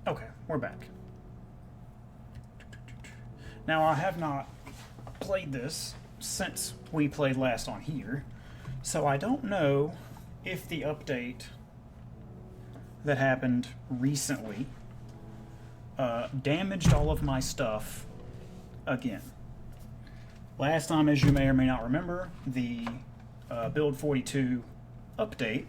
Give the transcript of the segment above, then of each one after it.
Okay, we're back. Now, I have not played this since we played last on here, so I don't know if the update that happened recently damaged all of my stuff again. Last time, as you may or may not remember, the Build 42 update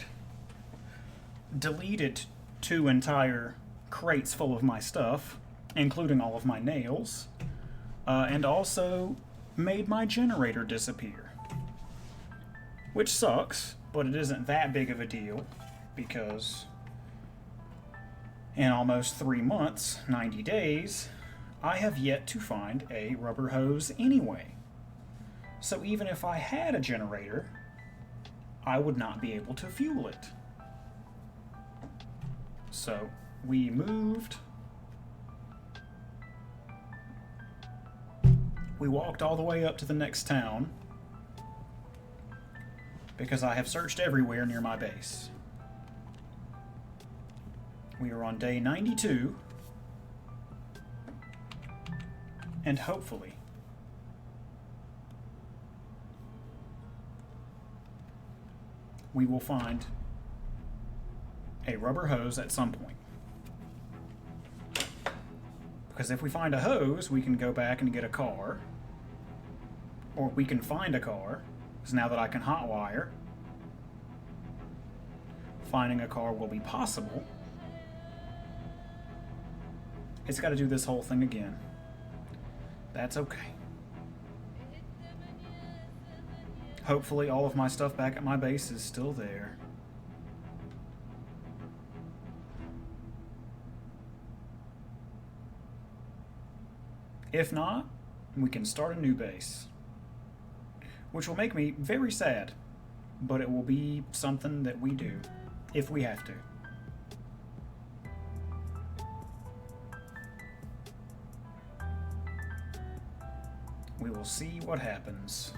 deleted 2 entire crates full of my stuff, including all of my nails, and also made my generator disappear. Which sucks, but it isn't that big of a deal, because in almost 3 months, 90 days, I have yet to find a rubber hose anyway. So even if I had a generator, I would not be able to fuel it. So we moved. We walked all the way up to the next town because I have searched everywhere near my base. We are on day 92, and hopefully we will find a rubber hose at some point. Because if we find a hose, we can go back and get a car, or we can find a car, because now that I can hotwire, finding a car will be possible. It's got to do this whole thing again. That's okay. Hopefully all of my stuff back at my base is still there. If not, we can start a new base. Which will make me very sad, but it will be something that we do, if we have to. We will see what happens.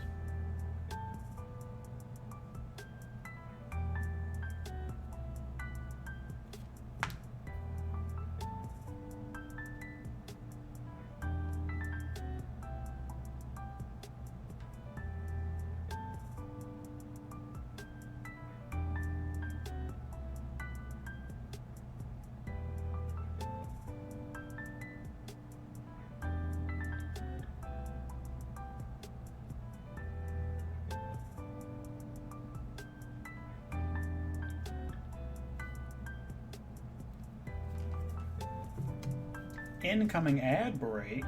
Incoming ad break?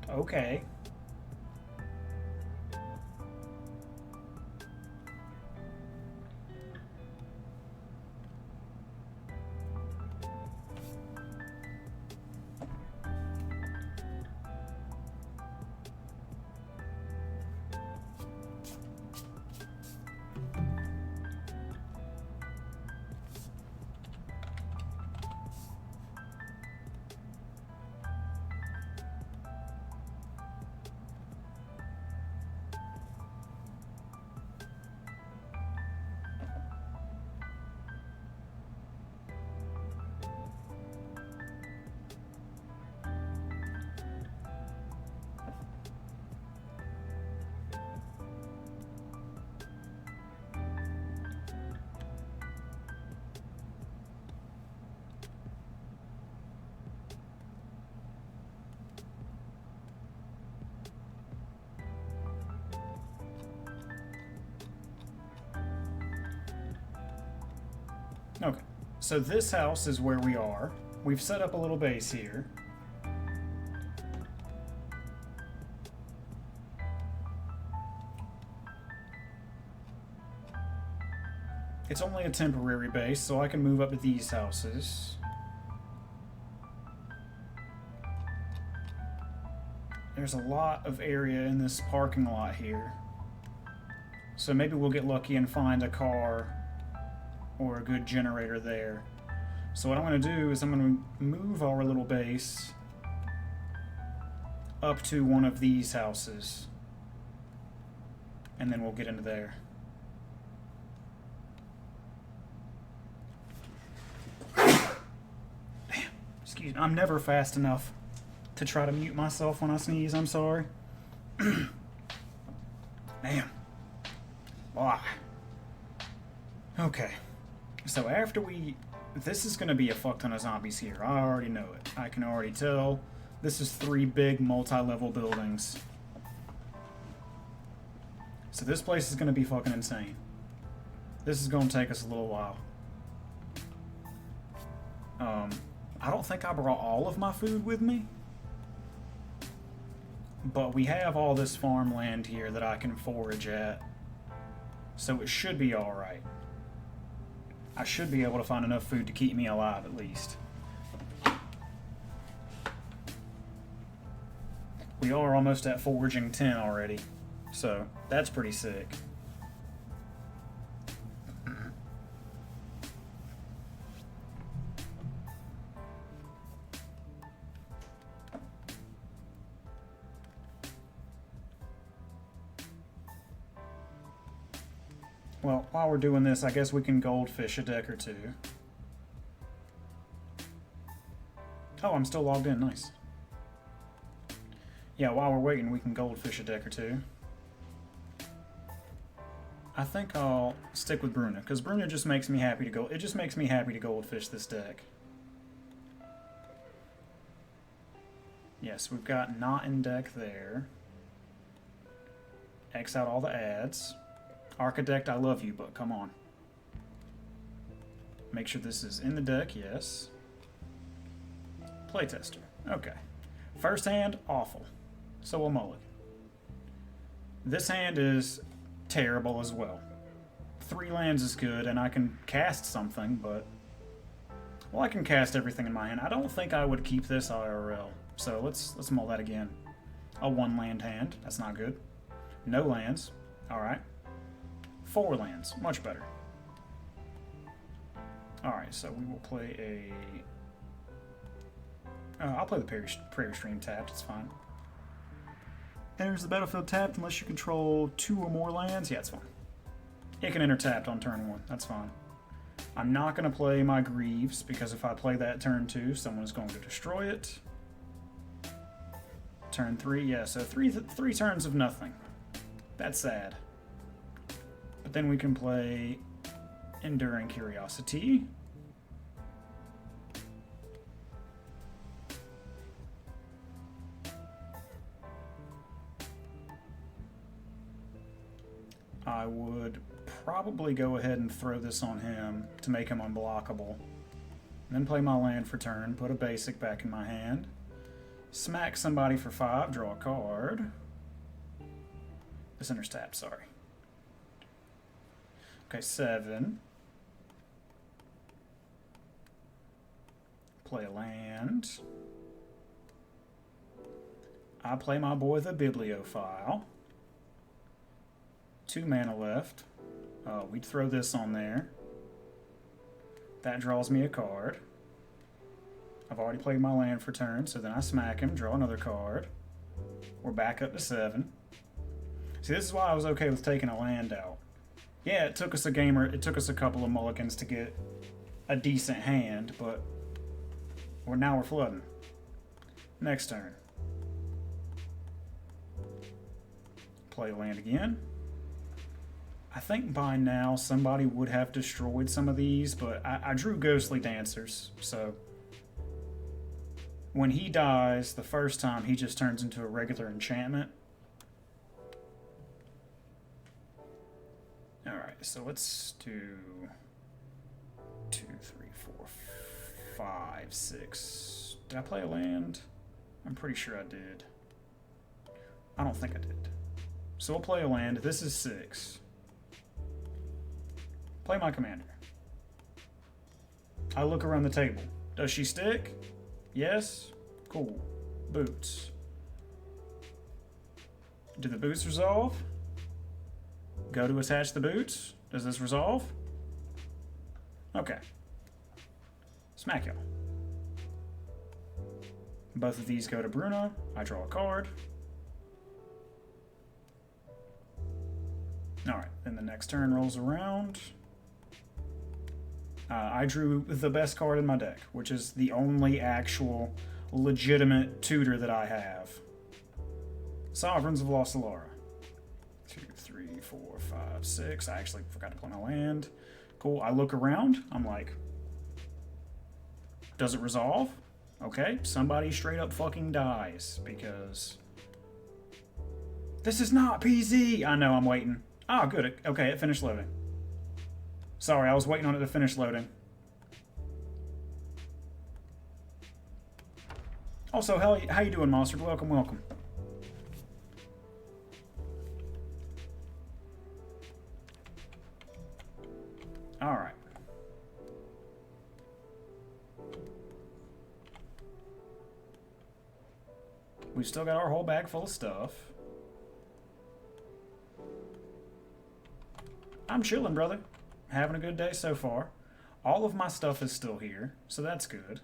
Okay. Okay, so this house is where we are. We've set up a little base here. It's only a temporary base, so I can move up to these houses. There's a lot of area in this parking lot here. So maybe we'll get lucky and find a car or a good generator there. So what I'm going to do is I'm going to move our little base up to one of these houses, and then we'll get into there. Excuse me, I'm never fast enough to try to mute myself when I sneeze. I'm sorry. Man. Blah. Okay. So after we... This is going to be a fuck ton of zombies here. I already know it. I can already tell. This is 3 big multi-level buildings. So this place is going to be fucking insane. This is going to take us a little while. I don't think I brought all of my food with me. But we have all this farmland here that I can forage at. So it should be alright. I should be able to find enough food to keep me alive at least. We are almost at foraging 10 already. So that's pretty sick. Well, while we're doing this, I guess we can goldfish a deck or two. Oh, I'm still logged in. Nice. Yeah, while we're waiting, we can goldfish a deck or two. I think I'll stick with Bruna, because Bruna just makes me happy to go. It just makes me happy to goldfish this deck. Yes, we've got not in deck there. X out all the ads. Architect, I love you, but come on. Make sure this is in the deck, yes. Playtester, okay. First hand, awful. So we'll mulligan. This hand is terrible as well. 3 lands is good, and I can cast something, but... Well, I can cast everything in my hand. I don't think I would keep this IRL. So let's mull that again. A 1 land hand, that's not good. No lands, alright. 4 lands, much better. Alright, so we will play a... I'll play the Prairie Stream tapped, it's fine. Enters the battlefield tapped unless you control 2 or more lands. Yeah, it's fine. It can enter tapped on turn 1, that's fine. I'm not going to play my Greaves, because if I play that turn 2, someone's going to destroy it. Turn 3, yeah, so three turns of nothing. That's sad. But then we can play Enduring Curiosity. I would probably go ahead and throw this on him to make him unblockable. Then play my land for turn, put a basic back in my hand. Smack somebody for 5, draw a card. This enters tap, sorry. Okay, 7. Play a land. I play my boy the Bibliophile. 2 mana left. We'd throw this on there. That draws me a card. I've already played my land for turn, so then I smack him, draw another card. We're back up to 7. See, this is why I was okay with taking a land out. Yeah, it took us a couple of mulligans to get a decent hand, but now we're flooding. Next turn. Play a land again. I think by now somebody would have destroyed some of these, but I drew Ghostly Dancers, so when he dies the first time, he just turns into a regular enchantment. Alright, so let's do 2, 3, 4, 5, 6. Did I play a land? I'm pretty sure I did. I don't think I did. So we'll play a land. This is 6. Play my commander. I look around the table. Does she stick? Yes? Cool. Boots. Do the boots resolve? Go to attach the boots. Does this resolve? Okay. Smack y'all. Both of these go to Bruna. I draw a card. Alright, then the next turn rolls around. I drew the best card in my deck, which is the only actual legitimate tutor that I have. Sovereigns of Lost Alara. 2, 3, 4, 5, 6. I actually forgot to play my land. Cool. I look around. I'm like, does it resolve? Okay. Somebody straight up fucking dies because this is not PZ. I know. I'm waiting. Oh, good. Okay, it finished loading. Sorry, I was waiting on it to finish loading. Also, how you doing, Monster? Welcome, welcome. Alright. We've still got our whole bag full of stuff. I'm chilling, brother. Having a good day so far. All of my stuff is still here, so that's good.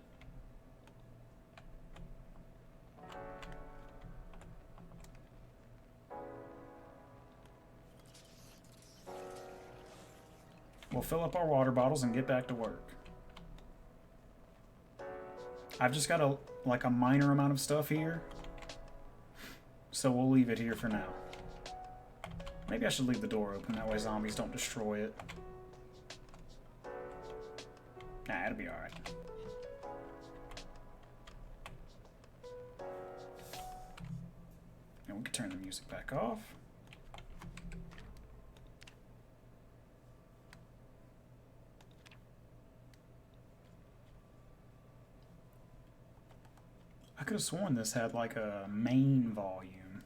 We'll fill up our water bottles and get back to work. I've just got a minor amount of stuff here, so we'll leave it here for now. Maybe I should leave the door open, that way zombies don't destroy it. Nah, it'll be alright. And we can turn the music back off. I could have sworn this had like a main volume.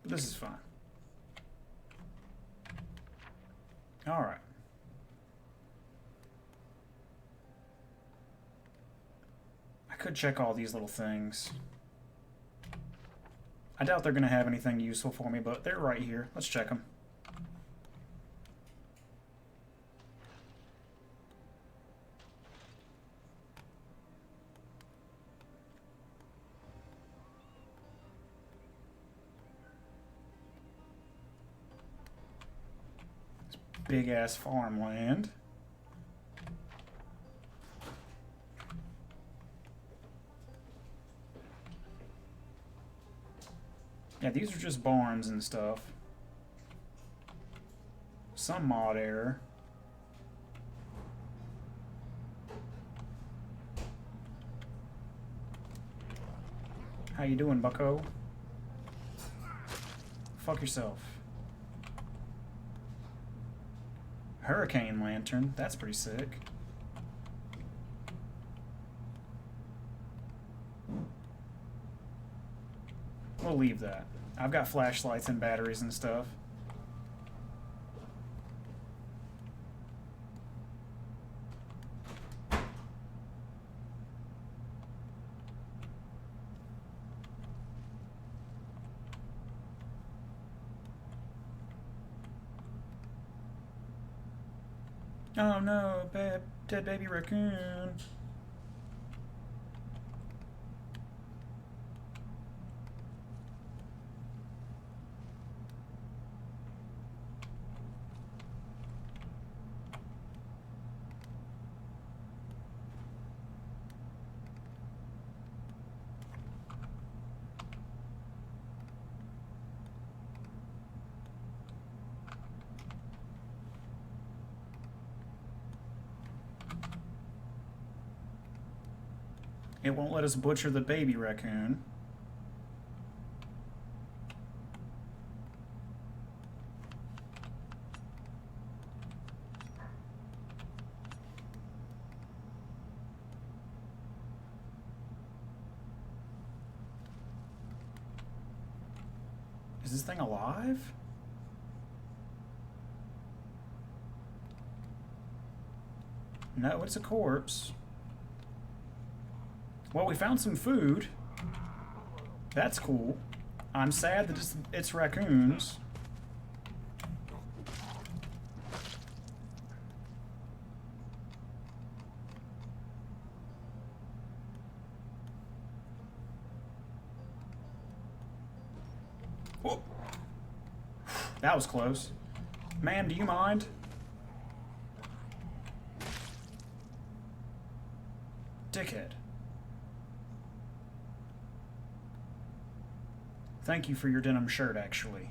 But this is fine. Alright. I could check all these little things. I doubt they're going to have anything useful for me, but they're right here. Let's check them. Big ass farmland. Yeah, these are just barns and stuff. Some mod error. How you doing, bucko? Fuck yourself. Hurricane lantern. That's pretty sick. We'll leave that. I've got flashlights and batteries and stuff. Oh no, dead baby raccoon. It won't let us butcher the baby raccoon. Is this thing alive? No, it's a corpse. Well, we found some food. That's cool. I'm sad that it's raccoons. Whoa. That was close. Ma'am, do you mind? dickhead. Thank you for your denim shirt, actually.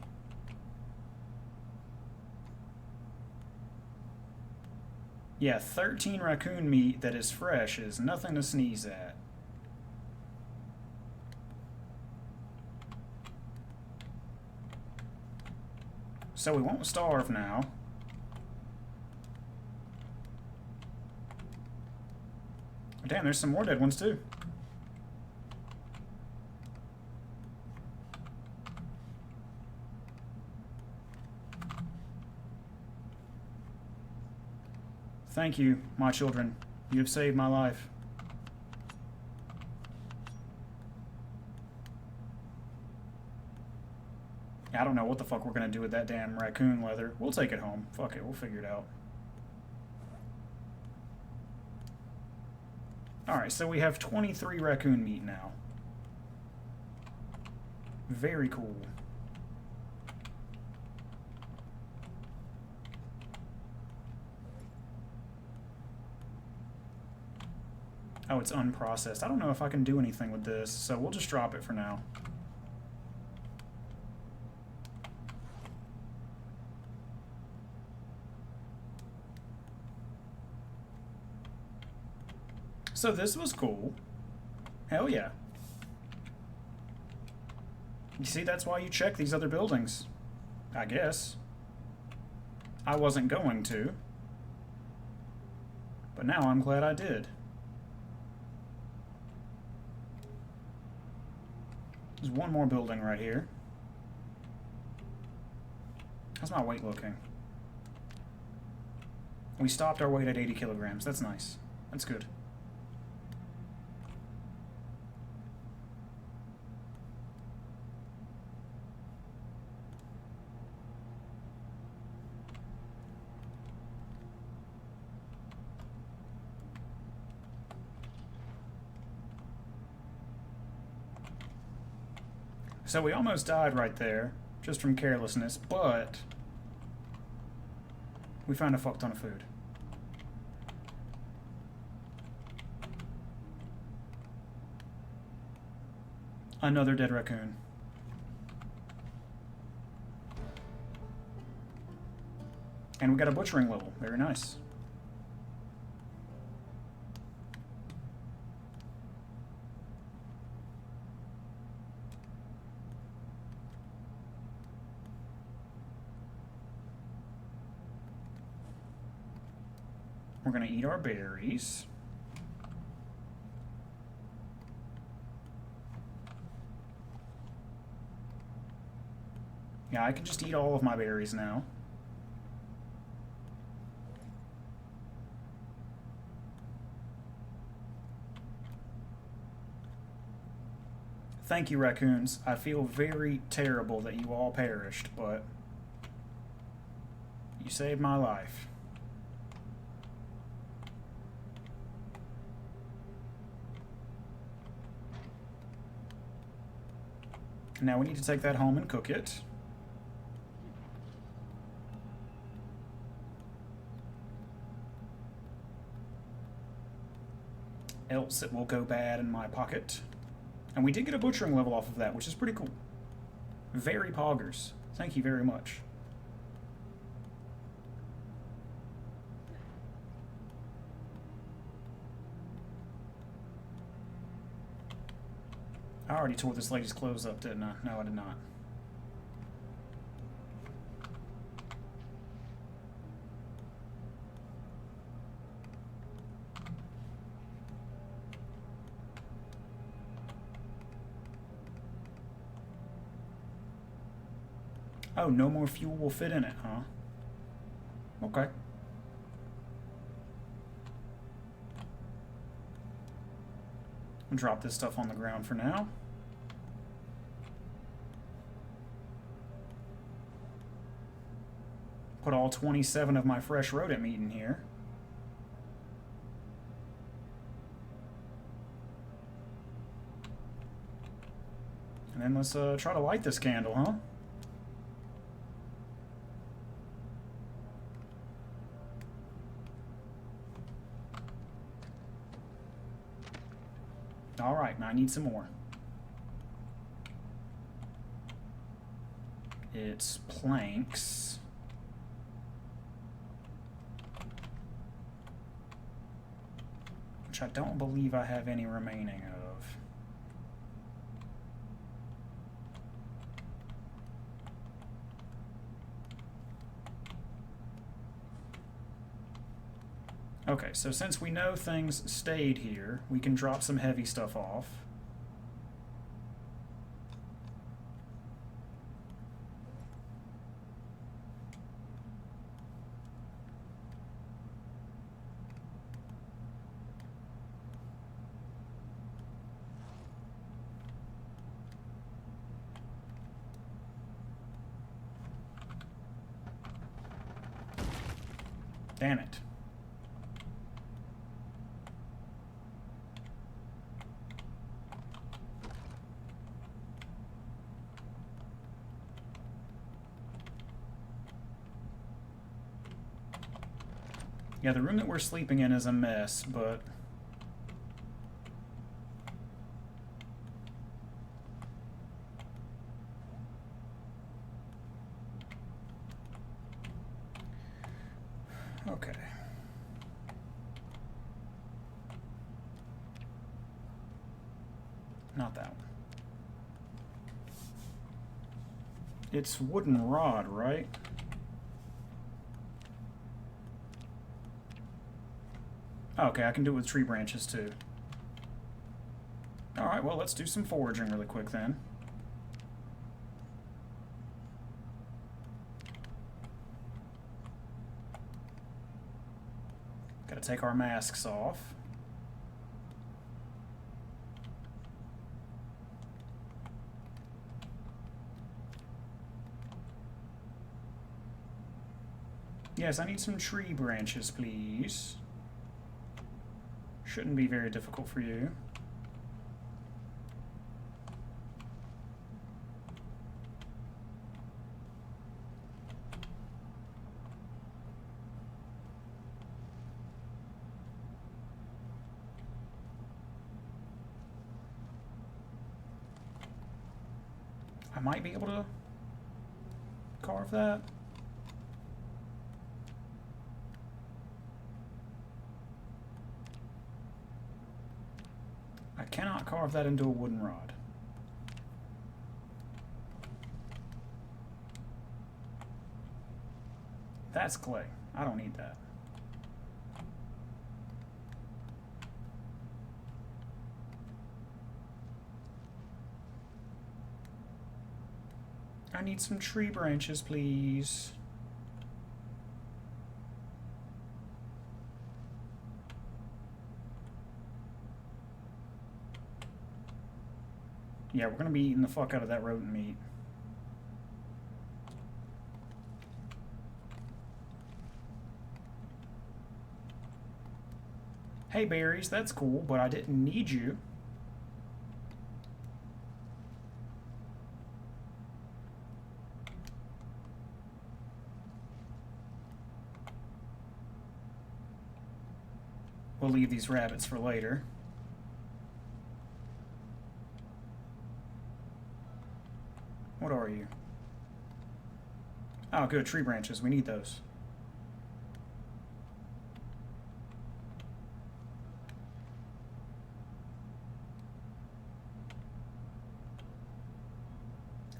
Yeah, 13 raccoon meat that is fresh is nothing to sneeze at. So we won't starve now. Damn, there's some more dead ones too. Thank you, my children. You have saved my life. I don't know what the fuck we're gonna do with that damn raccoon leather. We'll take it home. Fuck it, we'll figure it out. Alright, so we have 23 raccoon meat now. Very cool. Oh, it's unprocessed. I don't know if I can do anything with this, so we'll just drop it for now. So this was cool. Hell yeah. You see, that's why you check these other buildings. I guess. I wasn't going to. But now I'm glad I did. There's one more building right here. How's my weight looking? We stopped our weight at 80 kilograms. That's nice. That's good. So we almost died right there, just from carelessness, but we found a fuck ton of food. Another dead raccoon. And we got a butchering level. Very nice. We're going to eat our berries. Yeah, I can just eat all of my berries now. Thank you, raccoons. I feel very terrible that you all perished, but you saved my life. Now we need to take that home and cook it. Else it will go bad in my pocket. And we did get a butchering level off of that, which is pretty cool. Very poggers. Thank you very much. I already tore this lady's clothes up, didn't I? No, I did not. Oh, no more fuel will fit in it, huh? Okay. I'll drop this stuff on the ground for now. Put all 27 of my fresh rodent meat in here. And then let's try to light this candle, huh? Alright, now I need some more. It's planks. Which I don't believe I have any remaining of. Okay, so since we know things stayed here, we can drop some heavy stuff off. Damn it. Yeah, the room that we're sleeping in is a mess, but... okay. Not that one. It's wooden rod, right? Okay, I can do it with tree branches too. Alright, well, let's do some foraging really quick then. Gotta take our masks off. Yes, I need some tree branches, please. Shouldn't be very difficult for you. I might be able to carve that. I cannot carve that into a wooden rod. That's clay. I don't need that. I need some tree branches, please. Yeah, we're gonna be eating the fuck out of that rodent meat. Hey, berries, that's cool, but I didn't need you. We'll leave these rabbits for later. What are you? Oh, good, tree branches. We need those.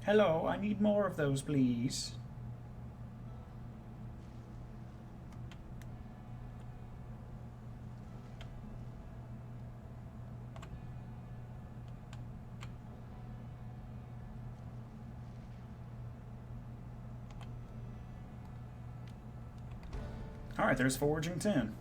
Hello, I need more of those, please. Alright, there's foraging 10.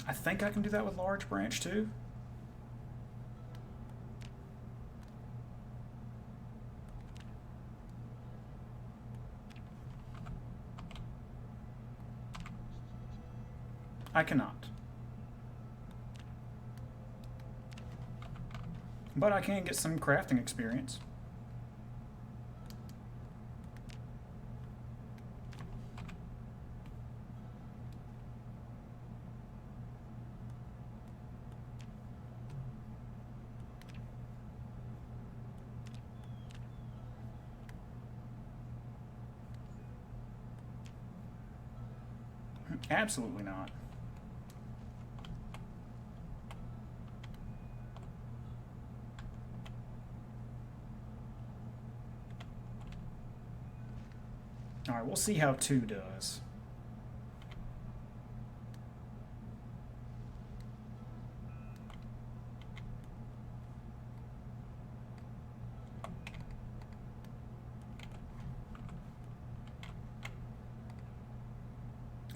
I think I can do that with large branch too. I cannot. But I can get some crafting experience. Absolutely not. Alright, we'll see how 2 does.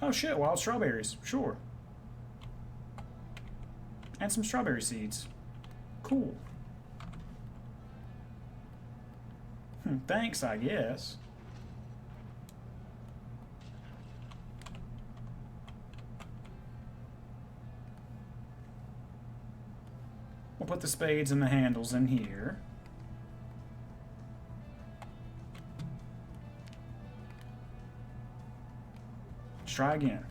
Oh shit, wild strawberries. Sure. And some strawberry seeds. Cool. Thanks, I guess. We'll put the spades and the handles in here. Let's try again.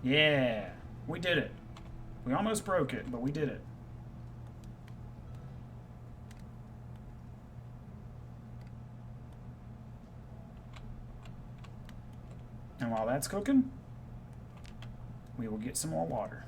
Yeah, we did it. We almost broke it, but we did it. And while that's cooking, we will get some more water.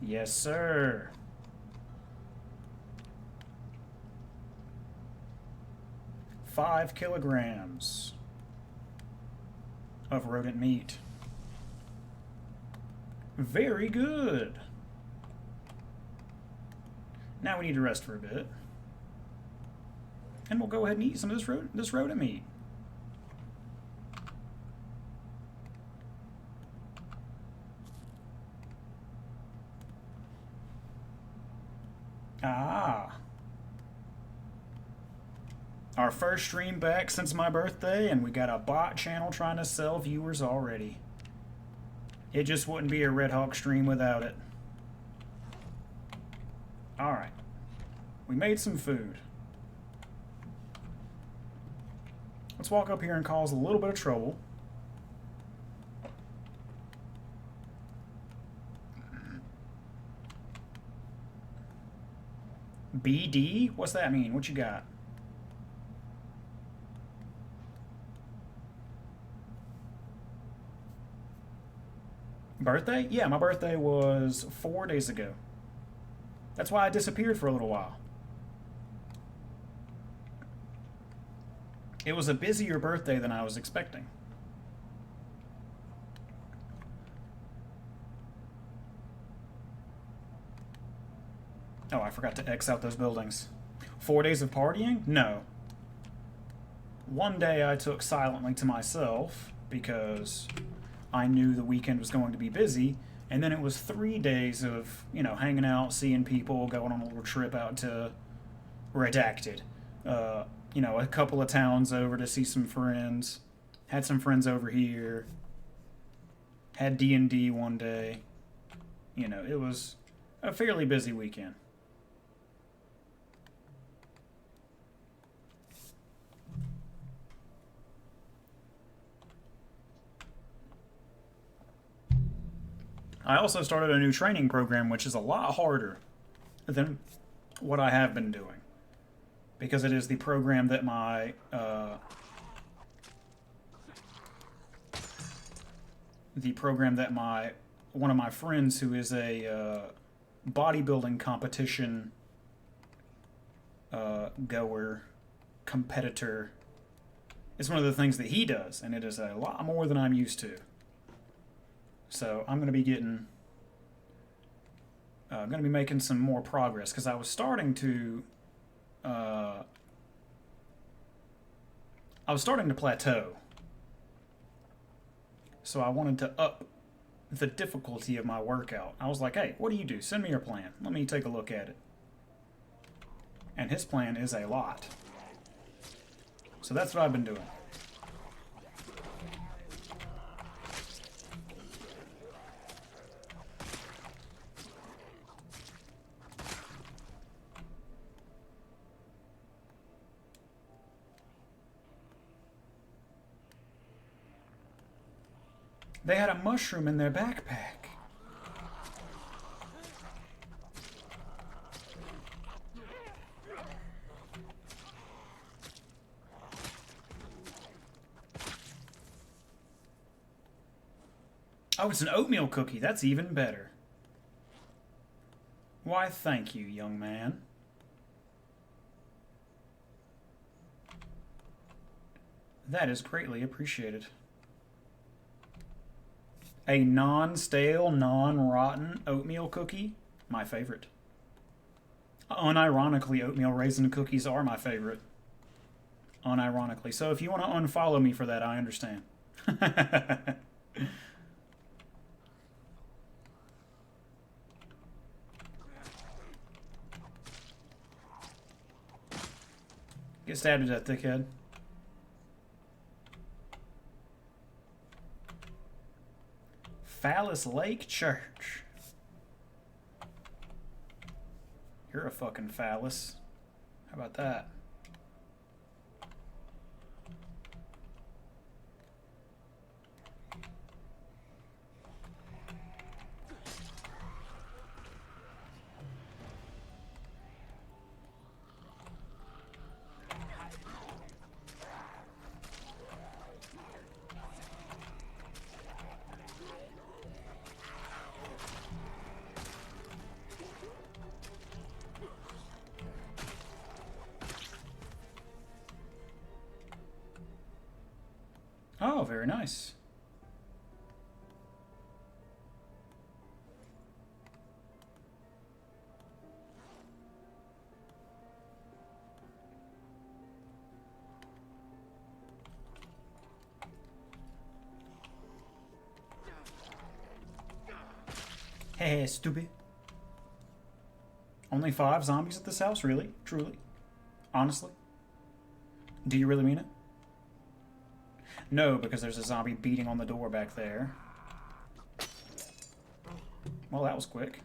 Yes, sir. Five kilograms of rodent meat. Very good. Now we need to rest for a bit. And we'll go ahead and eat some of this rodent meat. Ah. Our first stream back since my birthday, and we got a bot channel trying to sell viewers already. It just wouldn't be a Red Hawk stream without it. Alright. We made some food. Let's walk up here and cause a little bit of trouble. BD? What's that mean? What you got? Birthday? Yeah, my birthday was 4 days ago. That's why I disappeared for a little while. It was a busier birthday than I was expecting. Oh, I forgot to X out those buildings. 4 days of partying? No. One day I took silently to myself because I knew the weekend was going to be busy, and then it was 3 days of, you know, hanging out, seeing people, going on a little trip out to Redacted. You know, a couple of towns over to see some friends. Had some friends over here. Had D&D one day. You know, it was a fairly busy weekend. I also started a new training program, which is a lot harder than what I have been doing. Because it is the program that my one of my friends who is a bodybuilding competition goer, competitor. It's one of the things that he does, and it is a lot more than I'm used to. So I'm going to be getting... I'm going to be making some more progress, because I was starting to... I was starting to plateau. So I wanted to up the difficulty of my workout. I was like, hey, what do you do? Send me your plan. Let me take a look at it. And his plan is a lot. So that's what I've been doing. They had a mushroom in their backpack. Oh, it's an oatmeal cookie. That's even better. Why, thank you, young man. That is greatly appreciated. A non-stale, non-rotten oatmeal cookie? My favorite. Unironically, oatmeal raisin cookies are my favorite. Unironically. So if you want to unfollow me for that, I understand. Get stabbed at that thickhead. Phallus Lake Church. You're a fucking phallus. How about that? Oh, very nice. Hey, stupid. Only 5 zombies at this house? Really? Truly? Honestly? Do you really mean it? No, because there's a zombie beating on the door back there. Well, that was quick.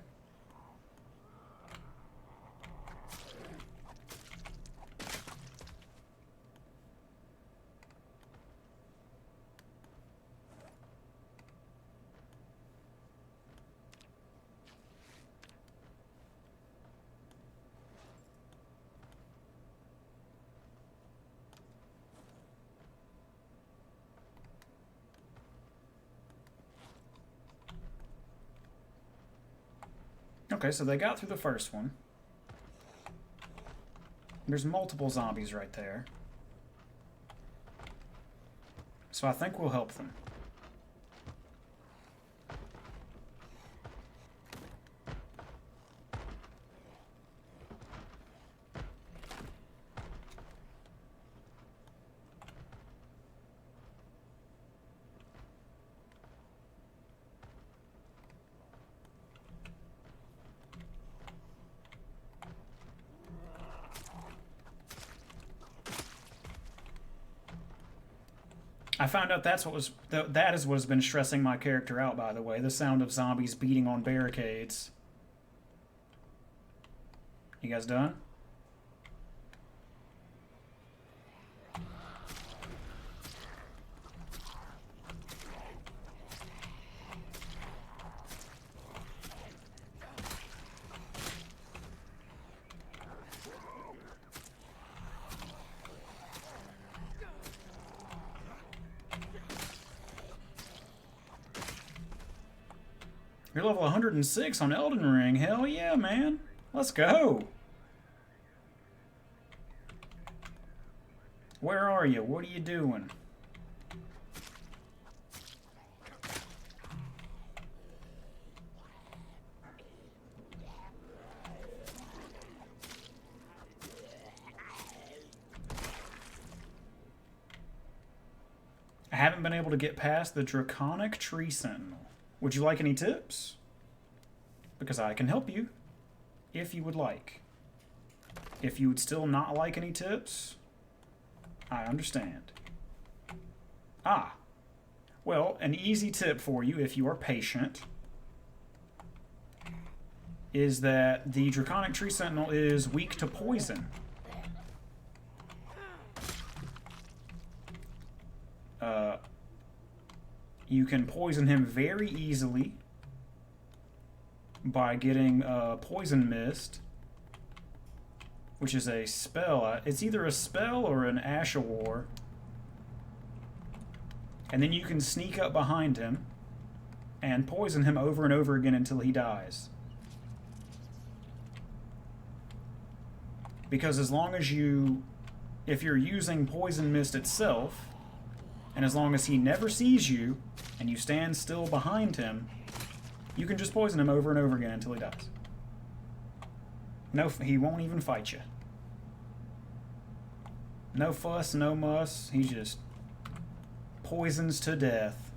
Okay, so they got through the first one. There's multiple zombies right there. So I think we'll help them. I found out that is what has been stressing my character out, by the way. The sound of zombies beating on barricades. You guys done? You're level 106 on Elden Ring. Hell yeah, man. Let's go. Where are you? What are you doing? I haven't been able to get past the Draconic Tree Sentinel. Would you like any tips? Because I can help you, if you would like. If you would still not like any tips, I understand. Ah. Well, an easy tip for you, if you are patient, is that the Draconic Tree Sentinel is weak to poison. You can poison him very easily by getting Poison Mist, which is a spell. It's either a spell or an Ash of War. And then you can sneak up behind him and poison him over and over again until he dies. Because as long as if you're using Poison Mist itself, and as long as he never sees you, and you stand still behind him, you can just poison him over and over again until he dies. No, he won't even fight you. No fuss, no muss. He just poisons to death.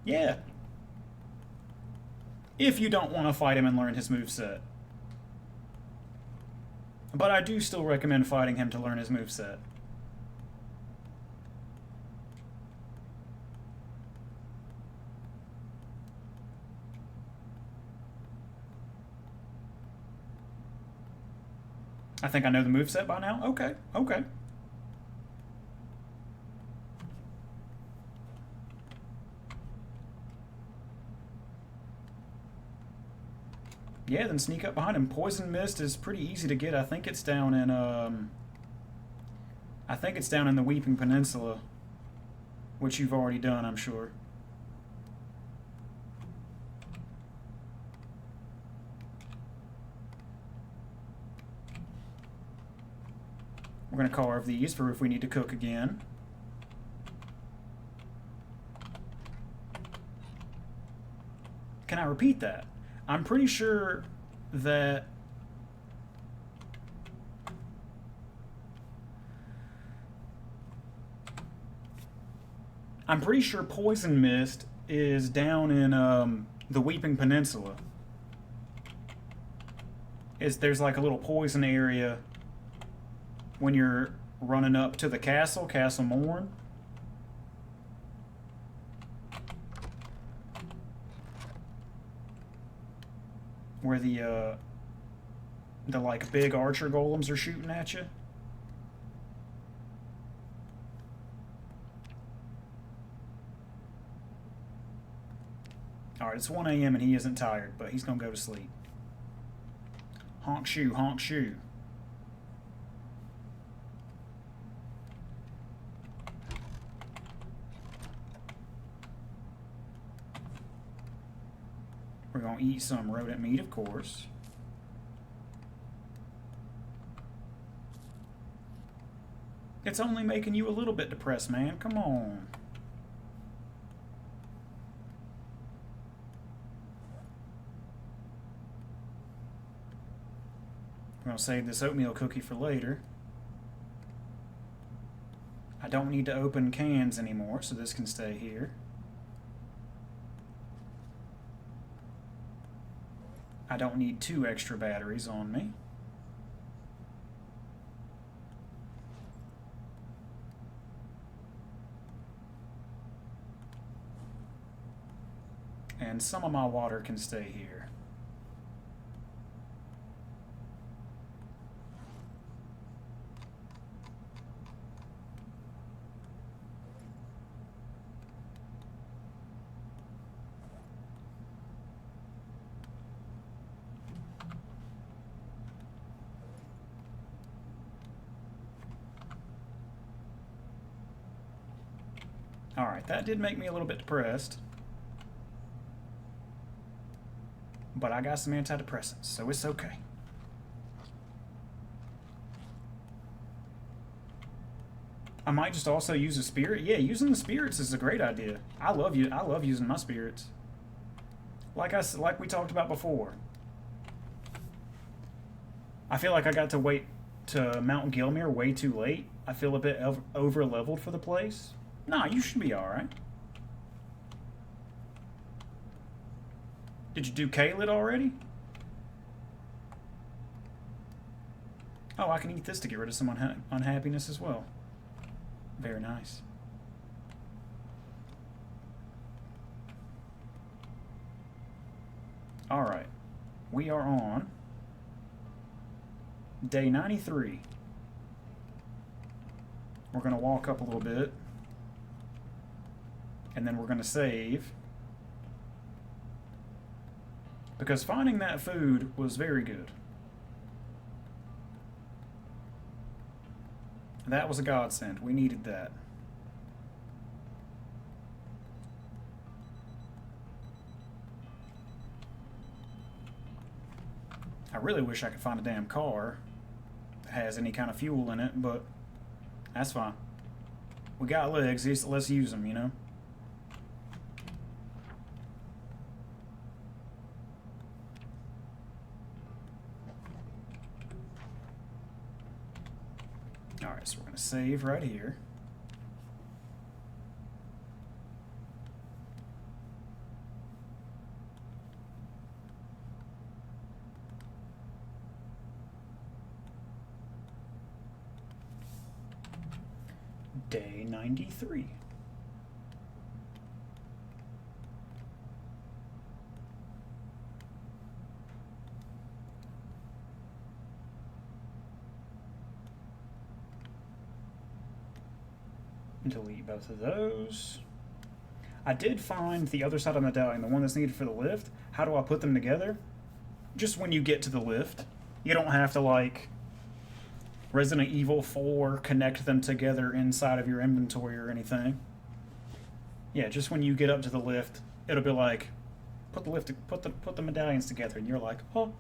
Yeah. If you don't want to fight him and learn his moveset. But I do still recommend fighting him to learn his moveset. I think I know the moveset by now? Okay, okay. Yeah, then sneak up behind him. Poison Mist is pretty easy to get. I think it's down in the Weeping Peninsula, which you've already done, I'm sure. We're going to carve these for if we need to cook again. Can I repeat that? I'm pretty sure that Poison Mist is down in the Weeping Peninsula. There's like a little poison area when you're running up to the castle, Castle Morn. Where the like big archer golems are shooting at you. Alright, it's 1 a.m. and he isn't tired, but he's gonna go to sleep. Honk shoe, honk shoe. We're going to eat some rodent meat, of course. It's only making you a little bit depressed, man. Come on. I'm going to save this oatmeal cookie for later. I don't need to open cans anymore, so this can stay here. I don't need 2 extra batteries on me. And some of my water can stay here. Alright, that did make me a little bit depressed. But I got some antidepressants, so it's okay. I might just also use a spirit. Yeah, using the spirits is a great idea. I love you. I love using my spirits. Like we talked about before. I feel like I got to wait to Mount Gilmere way too late. I feel a bit over leveled for the place. Nah, you should be all right. Did you do Caelid already? Oh, I can eat this to get rid of some unhappiness as well. Very nice. Alright. We are on day 93. We're going to walk up a little bit. And then we're going to save. Because finding that food was very good. That was a godsend. We needed that. I really wish I could find a damn car that has any kind of fuel in it, but that's fine. We got legs, let's use them, you know? Alright, so we're going to save right here. Day 93. Delete both of those. I did find the other side of the medallion, the one that's needed for the lift. How do I put them together? Just when you get to the lift. You don't have to, like, Resident Evil 4 connect them together inside of your inventory or anything. Yeah, just when you get up to the lift, it'll be like, put the medallions together, and you're like, oh.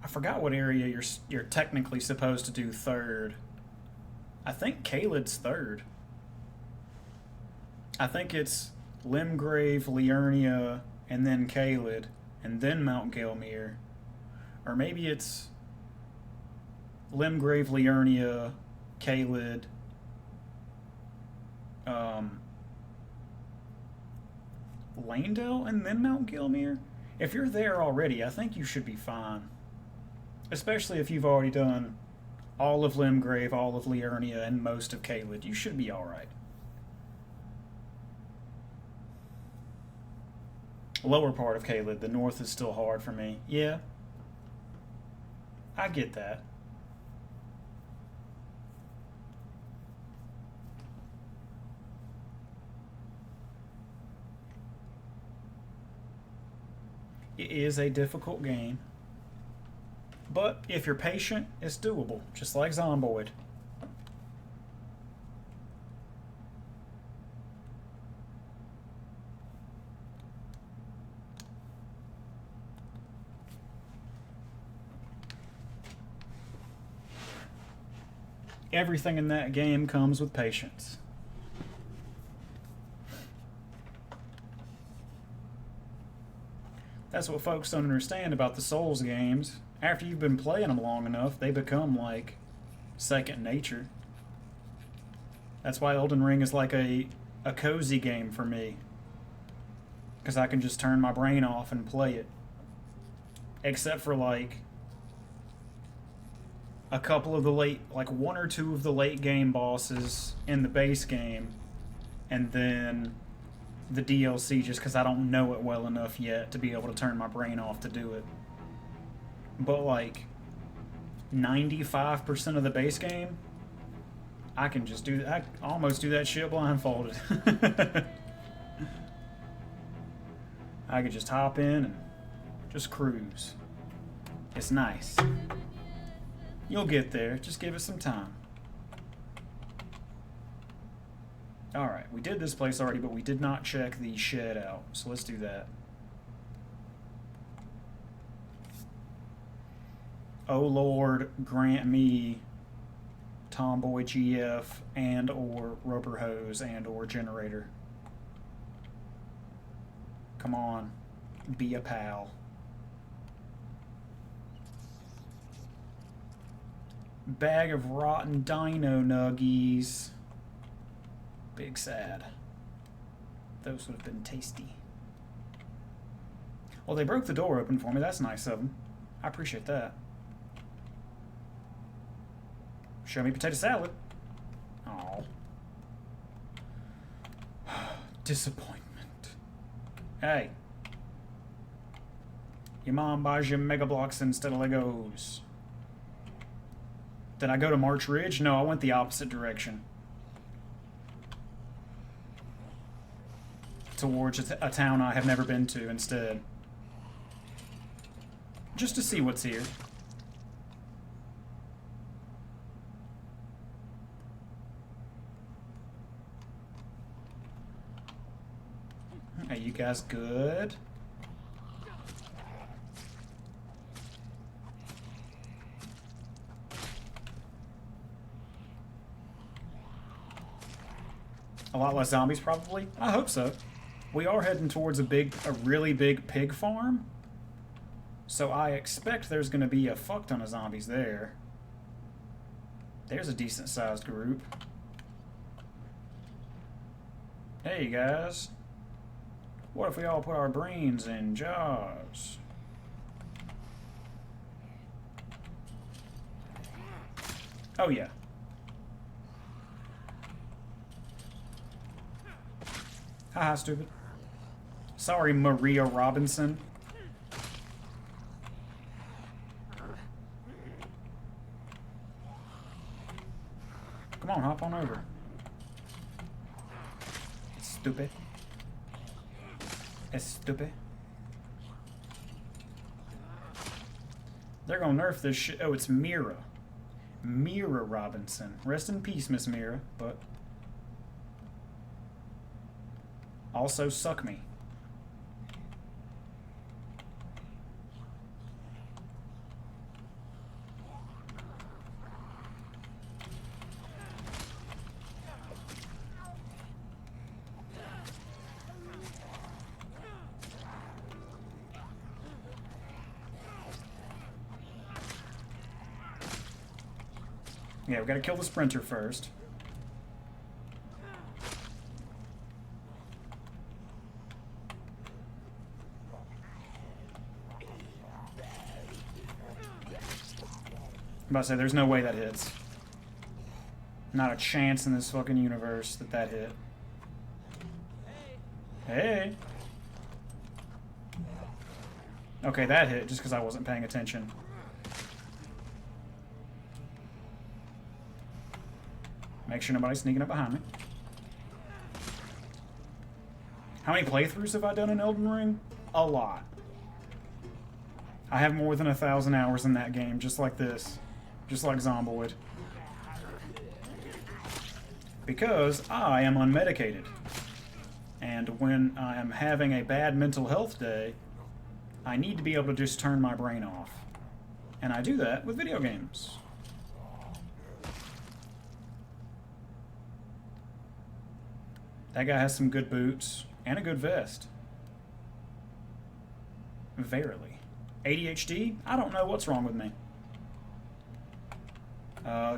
I forgot what area you're technically supposed to do third. I think Caelid's third. I think it's Limgrave, Liurnia, and then Caelid, and then Mount Gelmir. Or maybe it's Limgrave, Liurnia, Caelid, Lanedale, and then Mount Gelmir? If you're there already, I think you should be fine. Especially if you've already done all of Limgrave, all of Liurnia, and most of Caelid. You should be alright. Lower part of Caelid, the north is still hard for me. Yeah. I get that. It is a difficult game. But if you're patient, it's doable, just like Zomboid. Everything in that game comes with patience. That's what folks don't understand about the Souls games. After you've been playing them long enough, they become like second nature. That's why Elden Ring is like a cozy game for me. Because I can just turn my brain off and play it. Except for like a couple of the like one or two of the late game bosses in the base game. And then the DLC, just because I don't know it well enough yet to be able to turn my brain off to do it. But like 95% of the base game, I can just do that. I almost do that shit blindfolded. I could just hop in and just cruise. It's nice. You'll get there. Just give it some time. Alright, we did this place already, but we did not check the shed out. So let's do that. Oh Lord, grant me Tomboy GF and or rubber hose and or generator. Come on, be a pal. Bag of rotten dino nuggies. Big sad. Those would have been tasty. Well, they broke the door open for me. That's nice of them. I appreciate that. Show me potato salad. Oh. Disappointment. Hey. Your mom buys you Mega Bloks instead of Legos. Did I go to March Ridge? No, I went the opposite direction. Towards a town I have never been to instead. Just to see what's here. Are you guys good? A lot less zombies, probably? I hope so. We are heading towards a really big pig farm. So I expect there's going to be a fuck ton of zombies there. There's a decent-sized group. Hey, guys. What if we all put our brains in jars? Oh, yeah. Haha, stupid. Sorry, Maria Robinson. Come on, hop on over. Stupid. It's stupid. They're gonna nerf this shit. Oh, it's Mira. Mira Robinson. Rest in peace, Miss Mira, but... also suck me. Yeah, we gotta kill the sprinter first. I'm about to say, there's no way that hits. Not a chance in this fucking universe that that hit. Hey! Okay, that hit just because I wasn't paying attention. Make sure nobody's sneaking up behind me. How many playthroughs have I done in Elden Ring? A lot. I have more than 1,000 hours in that game, just like this. Just like Zomboid. Because I am unmedicated. And when I am having a bad mental health day, I need to be able to just turn my brain off. And I do that with video games. That guy has some good boots and a good vest. Verily. ADHD? I don't know what's wrong with me.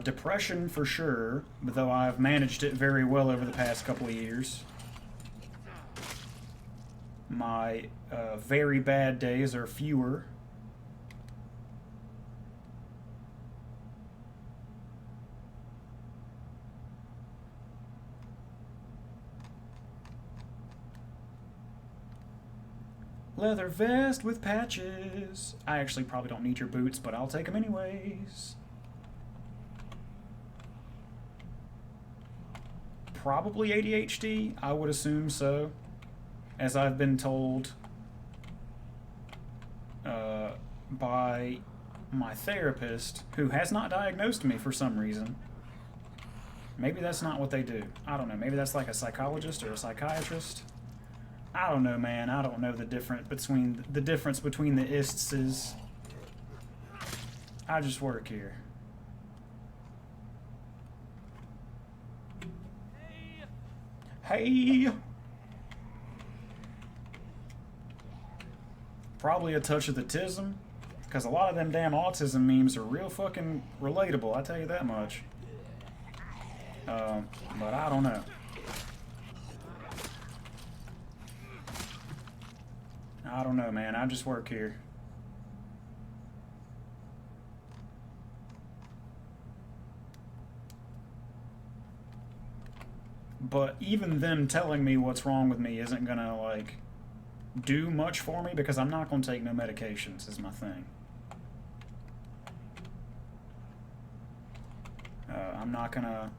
Depression for sure, but though I've managed it very well over the past couple of years. My very bad days are fewer. Leather vest with patches. I actually probably don't need your boots, but I'll take them anyways. Probably ADHD, I would assume so. As I've been told by my therapist, who has not diagnosed me for some reason. Maybe that's not what they do. I don't know. Maybe that's like a psychologist or a psychiatrist. I don't know, man. I don't know the difference between the ists. I just work here. Hey! Probably a touch of the tism, because a lot of them damn autism memes are real fucking relatable, I tell you that much. But I don't know. I don't know, man. I just work here. But even them telling me what's wrong with me isn't gonna, like, do much for me, because I'm not gonna take no medications, is my thing. I'm not gonna...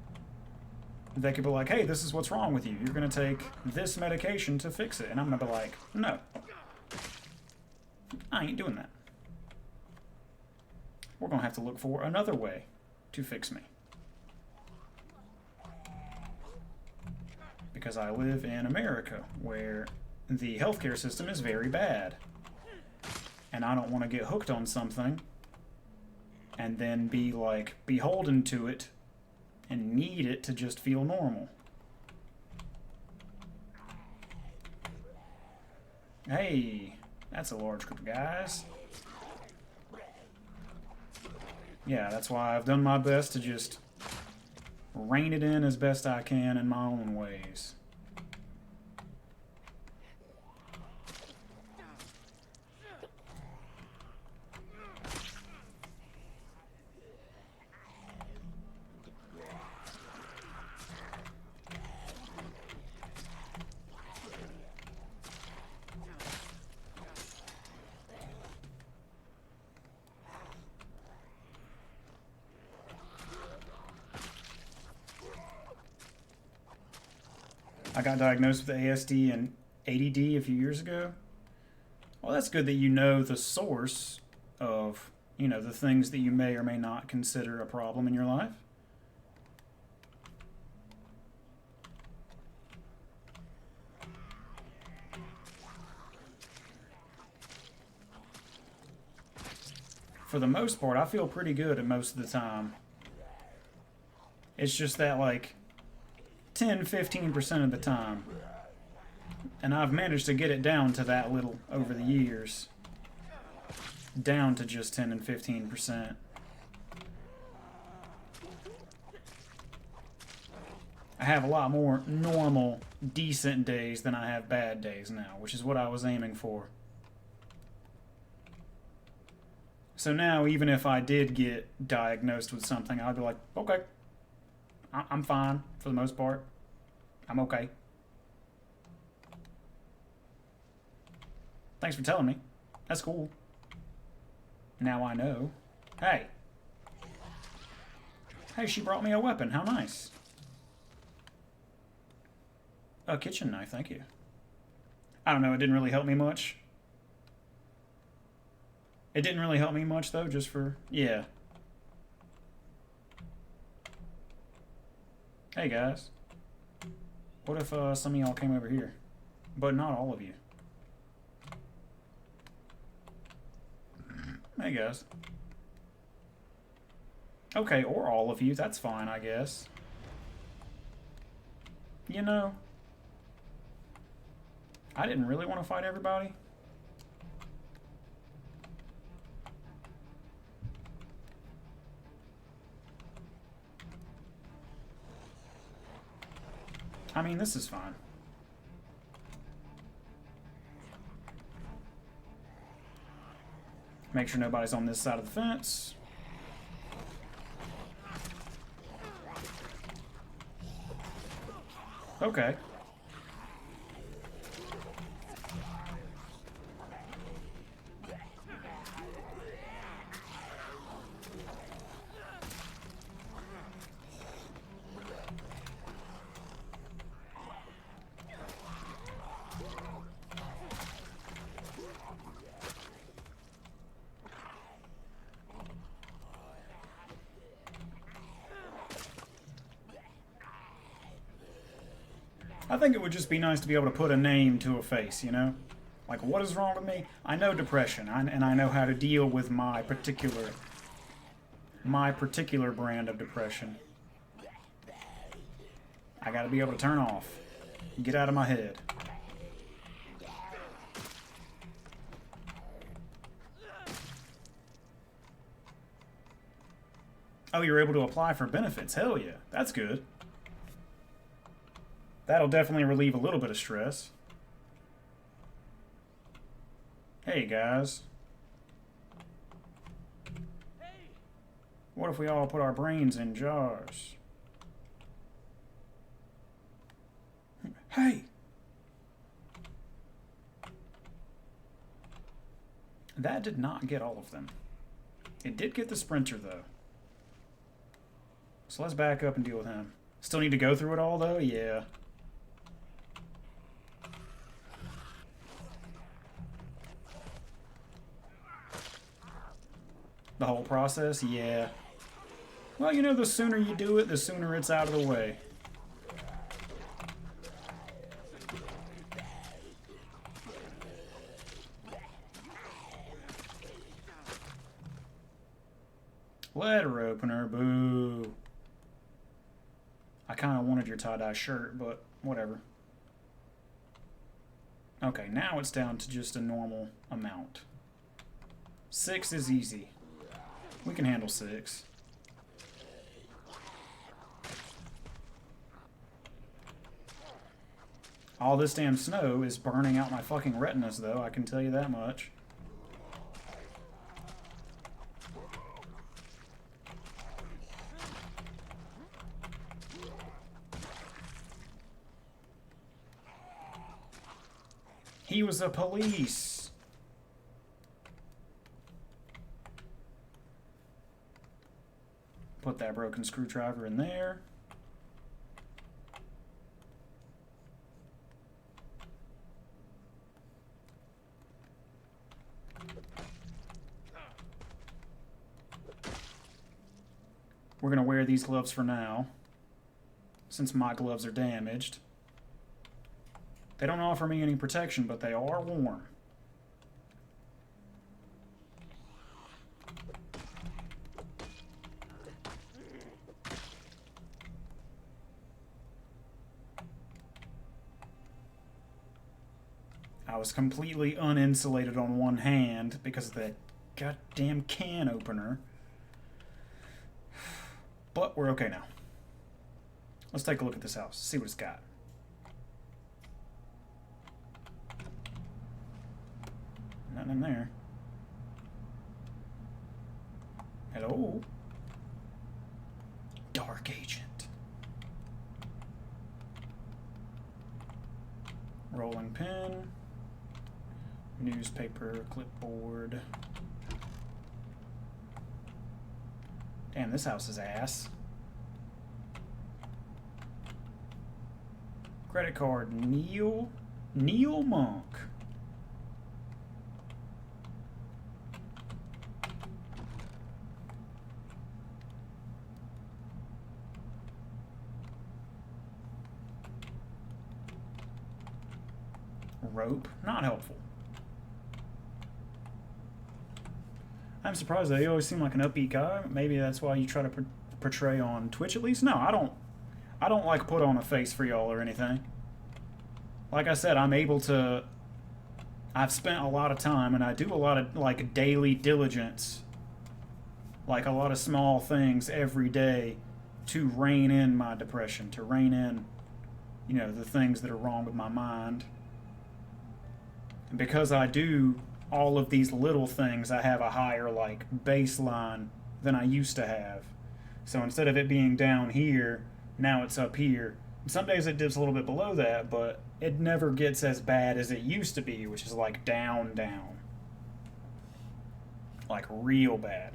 They could be like, hey, this is what's wrong with you. You're gonna take this medication to fix it. And I'm gonna be like, no. I ain't doing that. We're gonna have to look for another way to fix me. Because I live in America, where the healthcare system is very bad. And I don't want to get hooked on something and then be, like, beholden to it and need it to just feel normal. Hey, that's a large group of guys. Yeah, that's why I've done my best to just rein it in as best I can in my own ways. I got diagnosed with ASD and ADD a few years ago. Well, that's good that you know the source of, you know, the things that you may or may not consider a problem in your life. For the most part, I feel pretty good at most of the time. It's just that, like, 10-15% of the time. And I've managed to get it down to that little over the years. Down to just 10 and 15%. I have a lot more normal, decent days than I have bad days now, which is what I was aiming for. So now, even if I did get diagnosed with something, I'd be like, okay, I'm fine for the most part. I'm okay. Thanks for telling me. That's cool. Now I know. Hey. Hey, she brought me a weapon. How nice. A kitchen knife, thank you. I don't know, it didn't really help me much. It didn't really help me much, though, just for... Yeah. Hey, guys. What if some of y'all came over here? But not all of you. Hey, guys. Okay, or all of you. That's fine, I guess. You know, I didn't really want to fight everybody. I mean, this is fine. Make sure nobody's on this side of the fence. Okay. I think it would just be nice to be able to put a name to a face, you know? Like, what is wrong with me? I know depression, and I know how to deal with my particular brand of depression. I gotta be able to turn off. Get out of my head. Oh, you're able to apply for benefits. Hell yeah. That's good. That'll definitely relieve a little bit of stress. Hey, guys. What if we all put our brains in jars? Hey! That did not get all of them. It did get the sprinter, though. So let's back up and deal with him. Still need to go through it all, though? Yeah. The whole process? Yeah. Well, you know, the sooner you do it, the sooner it's out of the way. Letter opener, boo. I kind of wanted your tie-dye shirt, but whatever. Okay, now it's down to just a normal amount. 6 is easy. We can handle 6. All this damn snow is burning out my fucking retinas, though, I can tell you that much. He was a police. Put that broken screwdriver in there. We're going to wear these gloves for now, since my gloves are damaged. They don't offer me any protection, but they are warm. I was completely uninsulated on one hand because of that goddamn can opener. But we're okay now. Let's take a look at this house, see what it's got. Nothing in there. Hello? Dark agent. Rolling pin. Newspaper, clipboard. Damn, this house is ass. Credit card, Neil Monk. Rope, not helpful. I'm surprised that you always seem like an upbeat guy. Maybe that's why you try to portray on Twitch at least. No, I don't like put on a face for y'all or anything. Like I said, I've spent a lot of time and I do a lot of like daily diligence, like a lot of small things every day to rein in my depression, to rein in, you know, the things that are wrong with my mind. And because I do all of these little things, I have a higher like baseline than I used to have. So instead of it being down here, now it's up here. Some days it dips a little bit below that, but it never gets as bad as it used to be, which is like down. Like real bad.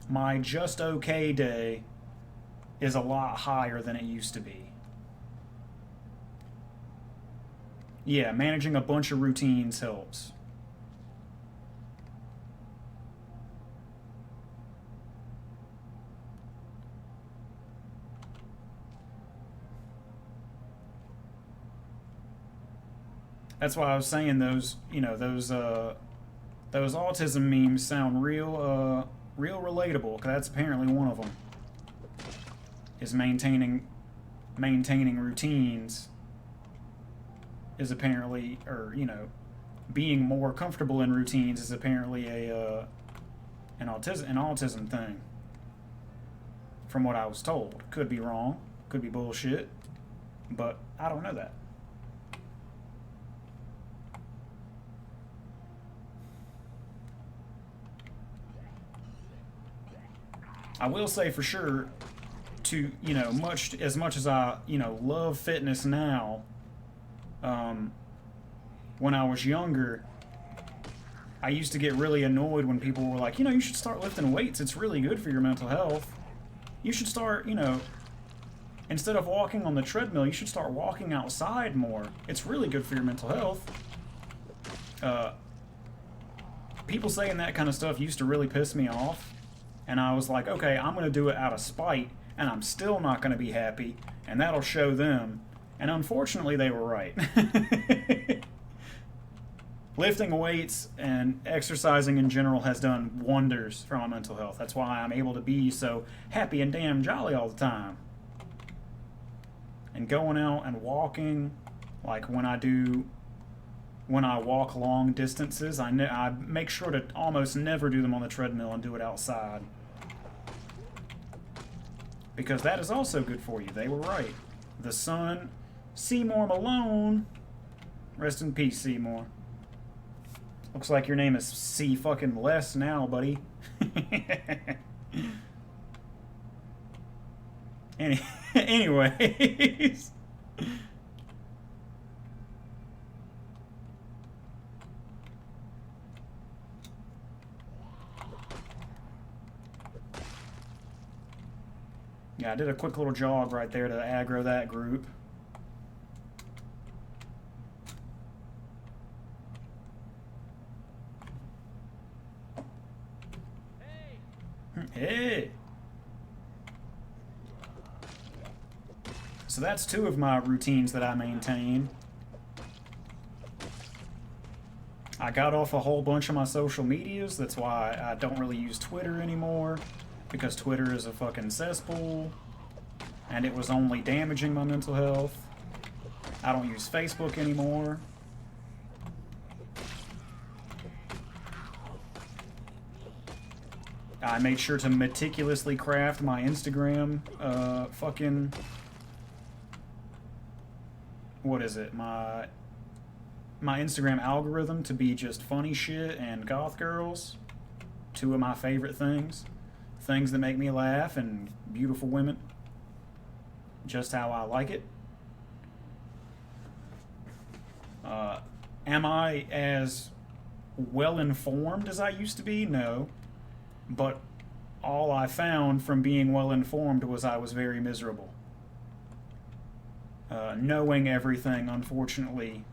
My just okay day is a lot higher than it used to be. Yeah, managing a bunch of routines helps. That's why I was saying those, those autism memes sound real relatable. Cause that's apparently one of them. Is maintaining routines is apparently, or being more comfortable in routines is apparently an autism thing. From what I was told, could be wrong, could be bullshit, but I don't know that. I will say for sure, to much as I love fitness now, when I was younger, I used to get really annoyed when people were like, you should start lifting weights. It's really good for your mental health. You should start, instead of walking on the treadmill, you should start walking outside more. It's really good for your mental health. People saying that kind of stuff used to really piss me off. And I was like, okay, I'm going to do it out of spite, and I'm still not going to be happy, and that'll show them. And unfortunately, they were right. Lifting weights and exercising in general has done wonders for my mental health. That's why I'm able to be so happy and damn jolly all the time. And going out and walking, like when I walk long distances, I make sure to almost never do them on the treadmill and do it outside. Because that is also good for you. They were right. The sun, Seymour Malone. Rest in peace, Seymour. Looks like your name is C fucking less now, buddy. Anyways. Yeah, I did a quick little jog right there to aggro that group. Hey! So that's two of my routines that I maintain. I got off a whole bunch of my social medias. That's why I don't really use Twitter anymore. Because Twitter is a fucking cesspool. And it was only damaging my mental health. I don't use Facebook anymore. I made sure to meticulously craft my Instagram, fucking... What is it? My Instagram algorithm to be just funny shit and goth girls. Two of my favorite things. Things that make me laugh and beautiful women. Just how I like it. Am I as well informed as I used to be? No. But all I found from being well informed was I was very miserable. Knowing everything, unfortunately,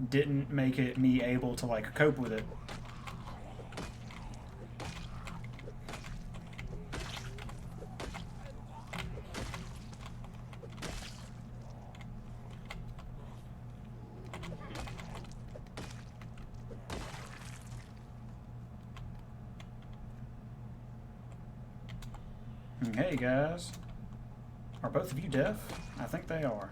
didn't make it me able to cope with it. Hey guys, are both of you deaf? I think they are.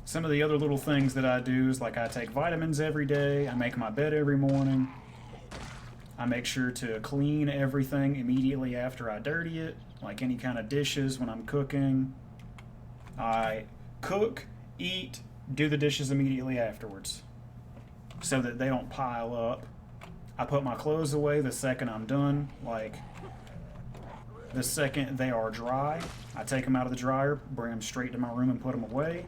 Some of the other little things that I do is I take vitamins every day, I make my bed every morning, I make sure to clean everything immediately after I dirty it, like any kind of dishes when I'm cooking. I cook, eat, do the dishes immediately afterwards, so that they don't pile up. I put my clothes away the second I'm done, the second they are dry. I take them out of the dryer, bring them straight to my room and put them away.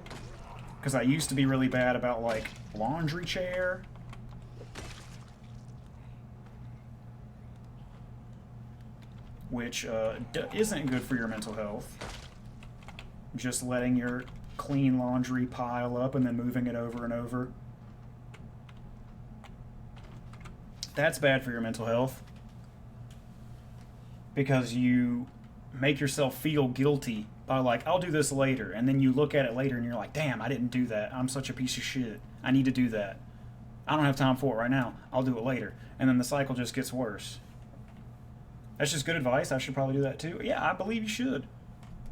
Because I used to be really bad about, laundry chair. Which isn't good for your mental health. Just letting your clean laundry pile up and then moving it over and over. That's bad for your mental health. Because you make yourself feel guilty by like, I'll do this later, and then you look at it later and you're like, damn, I didn't do that. I'm such a piece of shit. I need to do that. I don't have time for it right now. I'll do it later. And then the cycle just gets worse. That's just good advice. I should probably do that too. Yeah, I believe you should.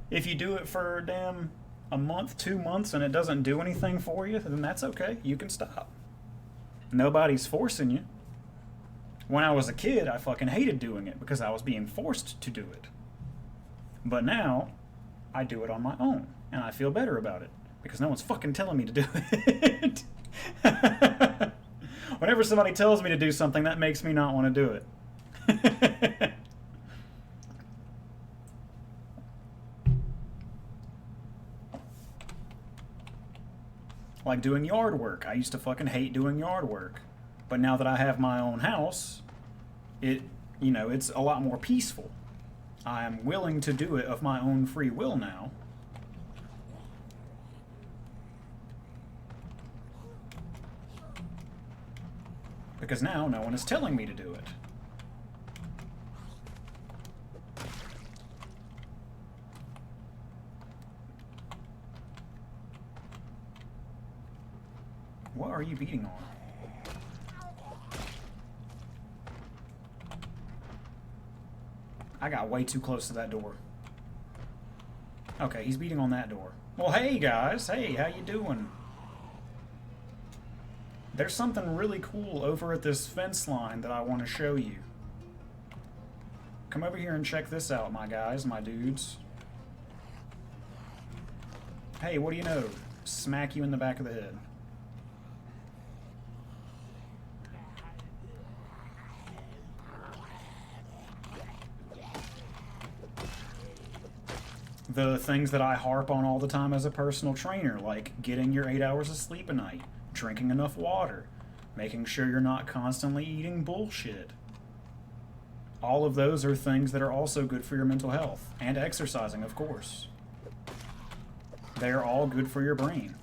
If you do it for damn a month, 2 months, and it doesn't do anything for you, then that's okay. You can stop. Nobody's forcing you. When I was a kid, I fucking hated doing it because I was being forced to do it. But now, I do it on my own, and I feel better about it because no one's fucking telling me to do it. Whenever somebody tells me to do something, that makes me not want to do it. Like doing yard work. I used to fucking hate doing yard work. But now that I have my own house, it's a lot more peaceful. I am willing to do it of my own free will now. Because now no one is telling me to do it. What are you beating on? I got way too close to that door. Okay, he's beating on that door. Well, hey guys. Hey, how you doing? There's something really cool over at this fence line that I want to show you. Come over here and check this out, my guys, my dudes. Hey, what do you know? Smack you in the back of the head. The things that I harp on all the time as a personal trainer, like getting your 8 hours of sleep a night, drinking enough water, making sure you're not constantly eating bullshit. All of those are things that are also good for your mental health, and exercising, of course. They are all good for your brain.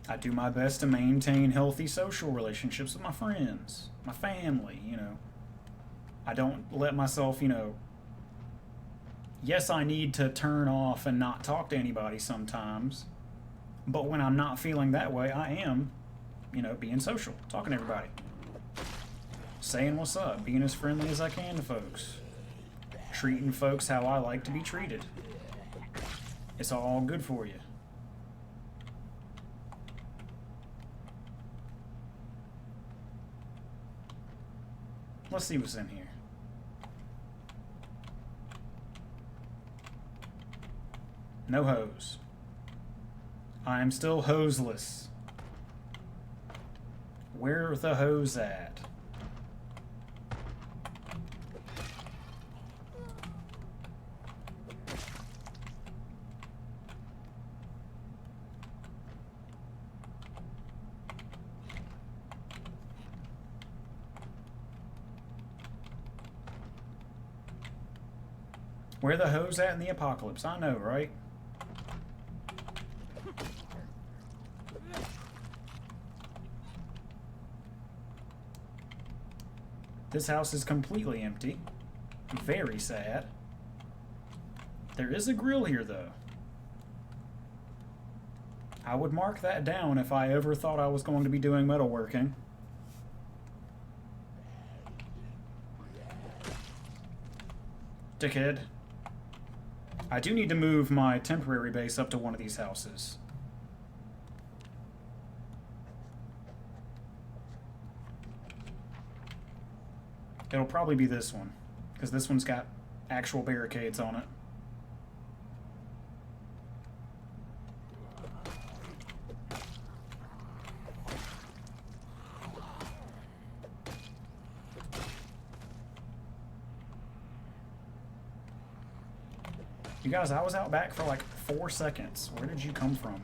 I do my best to maintain healthy social relationships with my friends, my family, I don't let myself, yes, I need to turn off and not talk to anybody sometimes, but when I'm not feeling that way, I am, being social, talking to everybody, saying what's up, being as friendly as I can to folks, treating folks how I like to be treated. It's all good for you. Let's see what's in here. No hose. I am still hoseless. Where's the hose at? Where the hose at in the apocalypse? I know, right? This house is completely empty. Very sad. There is a grill here, though. I would mark that down if I ever thought I was going to be doing metalworking. Dickhead. I do need to move my temporary base up to one of these houses. It'll probably be this one, because this one's got actual barricades on it. You guys, I was out back for like 4 seconds. Where did you come from?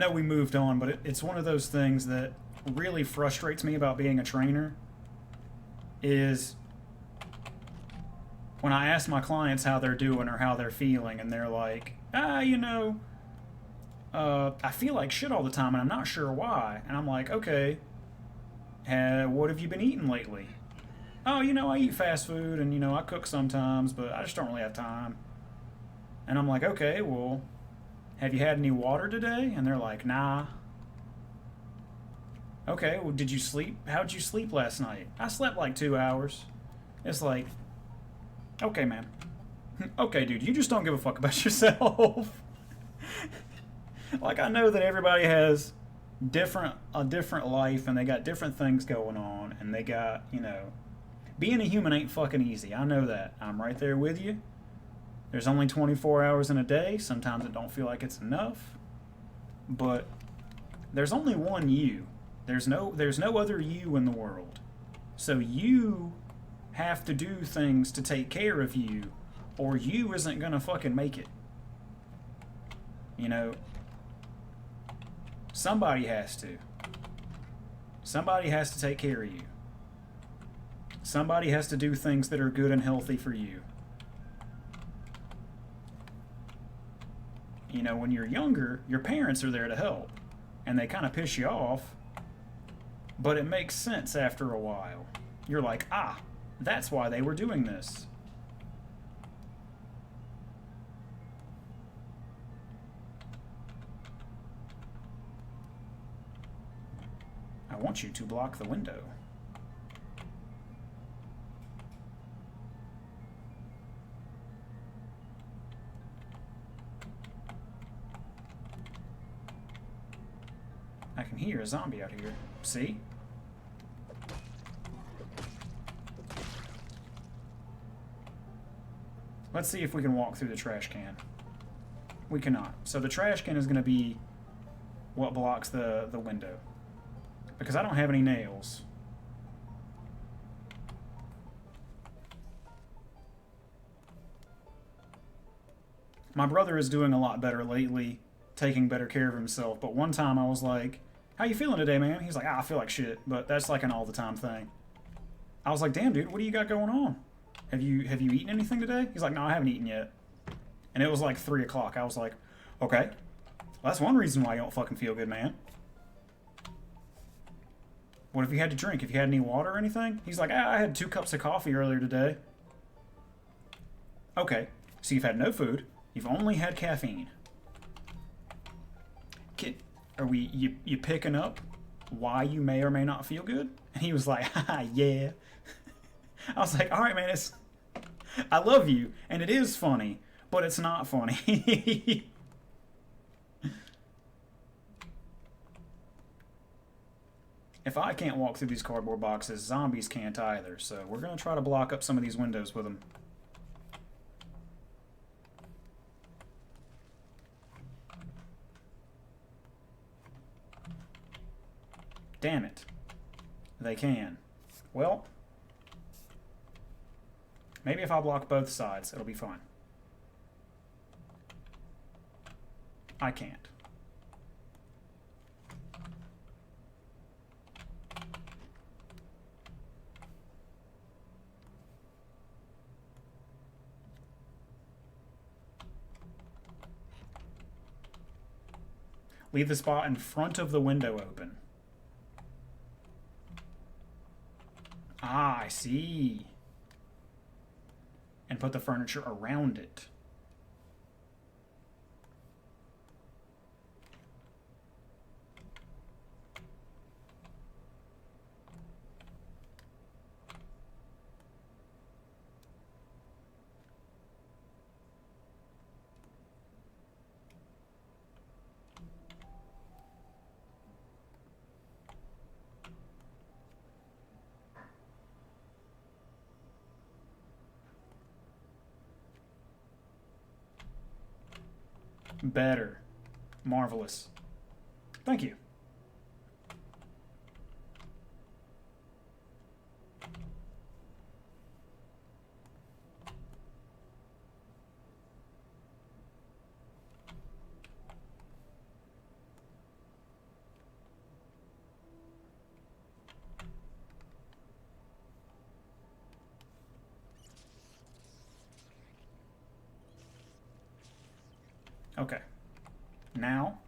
know we moved on, but it's one of those things that really frustrates me about being a trainer is when I ask my clients how they're doing or how they're feeling, and they're like, I feel like shit all the time and I'm not sure why. And I'm like, okay, what have you been eating lately? Oh, I eat fast food and, I cook sometimes, but I just don't really have time. And I'm like, okay, well, have you had any water today? And they're like, nah. Okay, well, did you sleep? How'd you sleep last night? I slept like 2 hours. It's like, okay, man. Okay, dude, you just don't give a fuck about yourself. Like, I know that everybody has a different life and they got different things going on and they got, being a human ain't fucking easy. I know that. I'm right there with you. There's only 24 hours in a day. Sometimes it don't feel like it's enough. But there's only one you. There's no other you in the world. So you have to do things to take care of you, or you isn't gonna fucking make it. Somebody has to. Somebody has to take care of you. Somebody has to do things that are good and healthy for you. When you're younger, your parents are there to help. And they kind of piss you off. But it makes sense after a while. You're like, that's why they were doing this. I want you to block the window. I can hear a zombie out here. See? Let's see if we can walk through the trash can. We cannot. So the trash can is going to be what blocks the window. Because I don't have any nails. My brother is doing a lot better lately, taking better care of himself. But one time I was like, how you feeling today, man? He's like, I feel like shit. But that's like an all-the-time thing. I was like, damn, dude, what do you got going on? Have you eaten anything today? He's like, no, I haven't eaten yet. And it was like 3 o'clock. I was like, okay. Well, that's one reason why you don't fucking feel good, man. What have you had to drink? Have you had any water or anything? He's like, I had 2 cups of coffee earlier today. Okay, so you've had no food. You've only had caffeine. Are you picking up why you may or may not feel good? And he was like, haha, yeah. I was like, all right, man, I love you, and it is funny, but it's not funny. If I can't walk through these cardboard boxes, zombies can't either, so we're going to try to block up some of these windows with them. Damn it. They can. Well, maybe if I block both sides, it'll be fine. I can't. Leave the spot in front of the window open. Ah, I see. And put the furniture around it. Better. Marvelous. Thank you. Okay. Now,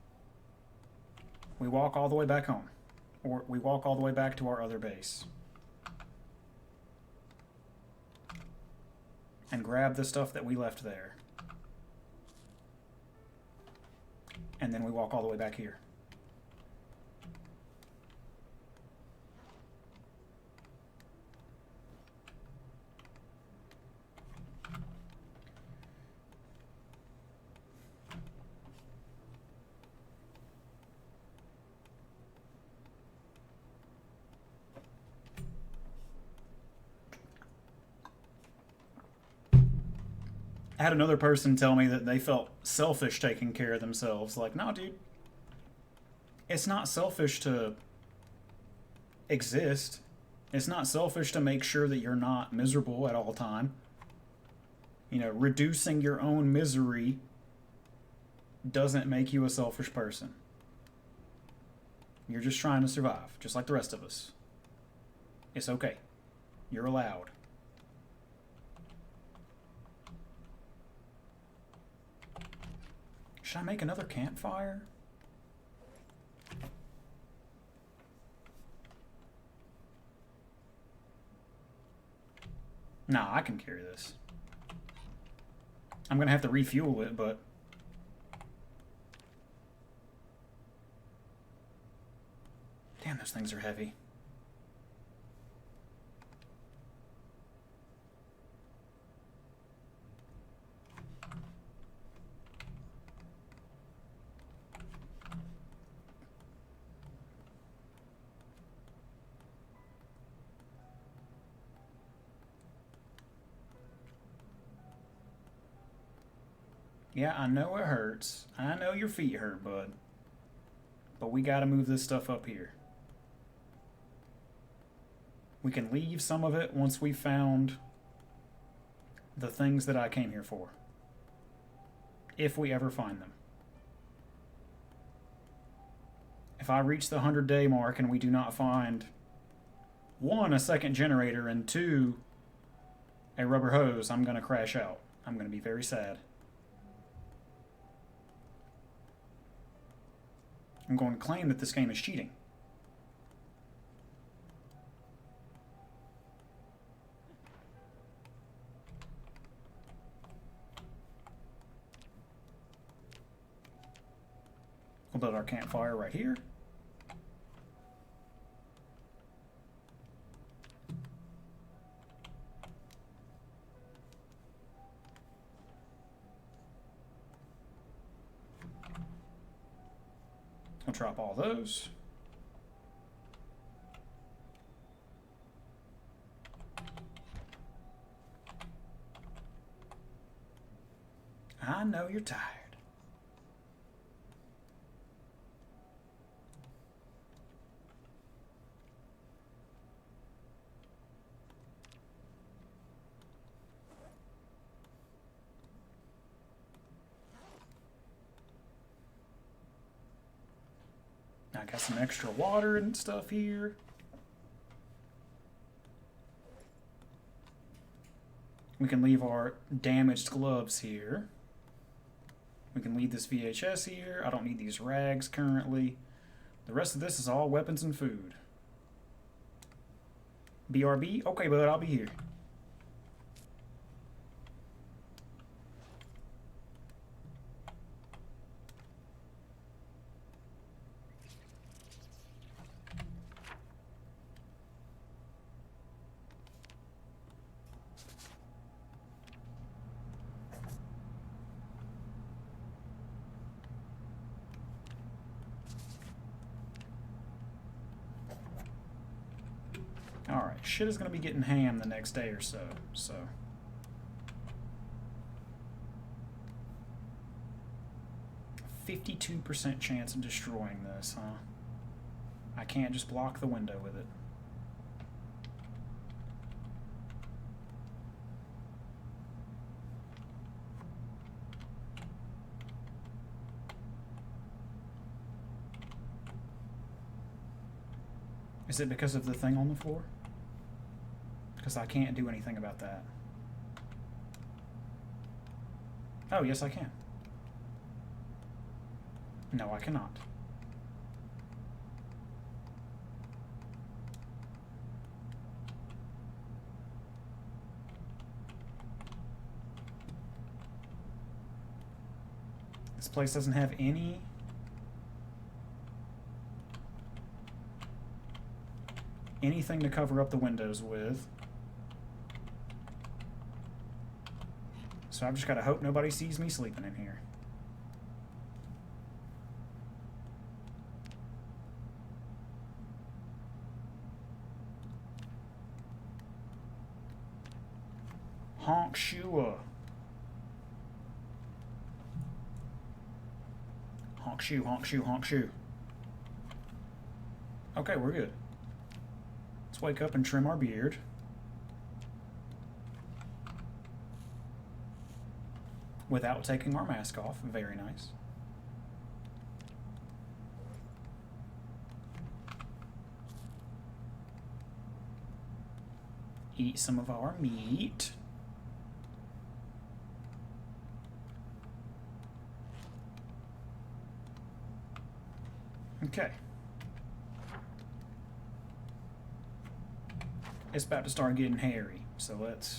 we walk all the way back home. Or we walk all the way back to our other base. And grab the stuff that we left there. And then we walk all the way back here. I had another person tell me that they felt selfish taking care of themselves. Like, no, dude. It's not selfish to exist. It's not selfish to make sure that you're not miserable at all time. You know, reducing your own misery doesn't make you a selfish person. You're just trying to survive, just like the rest of us. It's okay. You're allowed. Should I make another campfire? Nah, I can carry this. I'm gonna have to refuel it, but... Damn, those things are heavy. Yeah, I know it hurts. I know your feet hurt, bud. But we gotta move this stuff up here. We can leave some of it once we've found the things that I came here for. If we ever find them. If I reach the 100-day mark and we do not find, 1, a second generator, and 2, a rubber hose, I'm gonna crash out. I'm gonna be very sad. I'm going to claim that this game is cheating. We'll build our campfire right here. I'll drop all those. I know you're tired. I got some extra water and stuff here. We can leave our damaged gloves here. We can leave this VHS here. I don't need these rags currently. The rest of this is all weapons and food. BRB? Okay, bud, I'll be here. Alright, shit is going to be getting ham the next day or so, 52% chance of destroying this, huh? I can't just block the window with it. Is it because of the thing on the floor? Because I can't do anything about that. Oh, yes I can. No, I cannot. This place doesn't have anything to cover up the windows with. So I've just got to hope nobody sees me sleeping in here. Honk shua. Honk shoe, honk shoe, honk shoe. Okay, we're good. Let's wake up and trim our beard. Without taking our mask off. Very nice. Eat some of our meat. Okay. It's about to start getting hairy, so let's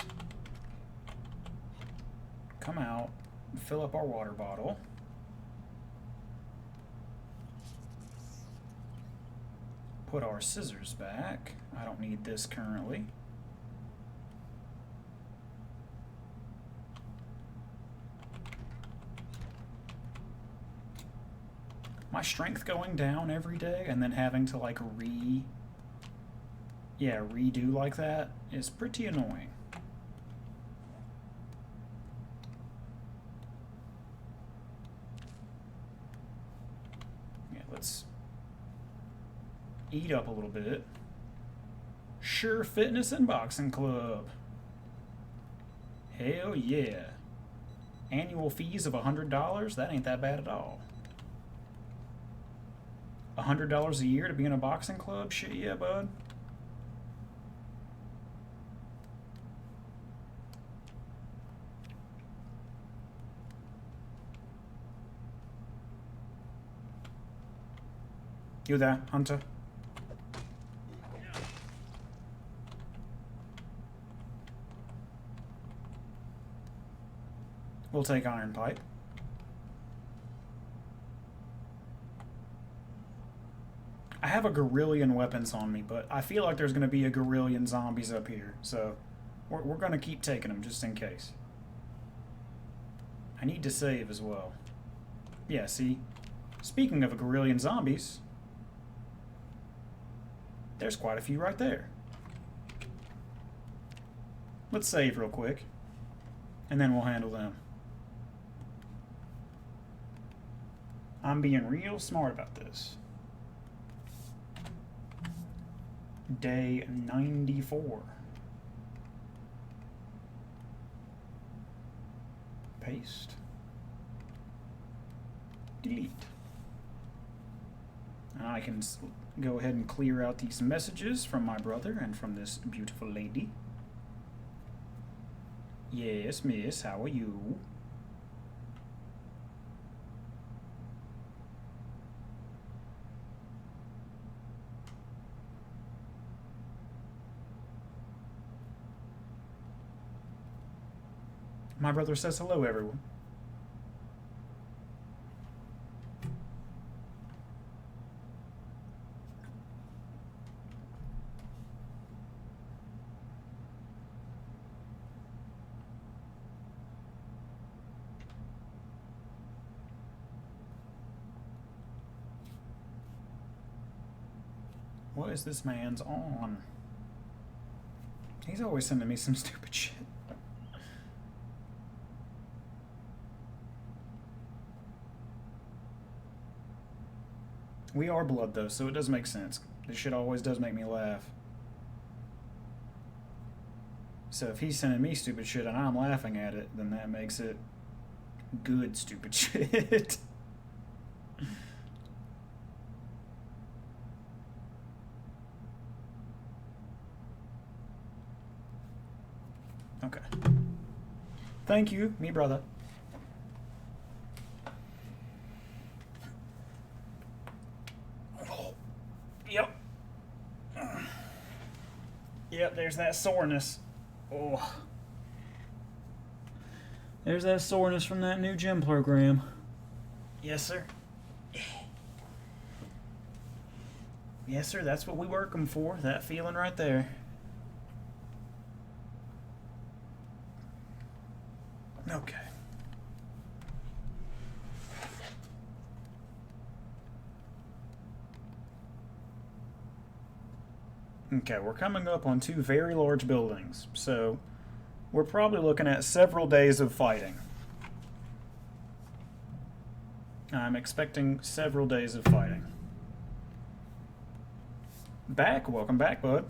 come out and fill up our water bottle. Put our scissors back. I don't need this currently. My strength going down every day and then having to like redo like that is pretty annoying. Yeah, let's eat up a little bit. Sure Fitness and Boxing Club. Hell yeah. Annual fees of $100? That ain't that bad at all. $100 a year to be in a boxing club? Shit, yeah, bud. You there, Hunter? We'll take iron pipe. I have a gorillion weapons on me, but I feel like there's going to be a gorillion zombies up here, so we're going to keep taking them just in case. I need to save as well. Yeah, see? Speaking of a gorillion zombies, there's quite a few right there. Let's save real quick, and then we'll handle them. I'm being real smart about this. Day 94. Paste. Delete. And I can go ahead and clear out these messages from my brother and from this beautiful lady. Yes, miss, how are you? My brother says hello, everyone. What is this man's on? He's always sending me some stupid shit. We are blood, though, so it does make sense. This shit always does make me laugh. So if he's sending me stupid shit and I'm laughing at it, then that makes it good stupid shit. Okay. Thank you, me brother. Yep, there's that soreness. Oh. There's that soreness from that new gym program. Yes, sir. Yes, sir, that's what we work them for. That feeling right there. Okay. Okay, we're coming up on two very large buildings, so we're probably looking at several days of fighting. I'm expecting several days of fighting. Back? Welcome back, bud.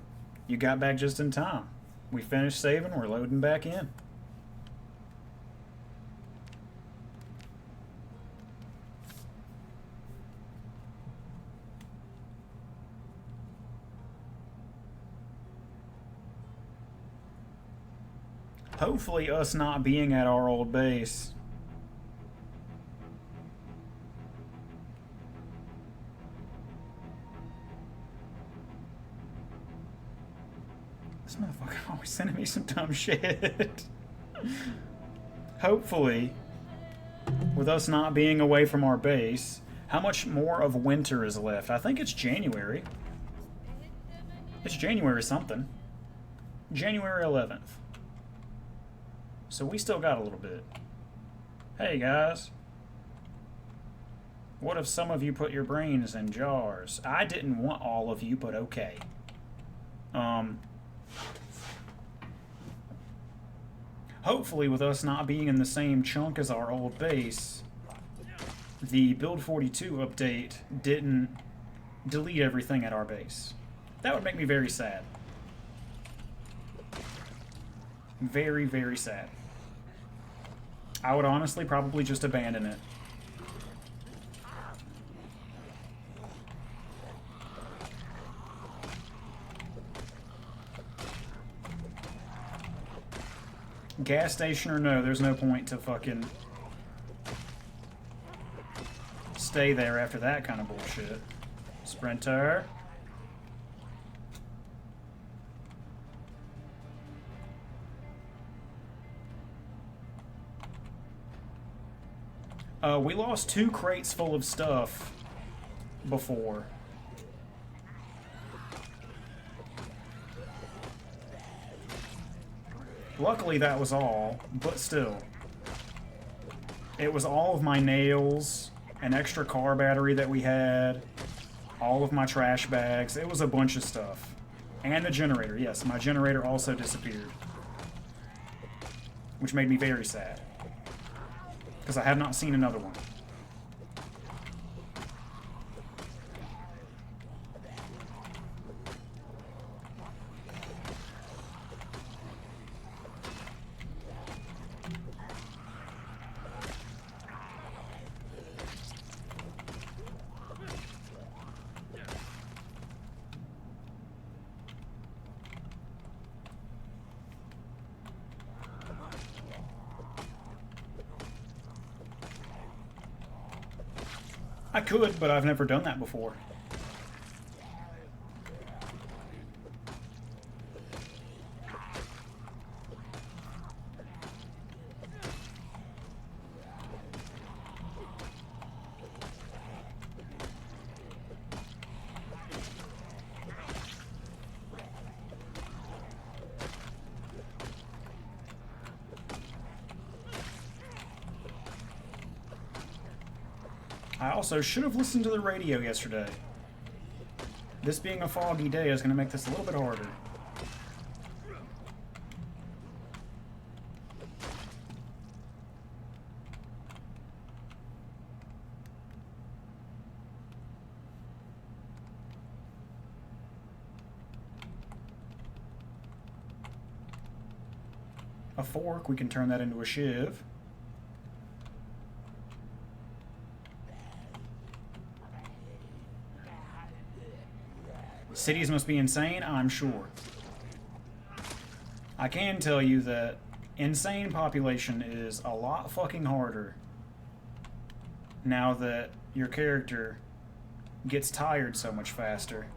You got back just in time. We finished saving, we're loading back in. Hopefully us not being at our old base. This motherfucker always sending me some dumb shit. Hopefully, with us not being away from our base, how much more of winter is left? I think it's January. It's January something. January 11th. So we still got a little bit. Hey guys. What if some of you put your brains in jars? I didn't want all of you, but okay. Hopefully with us not being in the same chunk as our old base, the Build 42 update didn't delete everything at our base. That would make me very sad. Very, very sad. I would honestly probably just abandon it. Gas station or no, there's no point to fucking stay there after that kind of bullshit. Sprinter. We lost 2 crates full of stuff before. Luckily that was all, but still. It was all of my nails, an extra car battery that we had, all of my trash bags. It was a bunch of stuff. And the generator, yes, my generator also disappeared. Which made me very sad. Because I have not seen another one. I could, but I've never done that before. I also should have listened to the radio yesterday. This being a foggy day is going to make this a little bit harder. A fork, we can turn that into a shiv. Cities must be insane, I'm sure. I can tell you that insane population is a lot fucking harder now that your character gets tired so much faster.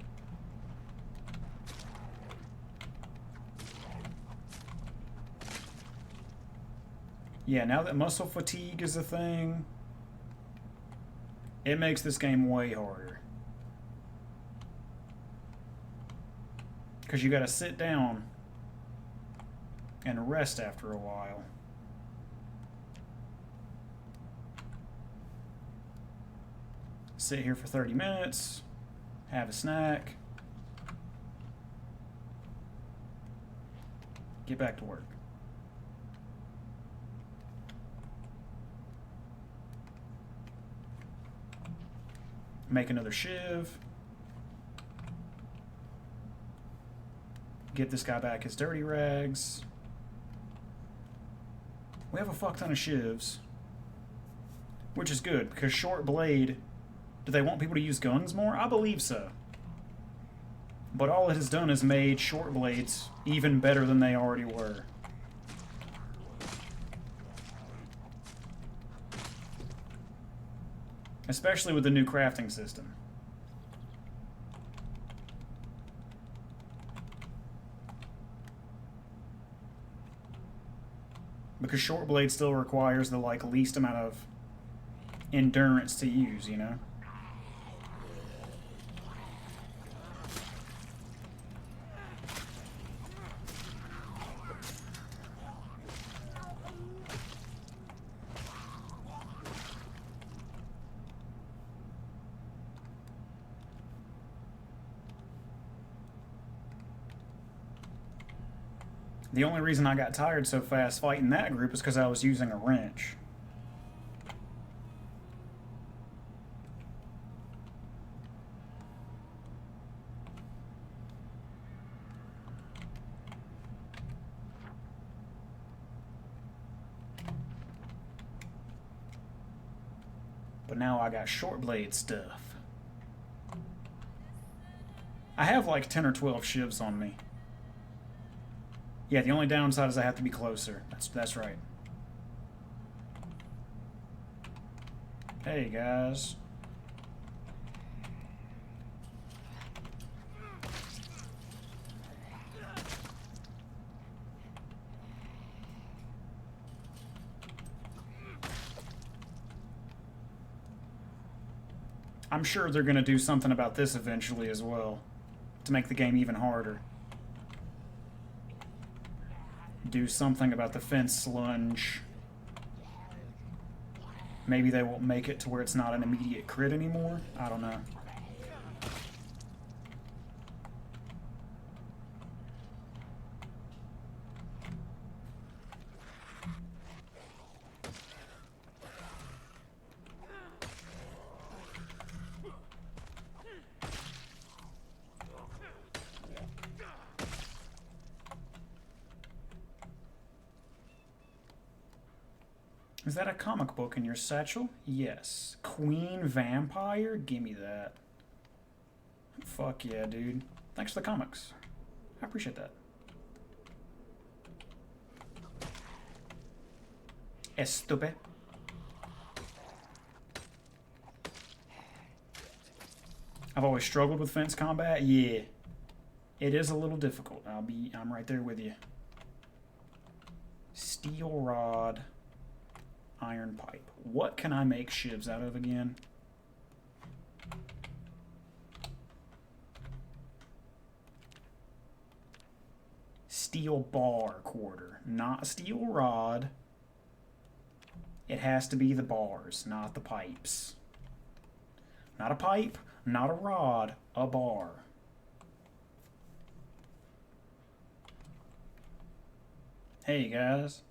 Yeah, now that muscle fatigue is a thing, it makes this game way harder. Because you gotta sit down and rest after a while. Sit here for 30 minutes, have a snack, get back to work. Make another shiv. Get this guy back his dirty rags. We have a fuck ton of shivs. Which is good, because short blade... Do they want people to use guns more? I believe so. But all it has done is made short blades even better than they already were. Especially with the new crafting system. Because short blade still requires the least amount of endurance to use, you know? The only reason I got tired so fast fighting that group is because I was using a wrench. But now I got short blade stuff. I have like 10 or 12 shivs on me. Yeah, the only downside is I have to be closer. That's right. Hey, guys. I'm sure they're going to do something about this eventually as well, to make the game even harder. Do something about the fence lunge. Maybe they won't make it to where it's not an immediate crit anymore. I don't know. Is that a comic book in your satchel? Yes. Queen Vampire? Gimme that. Fuck yeah, dude. Thanks for the comics. I appreciate that. Estúpido. I've always struggled with fence combat. Yeah. It is a little difficult. I'm right there with you. Steel rod. Iron pipe. What can I make shivs out of again? Steel bar quarter, not steel rod. It has to be the bars, not the pipes. Not a pipe, not a rod, a bar. Hey guys.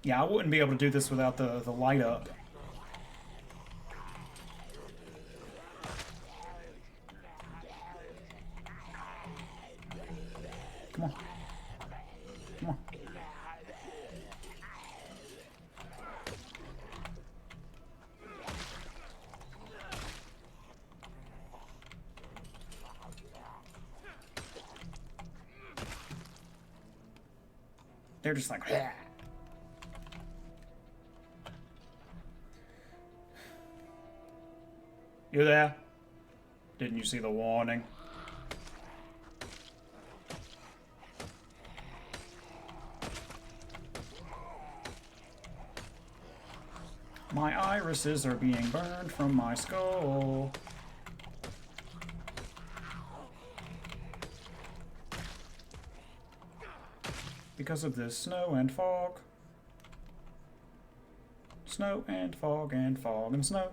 Yeah, I wouldn't be able to do this without the light up. Come on. Come on. They're just like... You there? Didn't you see the warning? My irises are being burned from my skull. Because of this snow and fog. Snow and fog and fog and snow.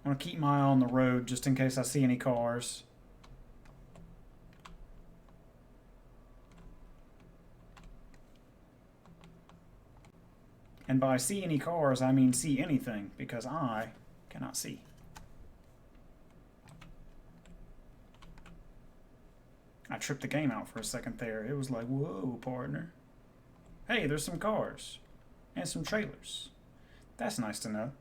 I want to keep my eye on the road just in case I see any cars. And by see any cars, I mean see anything, because I cannot see. I tripped the game out for a second there. It was like, whoa, partner. Hey, there's some cars. And some trailers. That's nice to know.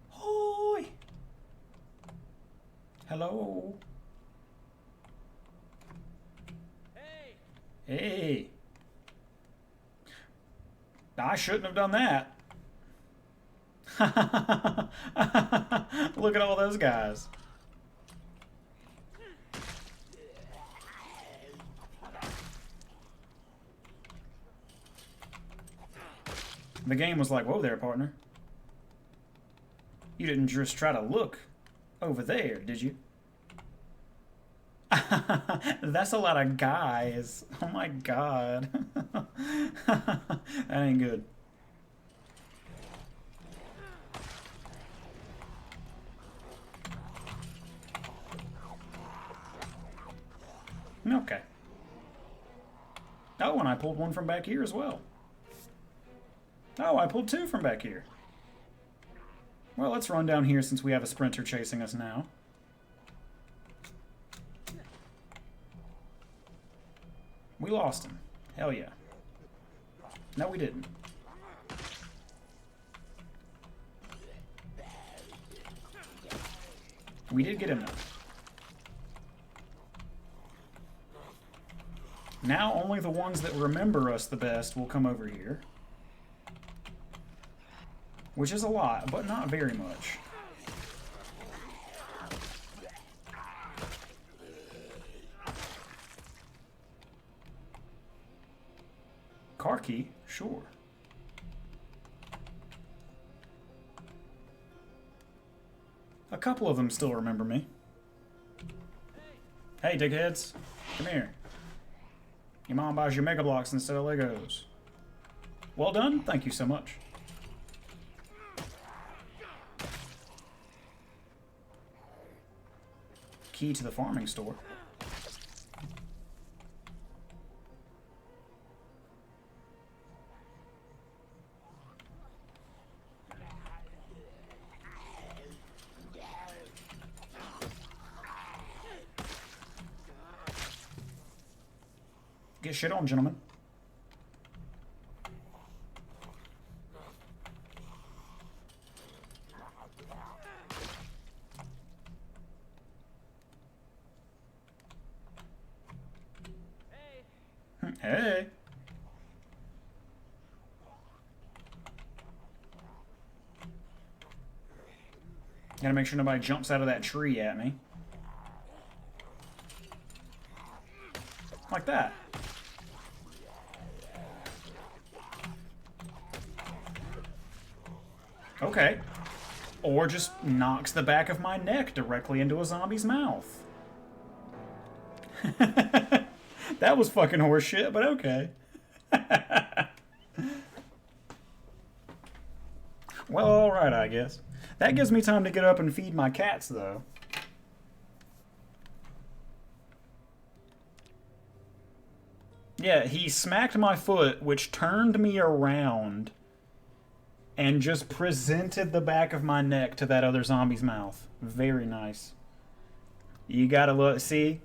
Hoi! Hello? Hey! I shouldn't have done that. Look at all those guys. The game was like, whoa there, partner. You didn't just try to look over there, did you? That's a lot of guys. Oh my god. That ain't good. Okay. Oh, and I pulled one from back here as well. Oh, I pulled two from back here. Well, let's run down here since we have a sprinter chasing us now. We lost him. Hell yeah. No, we didn't. We did get him though. Now only the ones that remember us the best will come over here. Which is a lot, but not very much. Car key? Sure. A couple of them still remember me. Hey, dickheads. Come here. Your mom buys you Mega Bloks instead of Legos. Well done. Thank you so much. Key to the farming store. Get shit on, gentlemen. Hey. Gotta make sure nobody jumps out of that tree at me. Like that. Okay. Or just knocks the back of my neck directly into a zombie's mouth. That was fucking horseshit, but okay. Well, alright, I guess. That gives me time to get up and feed my cats, though. Yeah, he smacked my foot, which turned me around and just presented the back of my neck to that other zombie's mouth. Very nice. You gotta love... See?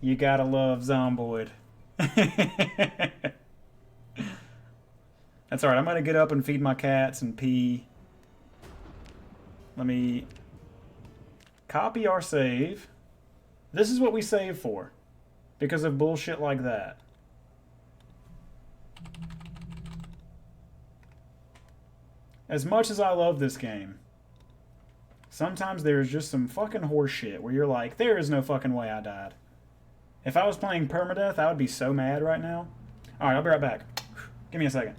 You gotta love Zomboid. That's alright, I'm gonna get up and feed my cats and pee. Let me... copy our save. This is what we save for. Because of bullshit like that. As much as I love this game, sometimes there's just some fucking horse shit where you're like, there is no fucking way I died. If I was playing permadeath, I would be so mad right now. Alright, I'll be right back. Give me a second.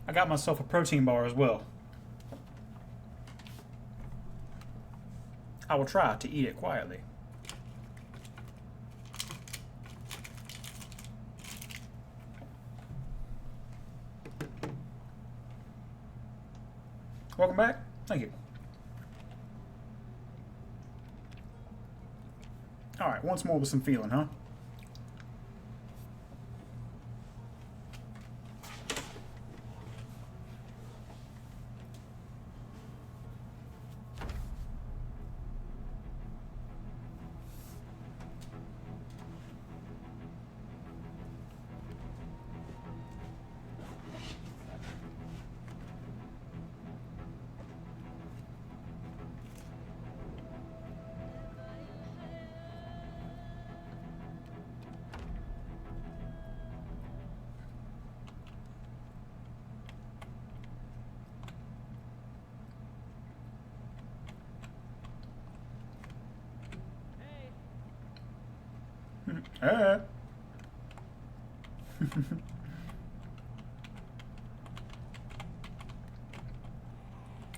I got myself a protein bar as well. I will try to eat it quietly. Welcome back. Thank you. Alright, once more with some feeling, huh?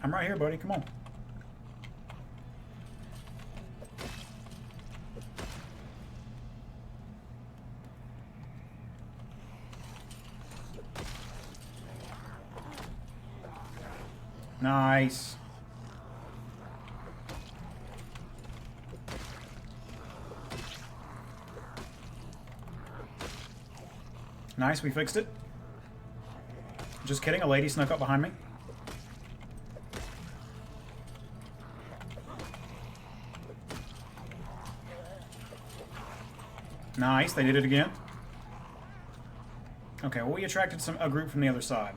I'm right here, buddy. Come on. Nice. Nice, we fixed it. Just kidding, a lady snuck up behind me. Nice, they did it again. Okay, well, we attracted a group from the other side.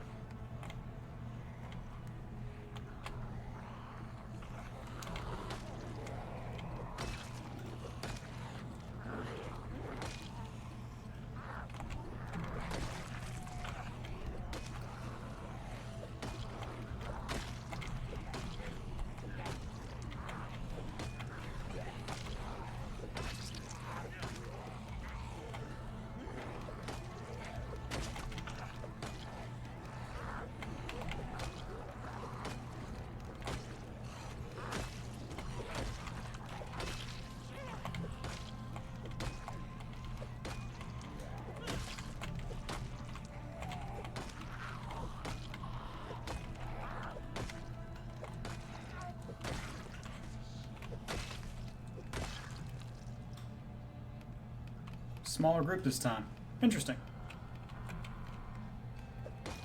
Smaller group this time. Interesting.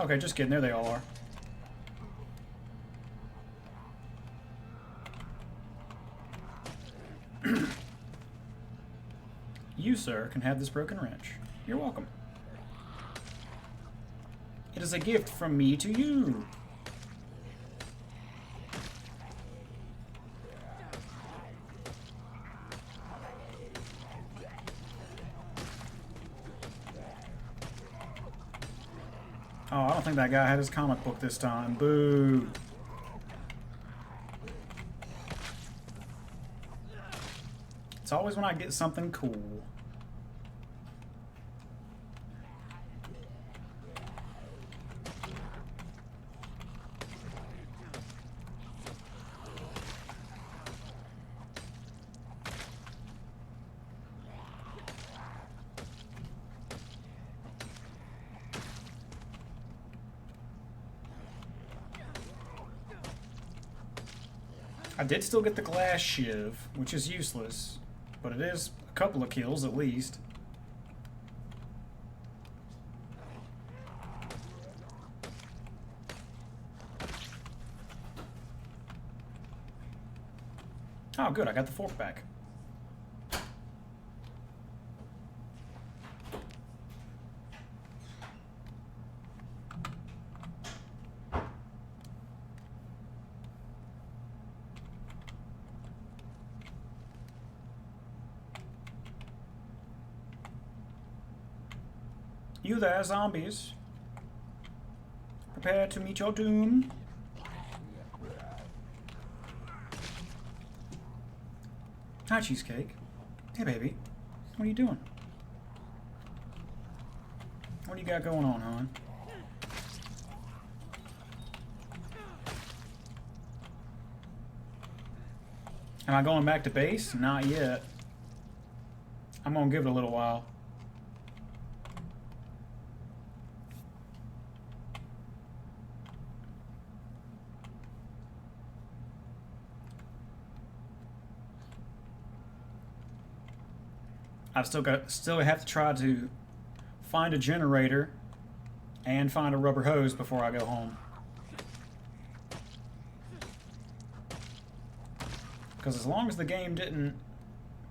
Okay, just kidding. There they all are. You, sir, can have this broken wrench. You're welcome. It is a gift from me to you. Oh, I don't think that guy had his comic book this time. Boo. It's always when I get something cool. I did still get the glass shiv, which is useless, but it is a couple of kills at least. Oh, good, I got the fork back. You there, zombies. Prepare to meet your doom. Hi, Cheesecake. Hey, baby. What are you doing? What do you got going on, hon? Am I going back to base? Not yet. I'm gonna give it a little while. I've still have to try to find a generator and find a rubber hose before I go home. Because as long as the game didn't...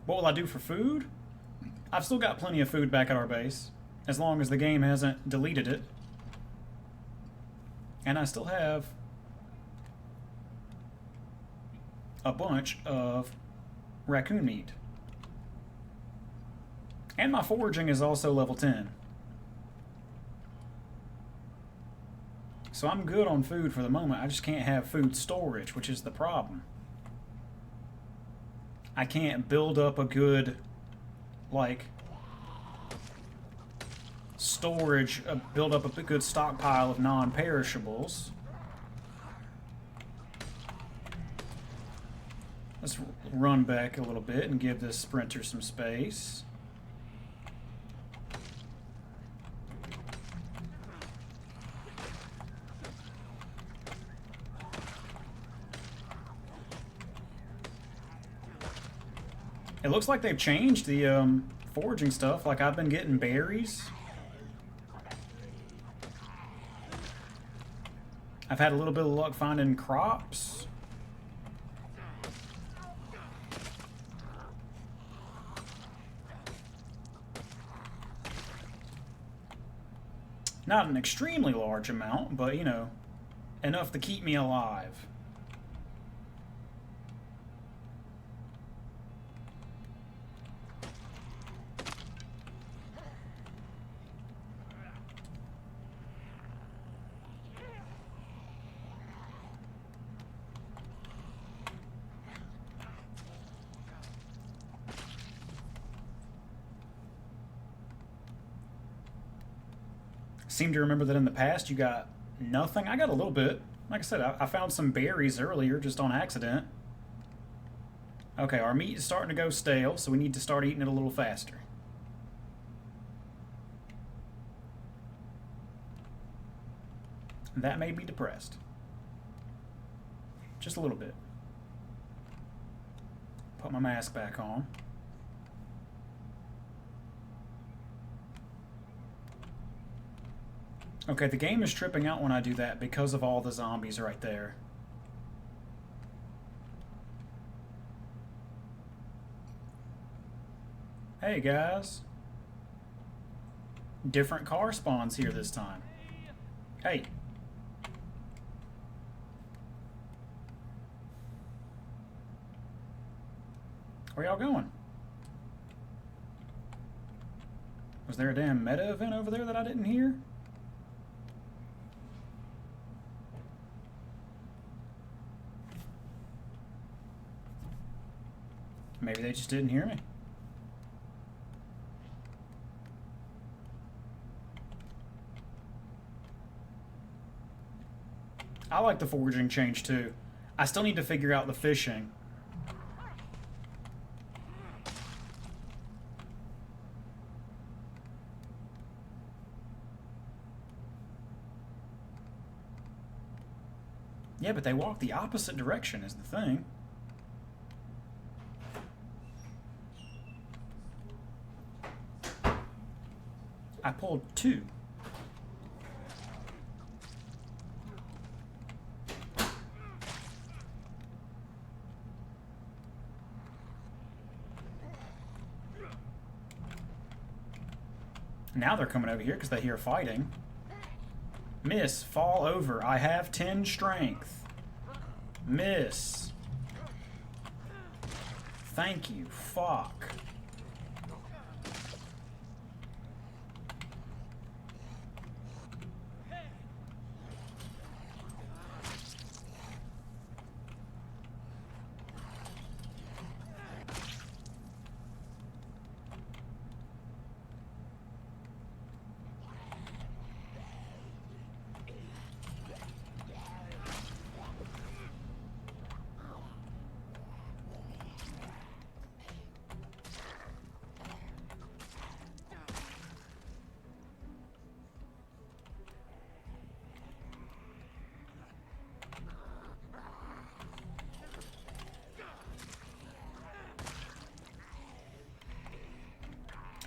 What will I do for food? I've still got plenty of food back at our base, as long as the game hasn't deleted it. And I still have a bunch of raccoon meat. And my foraging is also level 10. So I'm good on food for the moment. I just can't have food storage, which is the problem. I can't build up a good, like, storage, build up a good stockpile of non-perishables. Let's run back a little bit and give this sprinter some space. It looks like they've changed the foraging stuff. Like, I've been getting berries. I've had a little bit of luck finding crops. Not an extremely large amount, but, you know, enough to keep me alive. Seem to remember that in the past you got nothing. I got a little bit. Like I said, I found some berries earlier just on accident. Okay, our meat is starting to go stale, so we need to start eating it a little faster. That made me depressed. Just a little bit. Put my mask back on. Okay, the game is tripping out when I do that because of all the zombies right there. Hey guys. Different car spawns here this time. Hey. Where y'all going? Was there a damn meta event over there that I didn't hear? Maybe they just didn't hear me. I like the foraging change too. I still need to figure out the fishing. Yeah, but they walk the opposite direction is the thing. I pulled 2. Now they're coming over here because they hear fighting. Miss, fall over. I have 10 strength. Miss. Thank you. Fuck.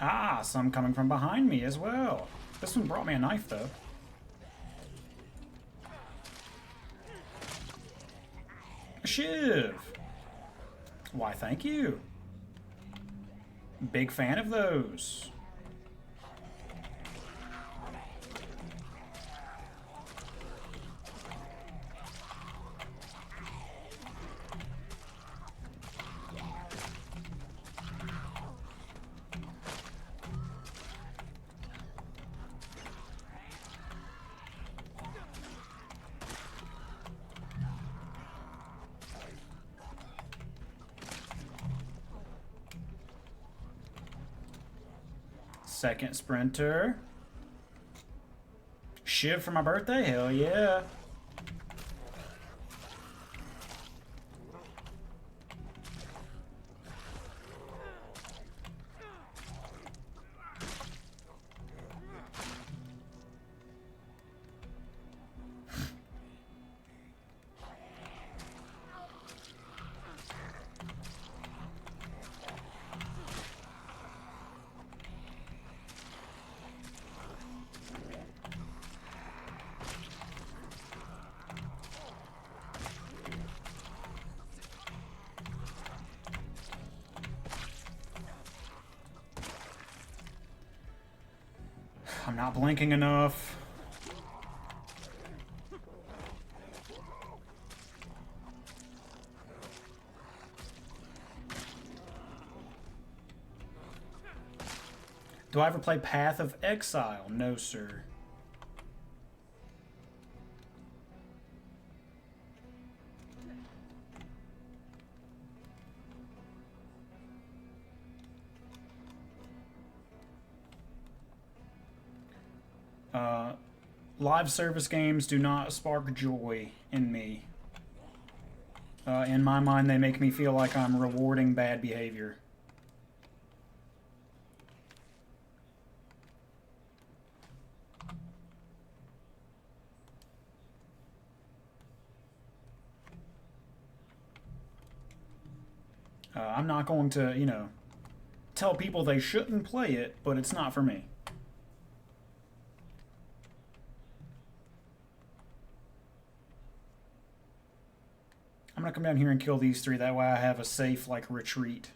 Ah, some coming from behind me as well. This one brought me a knife, though. A shiv! Why, thank you. Big fan of those. Second sprinter. Shiv for my birthday? Hell yeah. I'm not blinking enough. Do I ever play Path of Exile? No, sir. Live service games do not spark joy in me. In my mind, they make me feel like I'm rewarding bad behavior. I'm not going to, you know, tell people they shouldn't play it, but it's not for me. I'm gonna come down here and kill these three, that way I have a safe, like, retreat.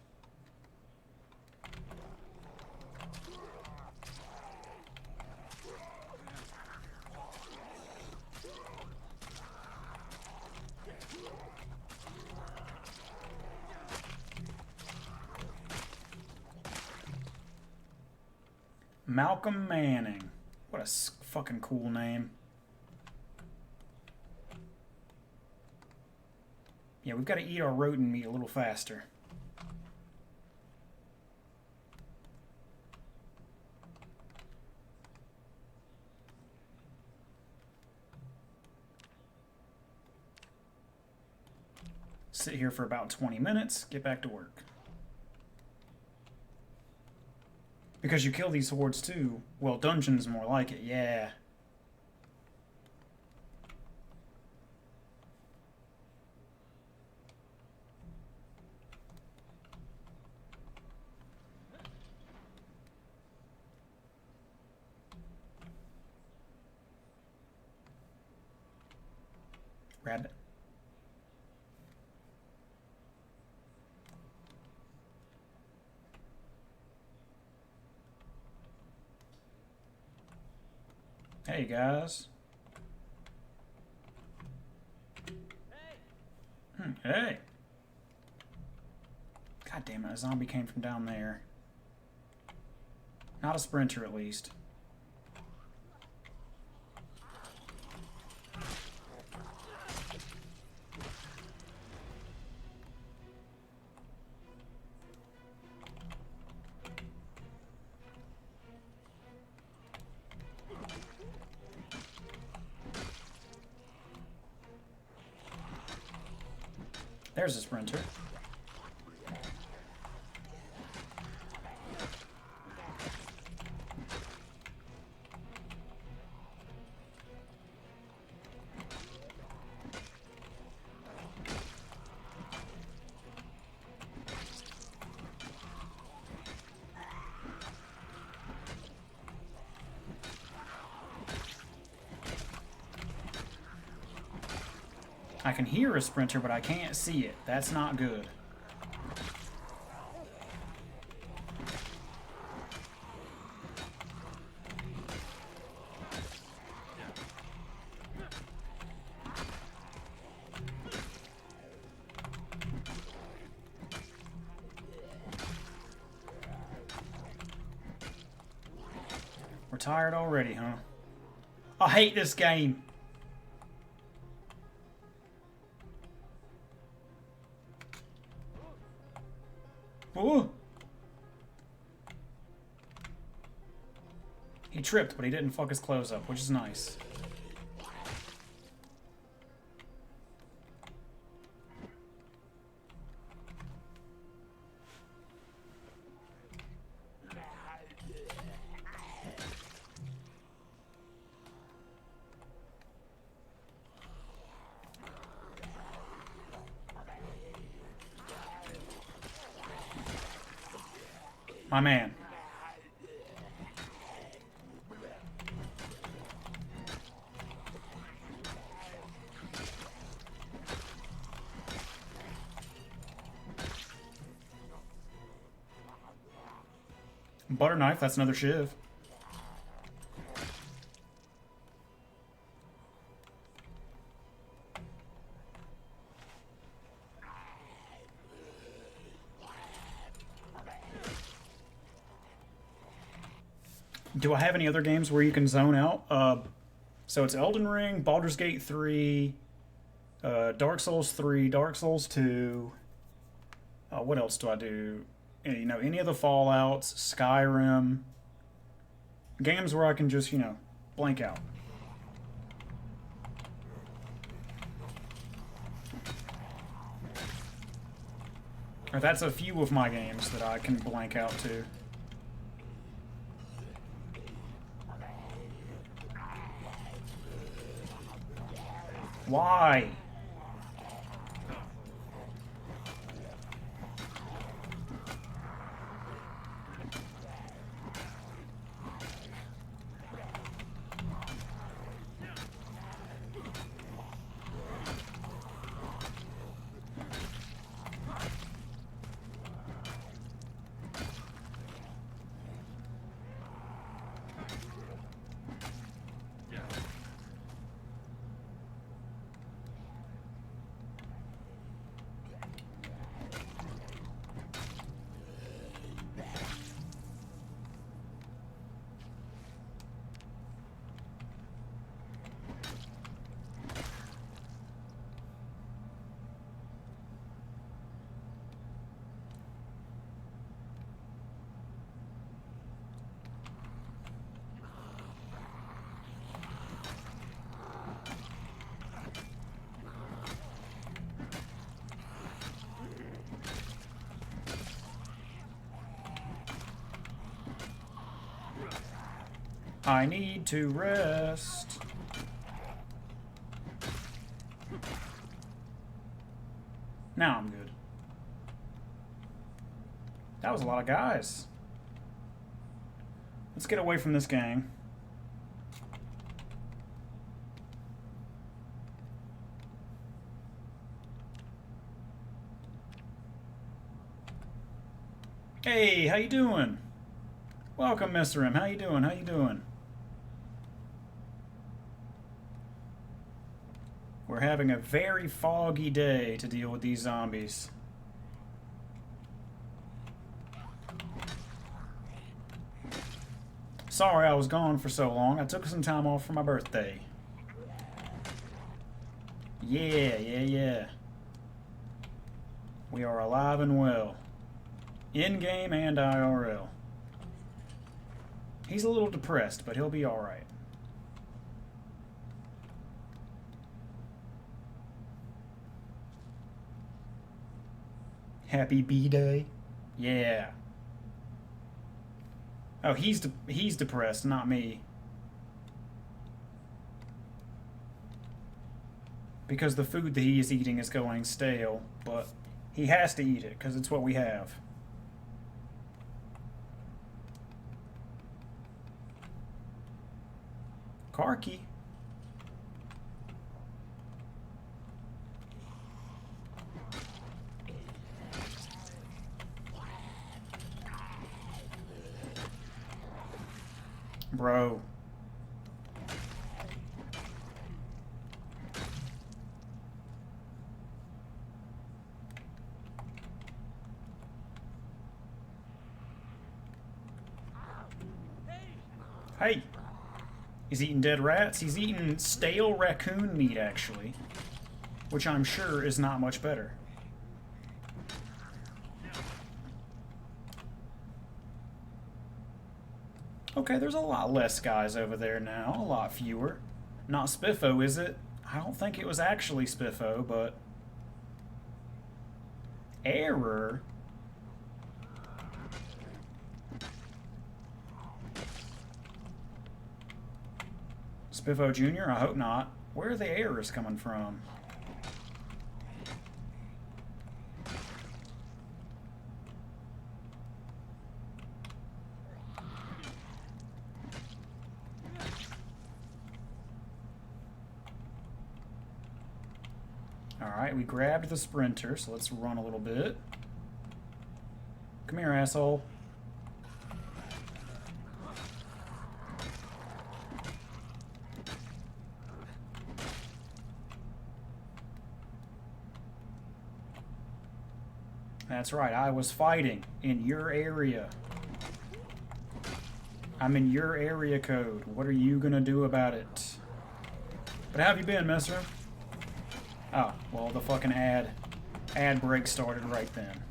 Malcolm Manning. What a fucking cool name. Yeah, we've got to eat our rodent meat a little faster. Sit here for about 20 minutes, get back to work. Because you kill these hordes too. Well, dungeons more like it, yeah. Rabbit. Hey guys. Hey. God damn it, a zombie came from down there. Not a sprinter, at least. There's a sprinter. I can hear a sprinter, but I can't see it. That's not good. We're tired already, huh? I hate this game. Ooh. He tripped, but he didn't fuck his clothes up, which is nice. My man. Butter knife, that's another shiv. Do I have any other games where you can zone out? So it's Elden Ring, Baldur's Gate 3, Dark Souls 3, Dark Souls 2. What else do I do? You know, any of the Fallouts, Skyrim. Games where I can just, you know, blank out. Or that's a few of my games that I can blank out to. Why? I need to rest. Now I'm good. That was a lot of guys. Let's get away from this gang. Hey, how you doing? Welcome, Mr. M. How you doing? How you doing? We're having a very foggy day to deal with these zombies. Sorry I was gone for so long. I took some time off for my birthday. Yeah. We are alive and well. In-game and IRL. He's a little depressed, but he'll be alright. Happy B-Day? Yeah. Oh, he's depressed, not me. Because the food that he is eating is going stale, but he has to eat it, because it's what we have. Car key. Bro. Hey. He's eating dead rats. He's eating stale raccoon meat, actually. Which I'm sure is not much better. Okay, there's a lot less guys over there now. A lot fewer. Not Spiffo, is it? I don't think it was actually Spiffo, but... Error? Spiffo Jr.? I hope not. Where are the errors coming from? Alright, we grabbed the sprinter, so let's run a little bit. Come here, asshole. That's right, I was fighting in your area. I'm in your area code. What are you gonna do about it? But how have you been, mister? Oh, well, the fucking ad break started right then.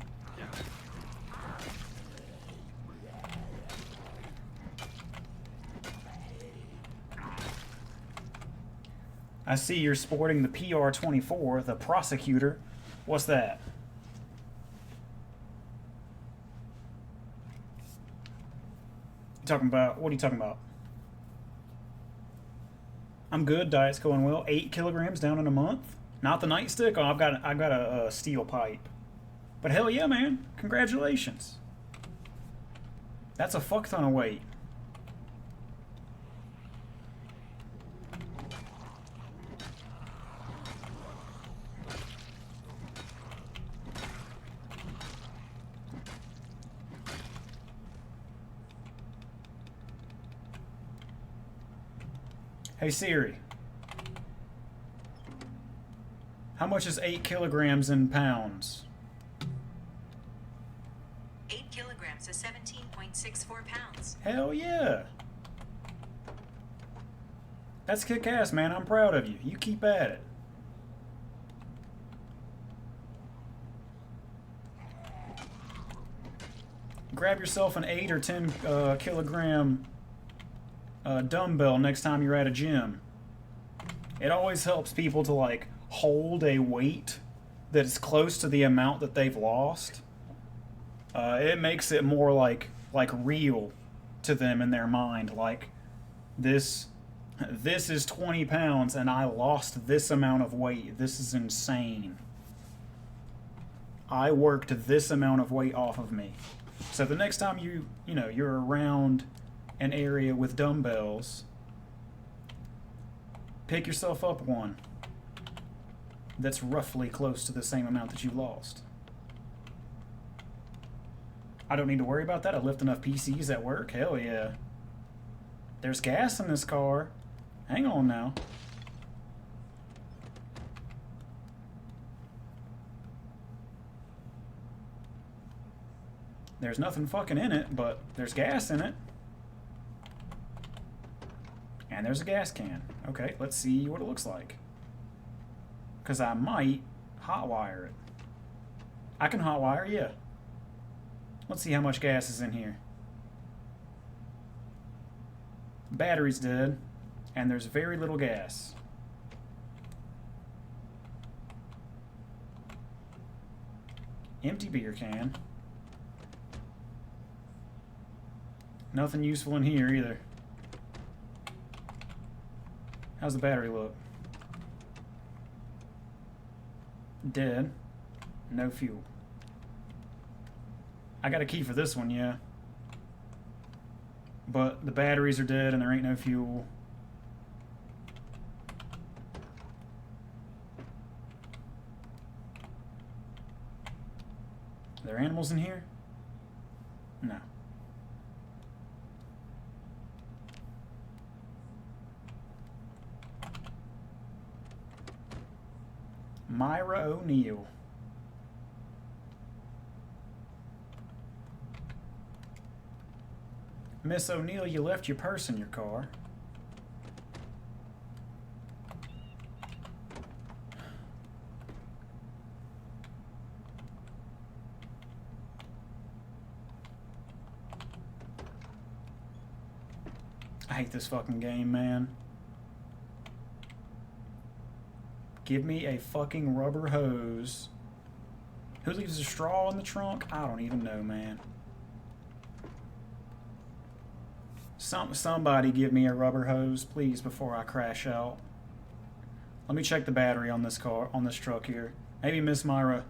I see you're sporting the PR-24, the prosecutor. What's that? You talking about? What are you talking about? I'm good. Diet's going well. 8 kilograms down in a month. Not the nightstick. Oh, I've got a steel pipe. But hell yeah, man! Congratulations. That's a fuck ton of weight. Hey Siri. How much is 8 kilograms in pounds? 8 kilograms is 17.64 pounds. Hell yeah. That's kick-ass, man. I'm proud of you. You keep at it. Grab yourself an 8 or 10 kilogram dumbbell next time you're at a gym. It always helps people to like hold a weight that is close to the amount that they've lost. It makes it more like real to them in their mind. Like this is 20 pounds and I lost this amount of weight. This is insane. I worked this amount of weight off of me. So the next time you're around an area with dumbbells, pick yourself up one that's roughly close to the same amount that you lost. I don't need to worry about that. I lift enough PCs at work. Hell yeah. There's gas in this car. Hang on now. There's nothing fucking in it, but there's gas in it. And there's a gas can. Okay, let's see what it looks like. Because I might hotwire it. I can hotwire, yeah. Let's see how much gas is in here. Battery's dead, and there's very little gas. Empty beer can. Nothing useful in here either. How's the battery look? Dead. No fuel. I got a key for this one, yeah. But the batteries are dead and there ain't no fuel. Are there animals in here? No. Myra O'Neill. Miss O'Neill, you left your purse in your car. I hate this fucking game, man. Give me a fucking rubber hose. Who leaves a straw in the trunk? I don't even know, man. Somebody give me a rubber hose, please, before I crash out. Let me check the battery on this car, on this truck here. Maybe Miss Myra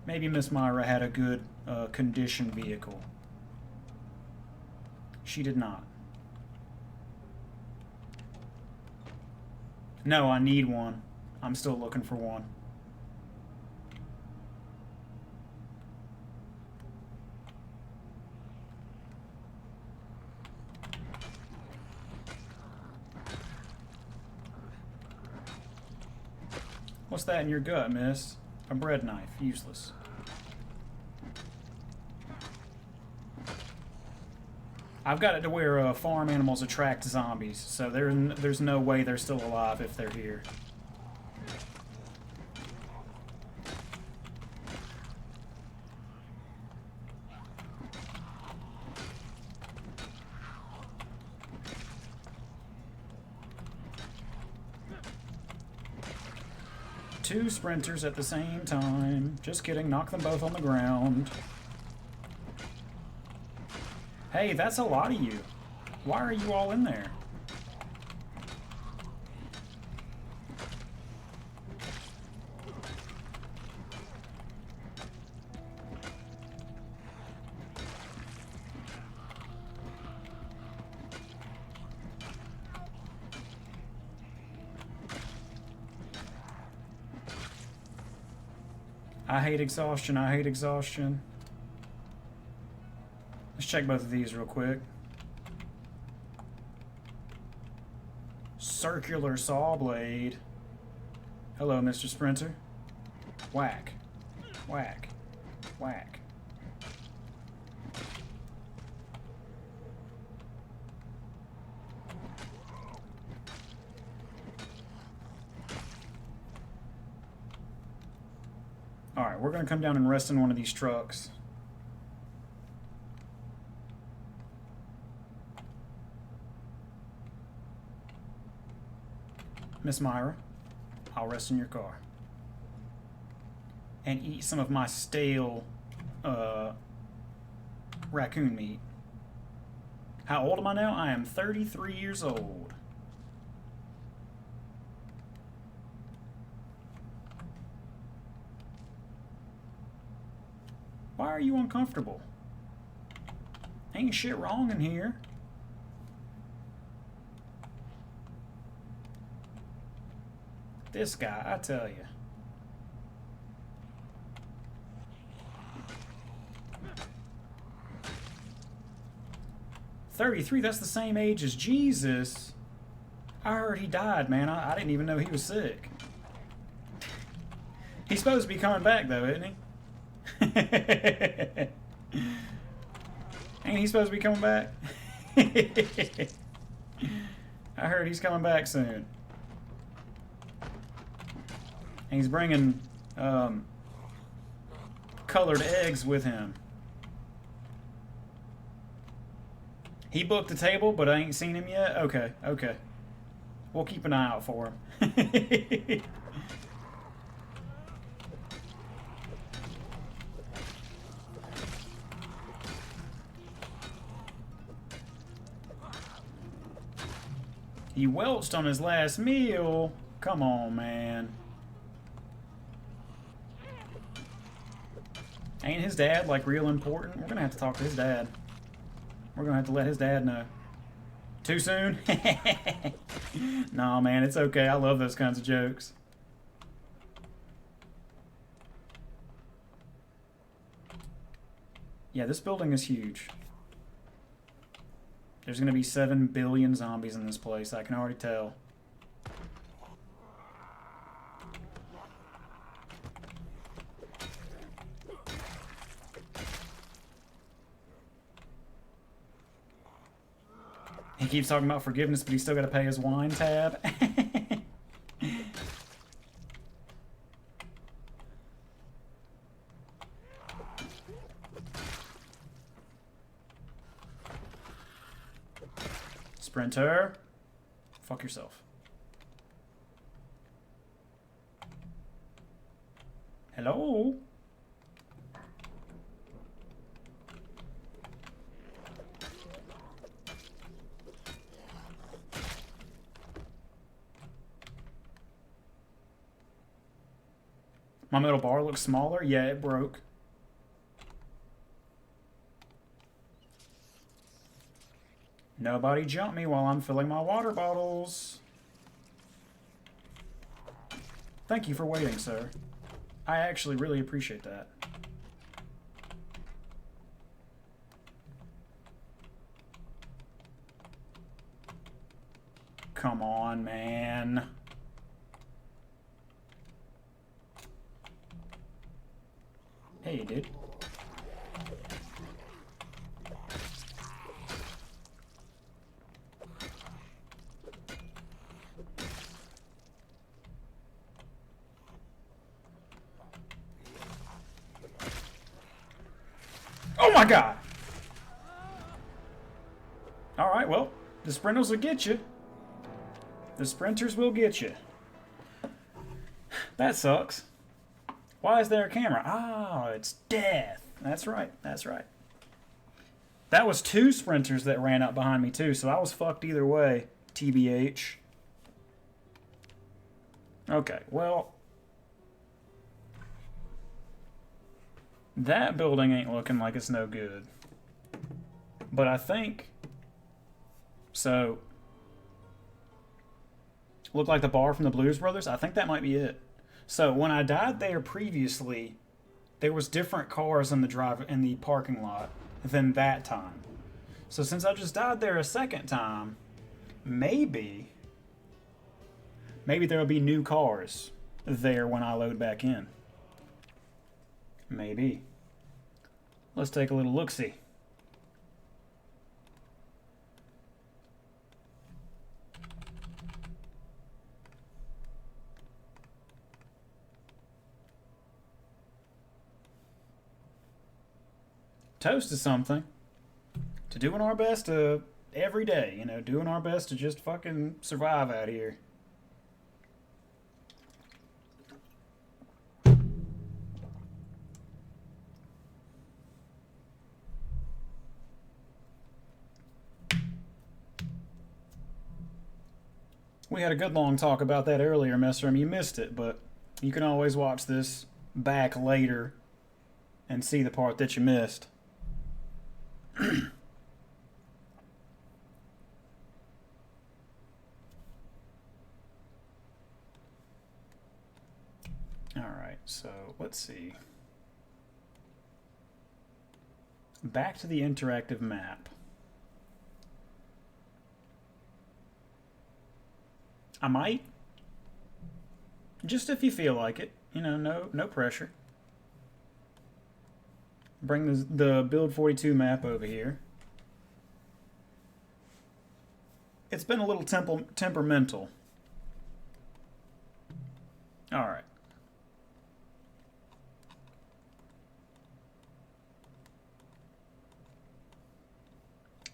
had a good condition vehicle. She did not. No, I need one. I'm still looking for one. What's that in your gut, miss? A bread knife. Useless. I've got it to where farm animals attract zombies, so there's no way they're still alive if they're here. Two sprinters at the same time. Just kidding, knock them both on the ground. Hey, that's a lot of you. Why are you all in there? I hate exhaustion, I hate exhaustion. Let's check both of these real quick. Circular saw blade. Hello, Mr. Sprinter. Whack. Whack. Whack. Alright, we're going to come down and rest in one of these trucks. Miss Myra, I'll rest in your car. And eat some of my stale raccoon meat. How old am I now? I am 33 years old. Why are you uncomfortable? Ain't shit wrong in here. This guy, I tell you. $33, that's the same age as Jesus. I heard he died, man. I didn't even know he was sick. He's supposed to be coming back, though, isn't he? Ain't he supposed to be coming back? I heard he's coming back soon. And he's bringing colored eggs with him. He booked the table, but I ain't seen him yet? Okay, okay. We'll keep an eye out for him. He welched on his last meal. Come on, man. Ain't his dad, like, real important? We're gonna have to talk to his dad. We're gonna have to let his dad know. Too soon? Nah, man, it's okay. I love those kinds of jokes. Yeah, this building is huge. There's gonna be 7 billion zombies in this place. I can already tell. He keeps talking about forgiveness, but he's still got to pay his wine tab. Sprinter. Fuck yourself. Hello? My metal bar looks smaller? Yeah, it broke. Nobody jump me while I'm filling my water bottles. Thank you for waiting, sir. I actually really appreciate that. Come on, man. Hey, dude. Oh my god! Alright, well, the sprinters will get you. The sprinters will get you. That sucks. Why is there a camera? Ah, it's death. That's right, that's right. That was 2 sprinters that ran up behind me too, so I was fucked either way. TBH. Okay, well... that building ain't looking like it's no good. But I think... so... look like the bar from the Blues Brothers? I think that might be it. So, when I died there previously, there was different cars in the parking lot than that time. So since I just died there a second time, maybe there'll be new cars there when I load back in. Maybe. Let's take a little look-see. Toast is something to doing our best every day, you know, doing our best to just fucking survive out here. We had a good long talk about that earlier, Messerum. You missed it, but you can always watch this back later and see the part that you missed. Alright, so let's see. Back to the interactive map. I might. Just if you feel like it. You know, no pressure. Bring the Build 42 map over here. It's been a little temperamental. Alright.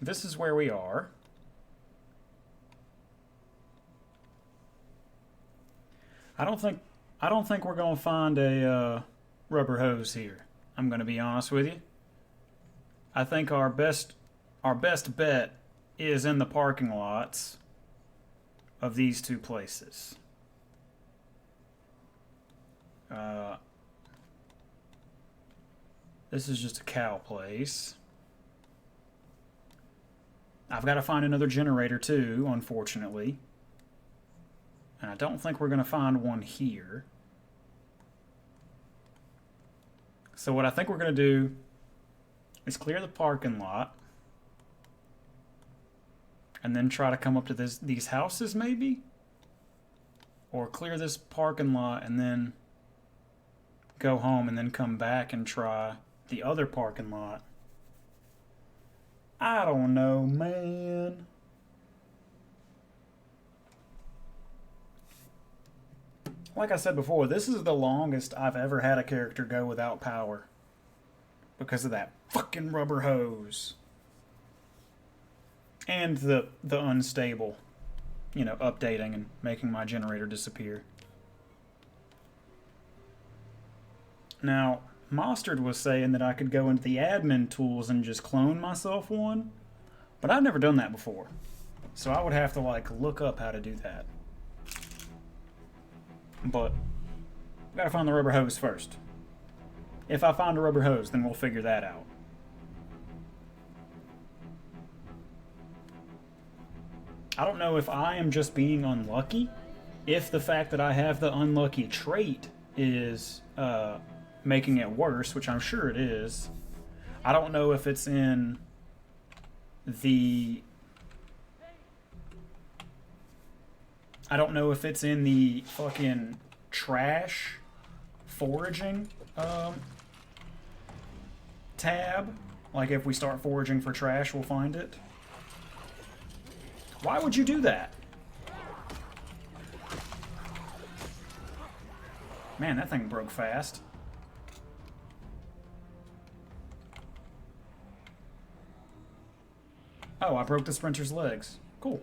This is where we are. I don't think we're gonna find a rubber hose here. I'm gonna be honest with you. I think our best bet is in the parking lots of these 2 places. This is just a cow place. I've got to find another generator too, unfortunately. And I don't think we're going to find one here. So what I think we're going to do is clear the parking lot. And then try to come up to these houses, maybe? Or clear this parking lot and then go home and then come back and try the other parking lot. I don't know, man. Like I said before, this is the longest I've ever had a character go without power. Because of that fucking rubber hose. And the unstable, you know, updating and making my generator disappear. Now, Mostard was saying that I could go into the admin tools and just clone myself one, but I've never done that before. So I would have to, like, look up how to do that. But we gotta find the rubber hose first. If I find a rubber hose, then we'll figure that out. I don't know if I am just being unlucky, if the fact that I have the unlucky trait is making it worse, which I'm sure it is. I don't know if it's in the... I don't know if it's in the fucking trash foraging tab. Like if we start foraging for trash, we'll find it. Why would you do that? Man, that thing broke fast. Oh, I broke the sprinter's legs. Cool.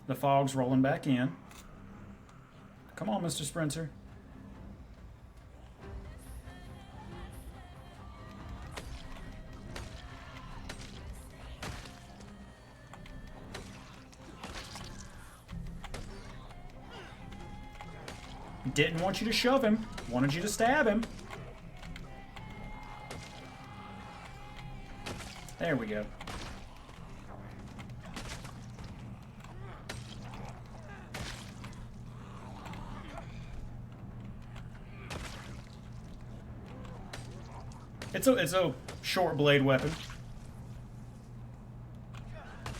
The fog's rolling back in. Come on, Mr. Sprinter. Didn't want you to shove him. Wanted you to stab him. There we go. It's a short blade weapon.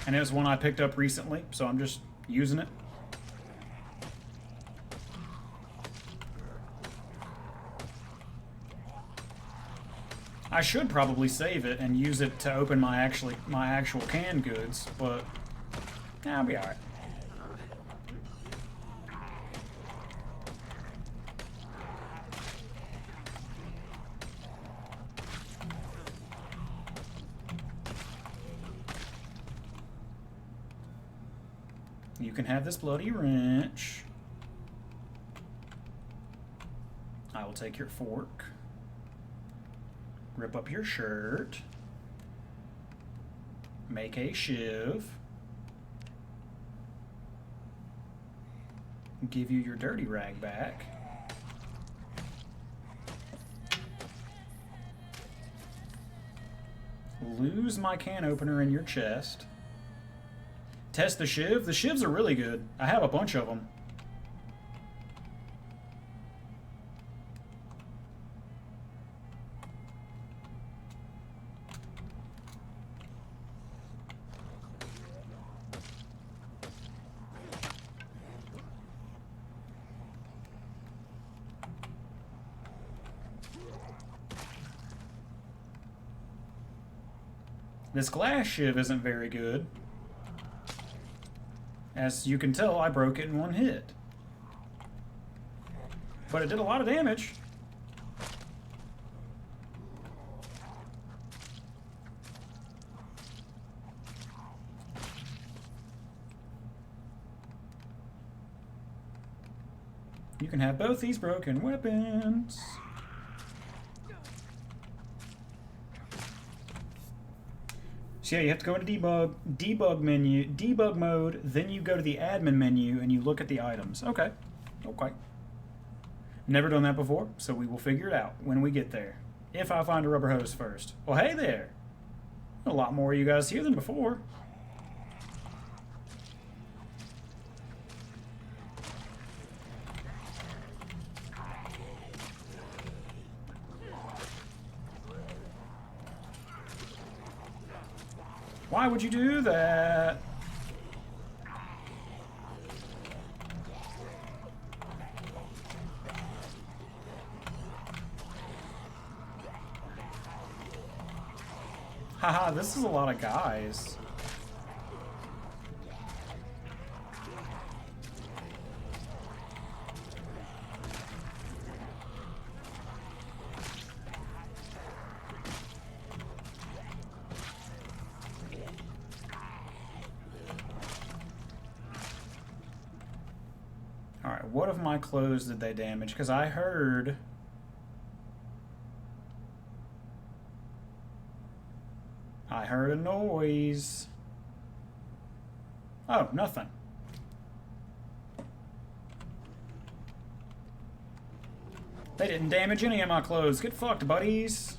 And it was one I picked up recently, so I'm just using it. I should probably save it and use it to open my actual canned goods, but I'll be alright. You can have this bloody wrench. I will take your fork. Rip up your shirt. Make a shiv. Give you your dirty rag back. Lose my can opener in your chest. Test the shiv. The shivs are really good. I have a bunch of them. This glass shiv isn't very good. As you can tell, I broke it in one hit. But it did a lot of damage. You can have both these broken weapons. So yeah, you have to go into debug mode, then you go to the admin menu and you look at the items. Okay. Okay. Never done that before, so we will figure it out when we get there. If I find a rubber hose first. Well, hey there. A lot more of you guys here than before. Why would you do that? Haha, this is a lot of guys. Alright, what of my clothes did they damage? Because I heard... a noise. Oh, nothing. They didn't damage any of my clothes. Get fucked, buddies.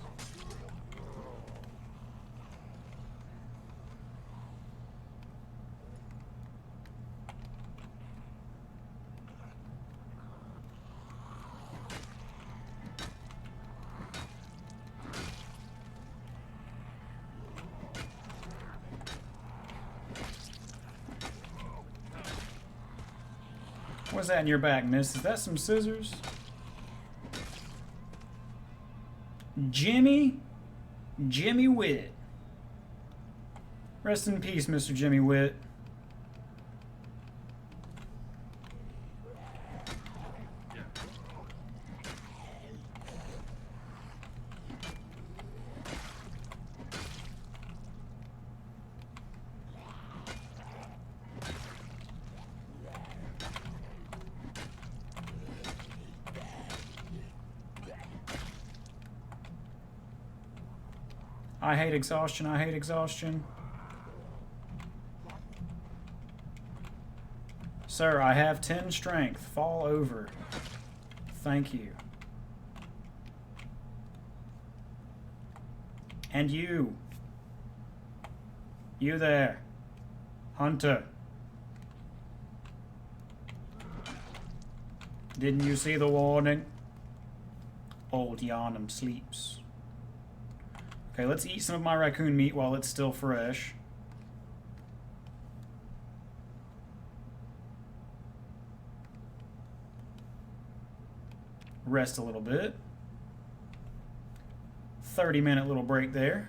What's that in your back, miss? Is that some scissors? Jimmy Witt. Rest in peace, Mr. Jimmy Witt. I hate exhaustion. I hate exhaustion. Sir, I have 10 strength. Fall over. Thank you. And you. You there. Hunter. Didn't you see the warning? Old Yarnum sleeps. Okay, let's eat some of my raccoon meat while it's still fresh. Rest a little bit. 30-minute little break there.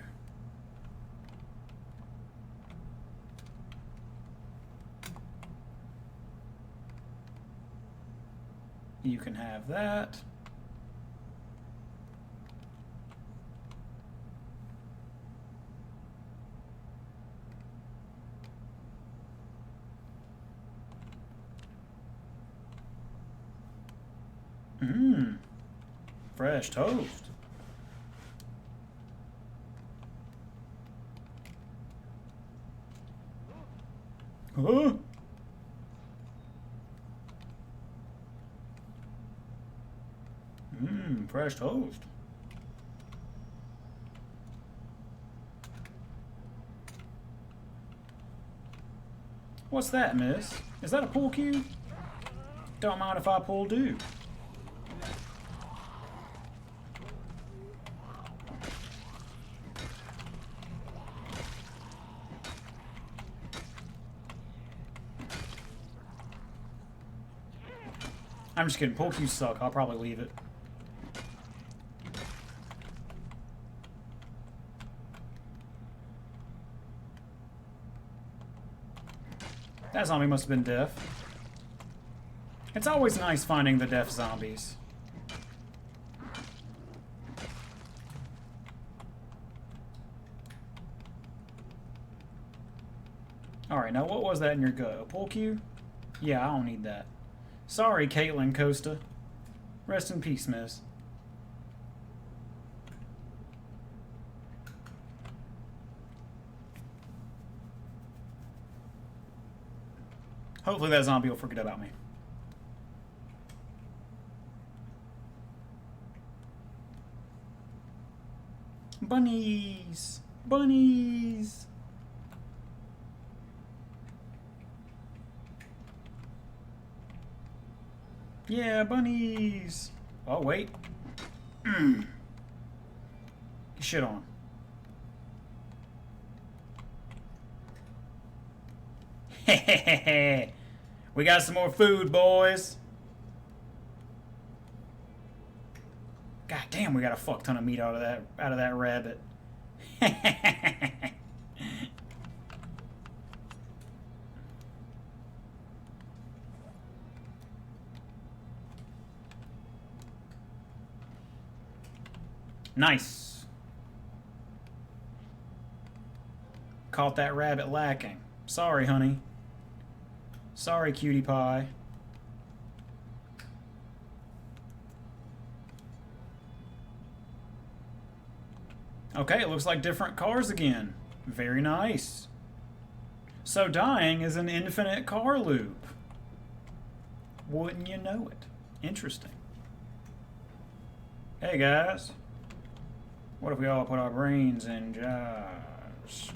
You can have that. Mmm. Fresh toast. Huh? Mmm, fresh toast. What's that, miss? Is that a pull cue? Don't mind if I pull do. I'm just kidding. Pull cues suck. I'll probably leave it. That zombie must have been deaf. It's always nice finding the deaf zombies. Alright, now what was that in your gut? A pull cue? Yeah, I don't need that. Sorry, Caitlin Costa. Rest in peace, miss. Hopefully that zombie will forget about me. Bunnies! Bunnies! Yeah, bunnies! Oh, wait. Get shit on. Hehehe. We got some more food, boys. God damn, we got a fuck ton of meat out of that rabbit. Nice. Caught that rabbit lacking. Sorry, honey. Sorry, cutie pie. Okay, it looks like different cars again. Very nice. So dying is an infinite car loop. Wouldn't you know it? Interesting. Hey guys. What if we all put our brains in jars?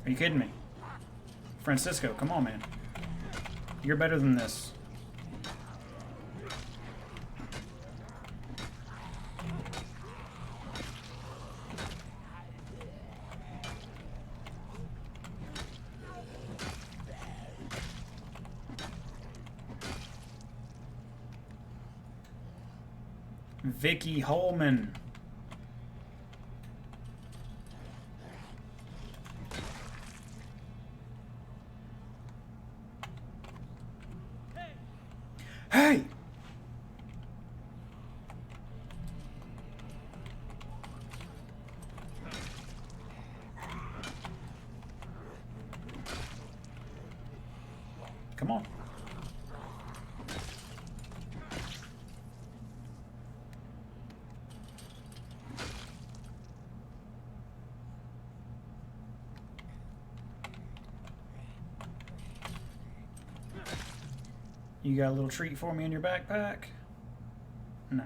Are you kidding me? Francisco, come on, man. You're better than this. Vicky Holman. Hey! Come on. You got a little treat for me in your backpack? No.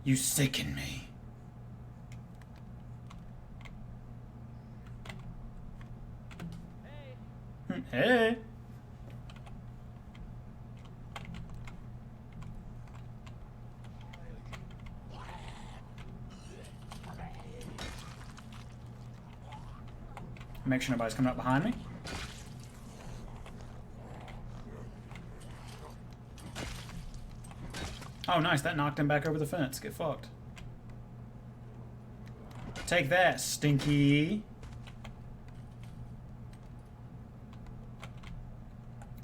You sicken me. Hey. Make sure nobody's coming up behind me. Oh, nice. That knocked him back over the fence. Get fucked. Take that, Stinky.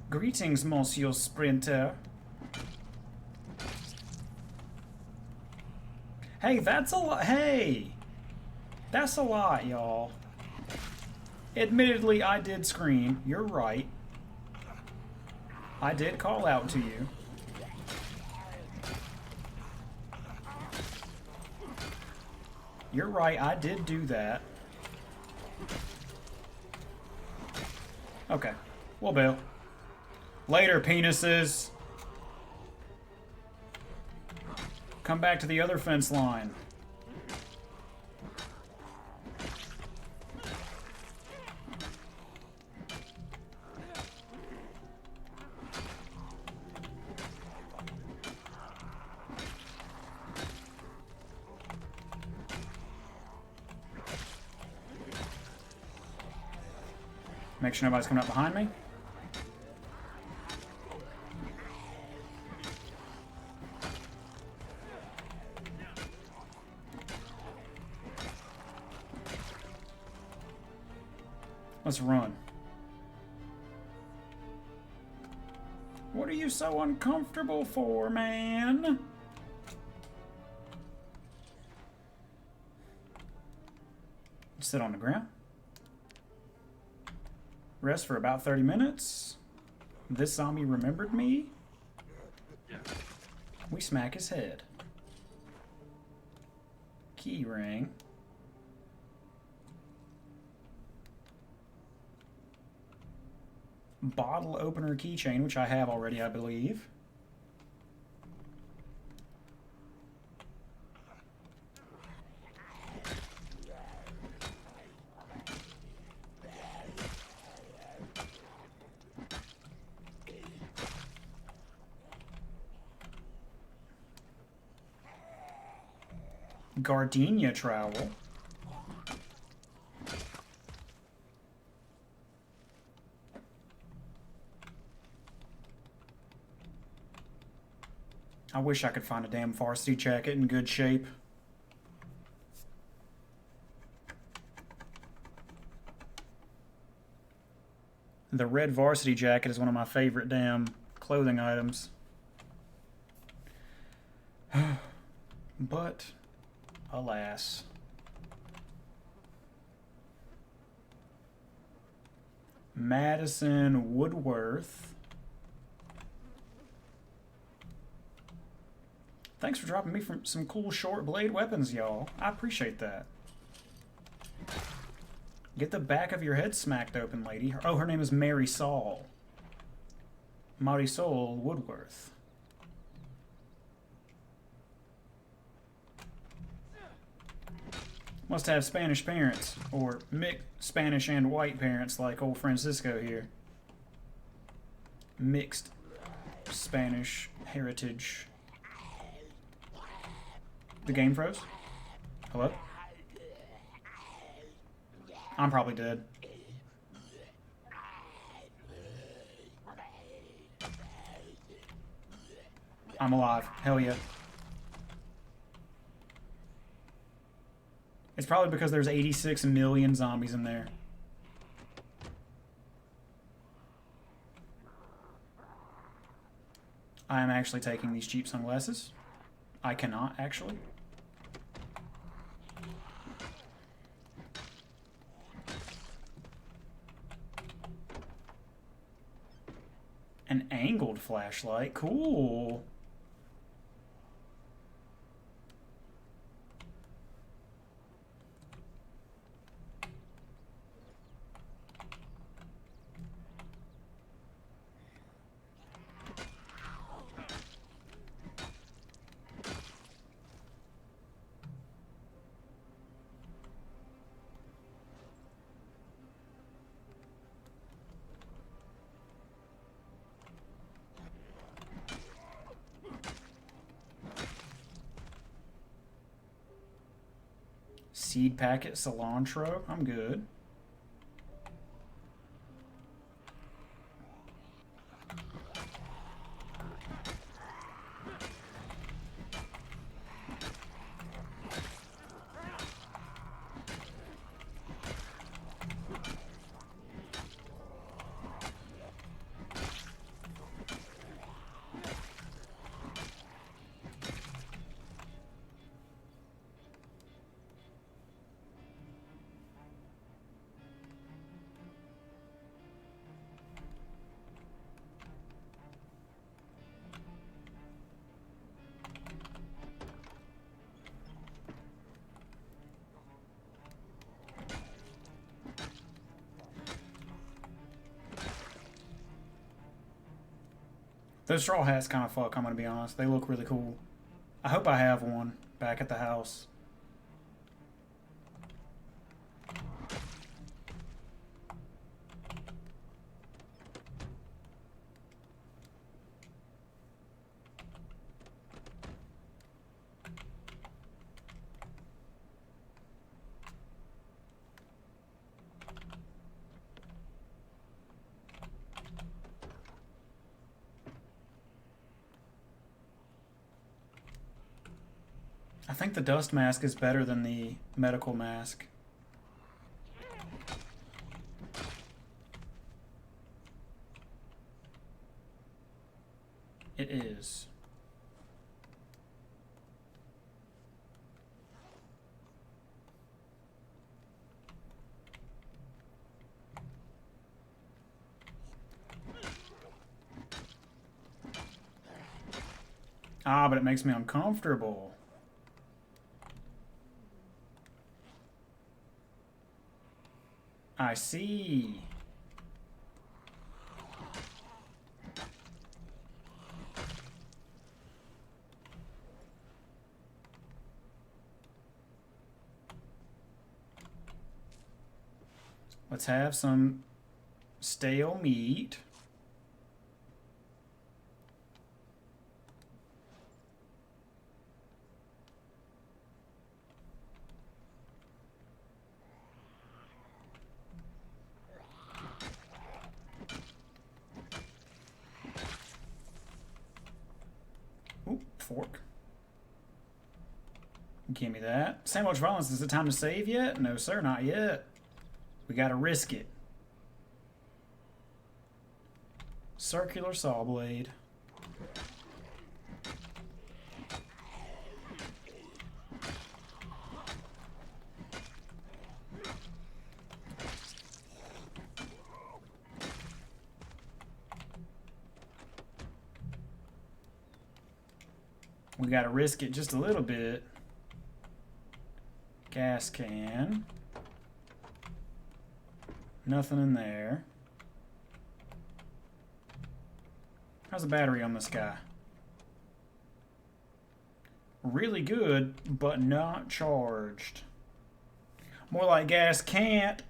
Greetings, Monsieur Sprinter. Hey, that's a lot. Hey! That's a lot, y'all. Admittedly, I did scream. You're right. I did call out to you. You're right, I did do that. Okay. We'll bail. Later, penises. Come back to the other fence line. Make sure nobody's coming up behind me. Let's run. What are you so uncomfortable for, man? Sit on the ground. Rest for about 30 minutes. This zombie remembered me. We smack his head. Key ring. Bottle opener keychain, which I have already, I believe. Gardenia trowel. I wish I could find a damn varsity jacket in good shape. The red varsity jacket is one of my favorite damn clothing items. But, alas. Madison Woodworth. Thanks for dropping me from some cool short blade weapons, y'all. I appreciate that. Get the back of your head smacked open, lady. Oh, her name is Mary Saul. Marisol Woodworth. Must have Spanish parents, or mixed Spanish and white parents like old Francisco here. Mixed Spanish heritage. The game froze? Hello? I'm probably dead. I'm alive. Hell yeah. It's probably because there's 86 million zombies in there. I am actually taking these cheap sunglasses. I cannot, actually. An angled flashlight. Cool. Seed packet cilantro. I'm good. Those straw hats kind of fuck, I'm going to be honest. They look really cool. I hope I have one back at the house. I think the dust mask is better than the medical mask. It is. Ah, but it makes me uncomfortable. I see. Let's have some stale meat. Ooh, fork. Give me that. Sandwich violence, is it time to save yet? No, sir, not yet. We gotta risk it. Circular saw blade. We gotta risk it just a little bit. Gas can. Nothing in there. How's the battery on this guy? Really good, but not charged. More like gas can't.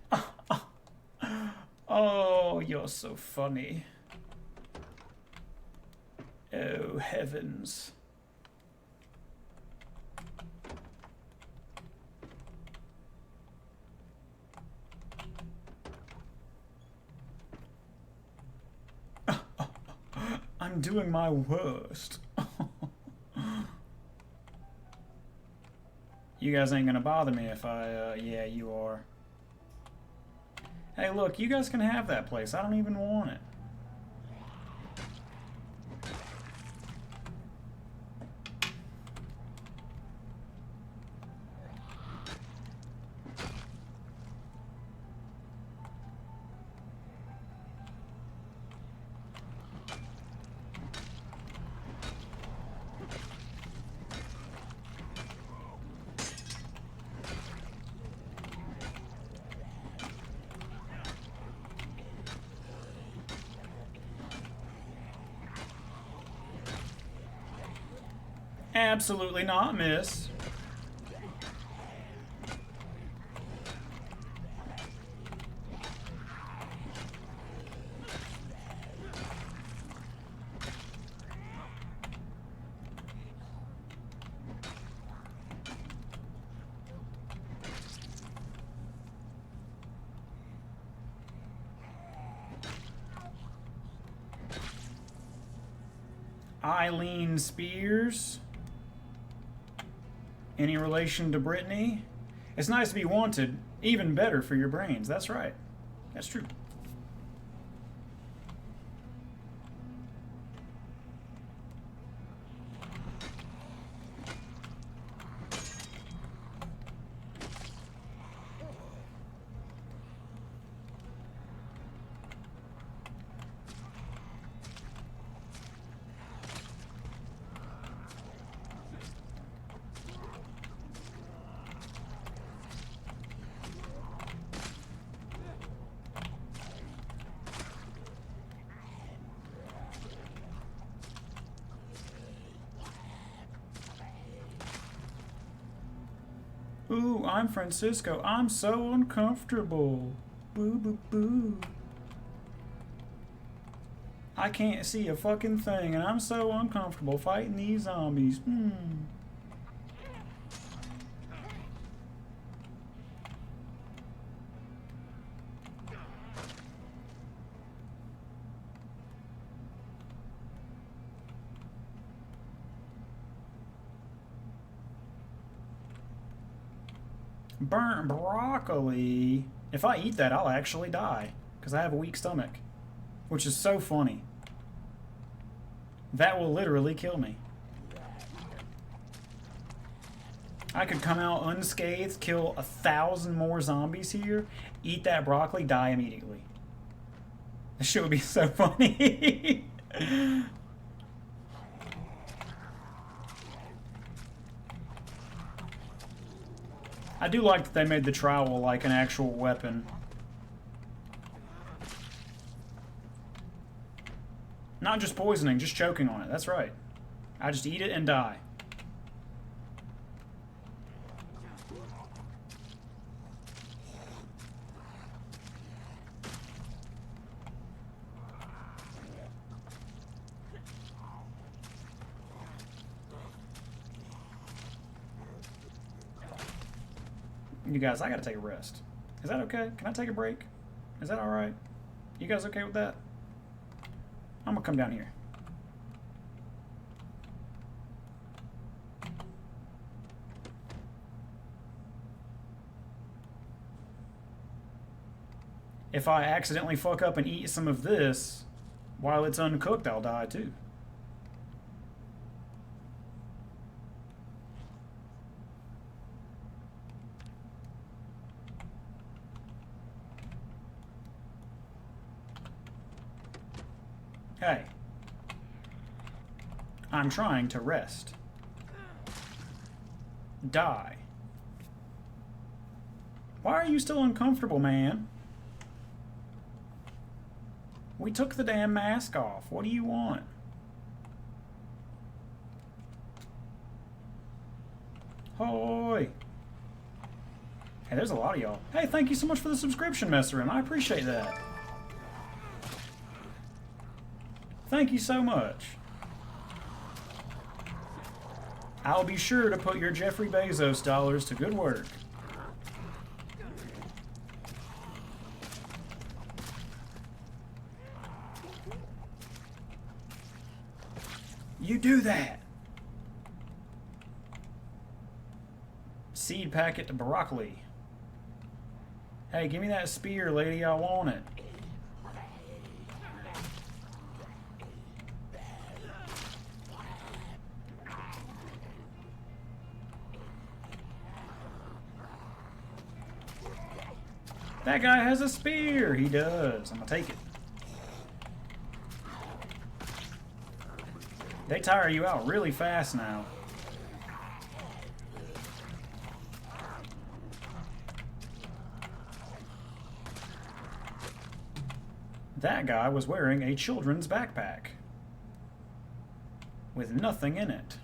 Oh, you're so funny. Oh, heavens. I'm doing my worst. You guys ain't gonna bother me if I, yeah, you are. Hey, look, you guys can have that place. I don't even want it. Absolutely not, miss. Eileen Spears. Any relation to Brittany? It's nice to be wanted. Even better for your brains. That's right. That's true. Ooh, I'm Francisco. I'm so uncomfortable. Boo, boo, boo. I can't see a fucking thing, and I'm so uncomfortable fighting these zombies. Burnt broccoli. If I eat that, I'll actually die. Because I have a weak stomach. Which is so funny. That will literally kill me. I could come out unscathed, kill 1,000 more zombies here, eat that broccoli, die immediately. This shit would be so funny. I do like that they made the trowel like an actual weapon. Not just poisoning, just choking on it. That's right. I just eat it and die. You guys, I gotta take a rest. Is that okay? Can I take a break? Is that alright? You guys okay with that? I'm gonna come down here. If I accidentally fuck up and eat some of this while it's uncooked, I'll die too. Hey. I'm trying to rest. Die. Why are you still uncomfortable, man? We took the damn mask off. What do you want? Hoy! Hey, there's a lot of y'all. Hey, thank you so much for the subscription, Messerin. I appreciate that. Thank you so much. I'll be sure to put your Jeffrey Bezos dollars to good work. You do that. Seed packet to broccoli. Hey, give me that spear, lady. I want it. That guy has a spear. He does. I'm gonna take it. They tire you out really fast now. That guy was wearing a children's backpack with nothing in it.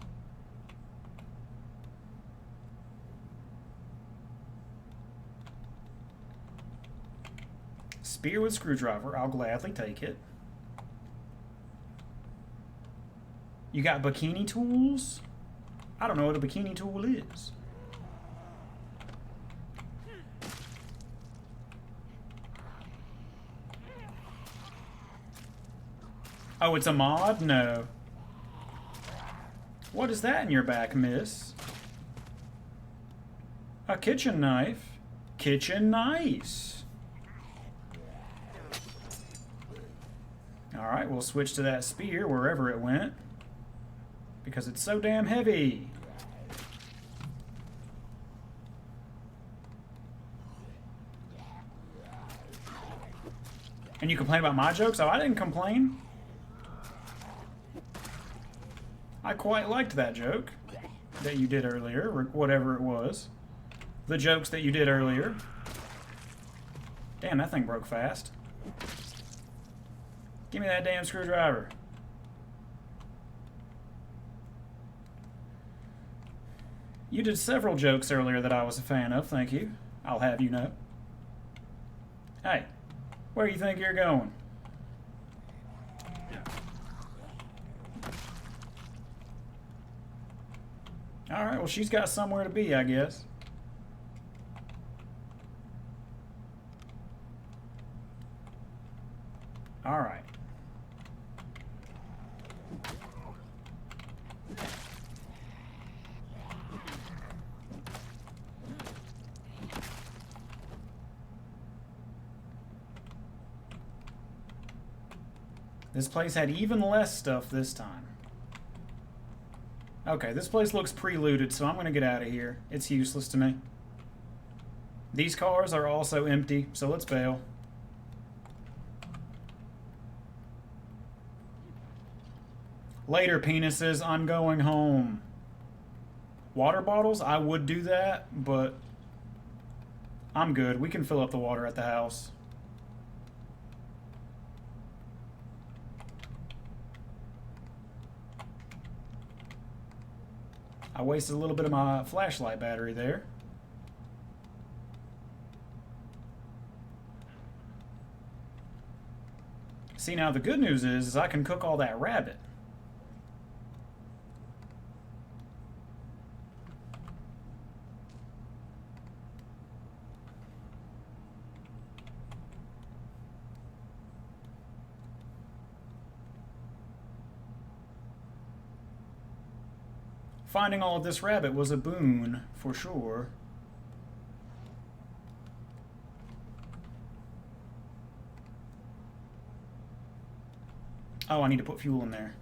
Spear with screwdriver, I'll gladly take it. You got bikini tools? I don't know what a bikini tool is. Oh, it's a mod? No. What is that in your back, miss? A kitchen knife. Kitchen nice. Alright, we'll switch to that spear wherever it went. Because it's so damn heavy. And you complain about my jokes? Oh, I didn't complain. I quite liked that joke that you did earlier, or whatever it was. The jokes that you did earlier. Damn, that thing broke fast. Give me that damn screwdriver. You did several jokes earlier that I was a fan of, thank you. I'll have you know. Hey, where do you think you're going? Alright, well she's got somewhere to be, I guess. Alright. This place had even less stuff this time. Okay, this place looks pre-looted, so I'm going to get out of here. It's useless to me. These cars are also empty, so let's bail. Later, penises, I'm going home. Water bottles? I would do that, but I'm good. We can fill up the water at the house. I wasted a little bit of my flashlight battery there. See, now the good news is I can cook all that rabbit. Finding all of this rabbit was a boon, for sure. Oh, I need to put fuel in there.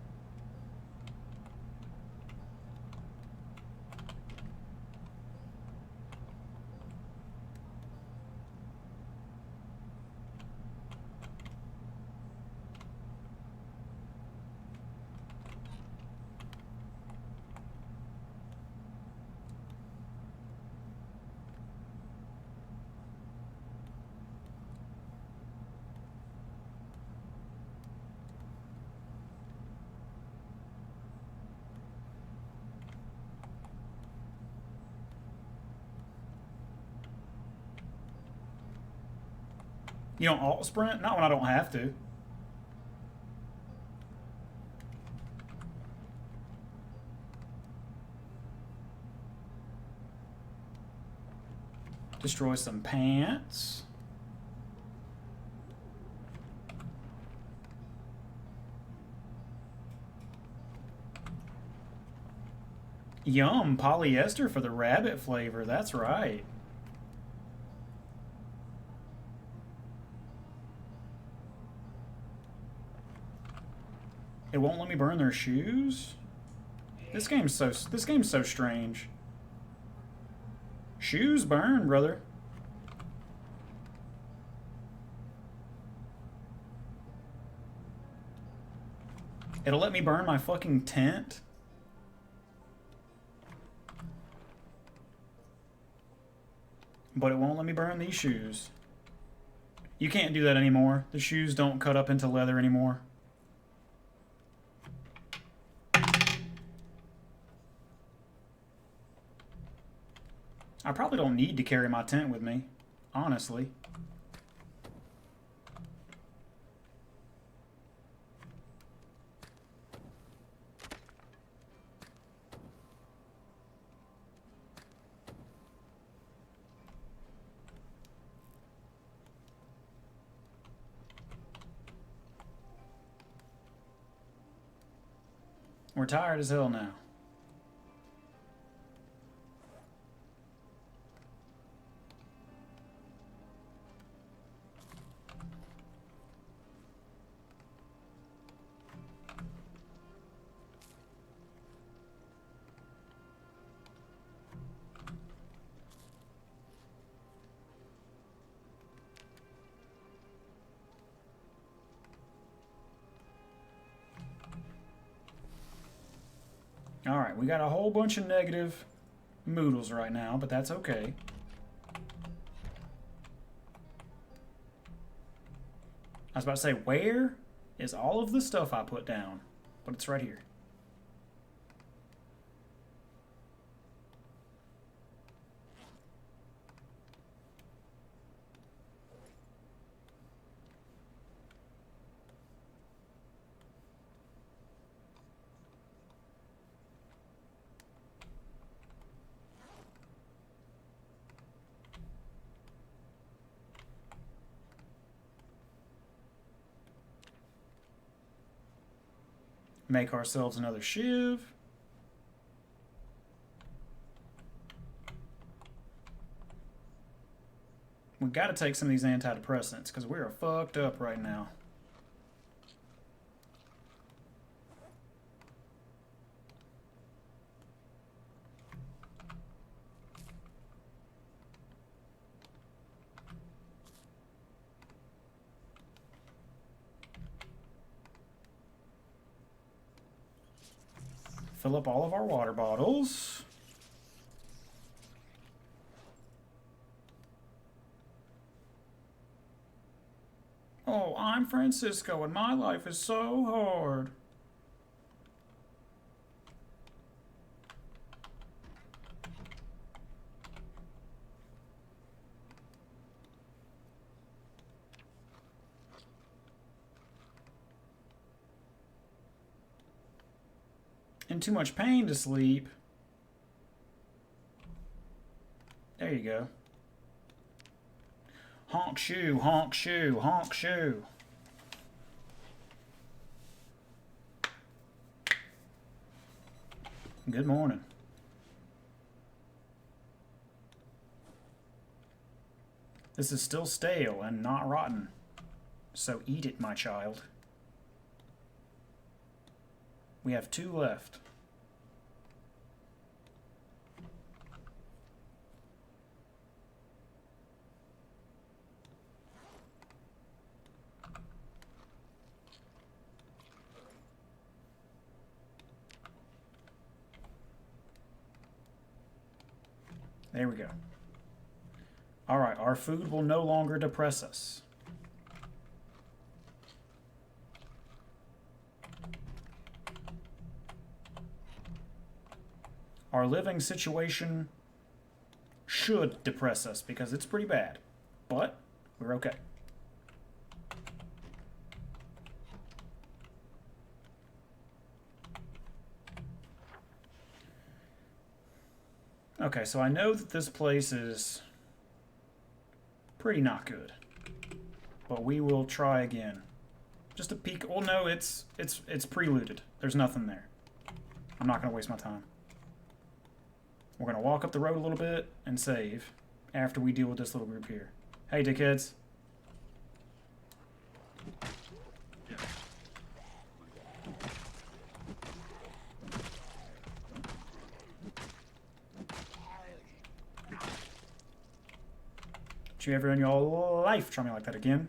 You don't alt sprint? Not when I don't have to. Destroy some pants. Yum, polyester for the rabbit flavor. That's right. It won't let me burn their shoes? This game's so strange. Shoes burn, brother. It'll let me burn my fucking tent? But it won't let me burn these shoes. You can't do that anymore. The shoes don't cut up into leather anymore. I probably don't need to carry my tent with me, honestly. We're tired as hell now. Alright, we got a whole bunch of negative moodles right now, but that's okay. I was about to say, where is all of the stuff I put down? But it's right here. Make ourselves another shiv. We gotta take some of these antidepressants because we are fucked up right now. Fill up all of our water bottles. Oh, I'm Francisco and my life is so hard. In too much pain to sleep. There you go. Honk shoe, honk shoe, honk shoe. Good morning. This is still stale and not rotten. So eat it, my child. We have 2 left. There we go. Alright, our food will no longer depress us. Our living situation should depress us because it's pretty bad. But we're okay. Okay, so I know that this place is pretty not good. But we will try again. Just a peek. Oh no, it's pre-looted. There's nothing there. I'm not going to waste my time. We're going to walk up the road a little bit and save after we deal with this little group here. Hey, dickheads. Did you ever in your life try me like that again?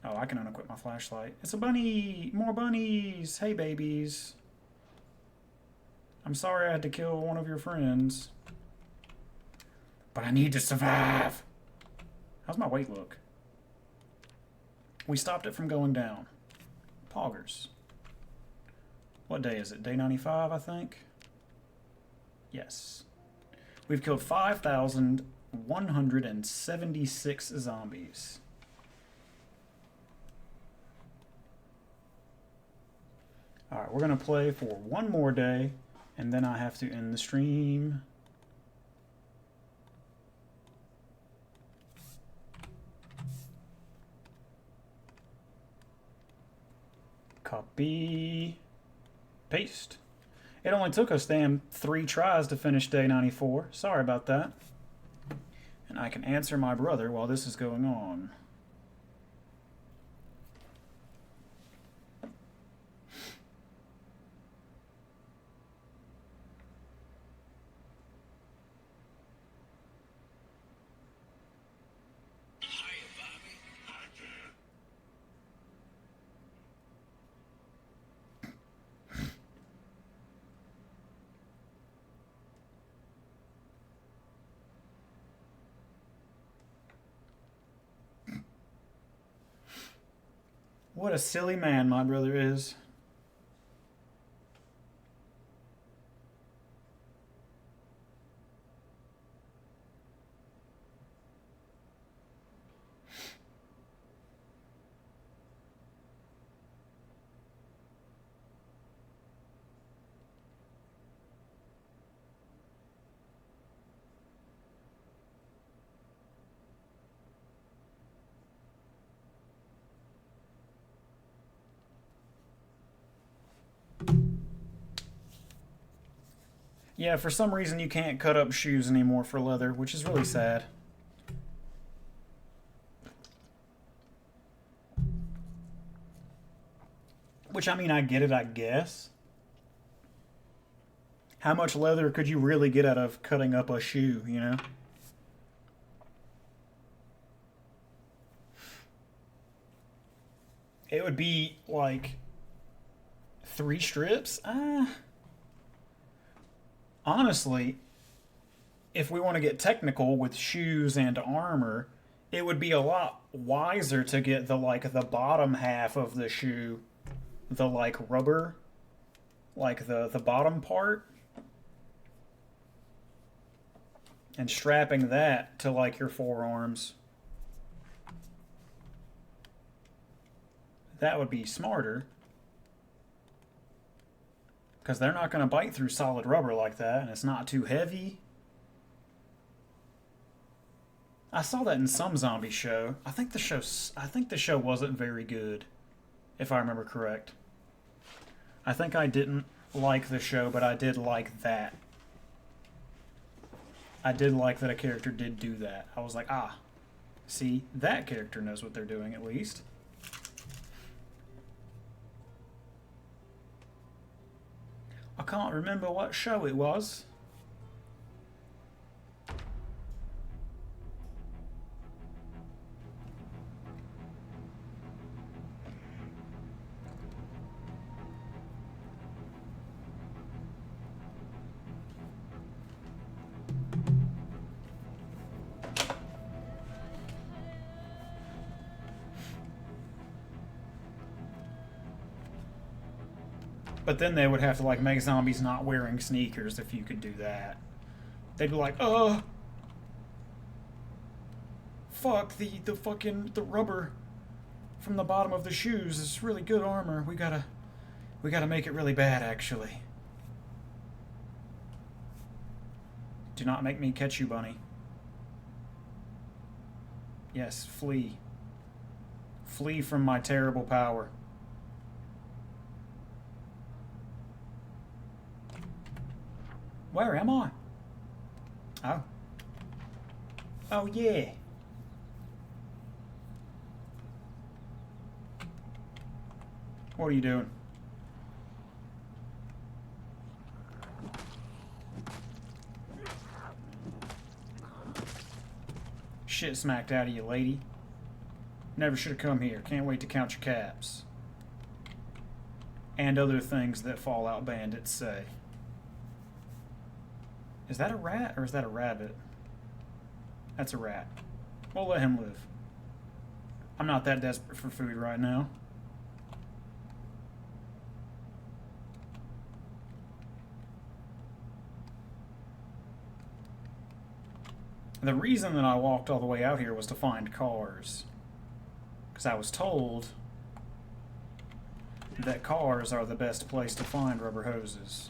Oh, I can unequip my flashlight. It's a bunny! More bunnies! Hey, babies. I'm sorry I had to kill one of your friends. But I need to survive! How's my weight look? We stopped it from going down. Poggers. What day is it? Day 95, I think? Yes. We've killed 5,176 zombies. Alright, we're going to play for one more day, and then I have to end the stream. Copy. Paste. It only took us, damn, 3 tries to finish day 94. Sorry about that. And I can answer my brother while this is going on. What a silly man my brother is. Yeah, for some reason you can't cut up shoes anymore for leather, which is really sad. Which, I mean, I get it, I guess. How much leather could you really get out of cutting up a shoe, you know? It would be like 3 strips? Honestly, if we want to get technical with shoes and armor, it would be a lot wiser to get the bottom half of the shoe, the rubber, the bottom part, and strapping that to your forearms. That would be smarter, because they're not going to bite through solid rubber like that, and it's not too heavy. I saw that in some zombie show. I think the show wasn't very good, if I remember correct. I think I didn't like the show, but I did like that. I did like that a character did do that. I was like, ah, see, that character knows what they're doing at least. I can't remember what show it was. But then they would have to make zombies not wearing sneakers if you could do that. They'd be like, fuck, the rubber from the bottom of the shoes is really good armor. We gotta make it really bad, actually. Do not make me catch you, bunny. Yes, flee. Flee from my terrible power. Where am I? Oh. Oh, yeah. What are you doing? Shit smacked out of you, lady. Never should have come here. Can't wait to count your caps. And other things that Fallout bandits say. Is that a rat or is that a rabbit? That's a rat. We'll let him live. I'm not that desperate for food right now. The reason that I walked all the way out here was to find cars. Because I was told that cars are the best place to find rubber hoses.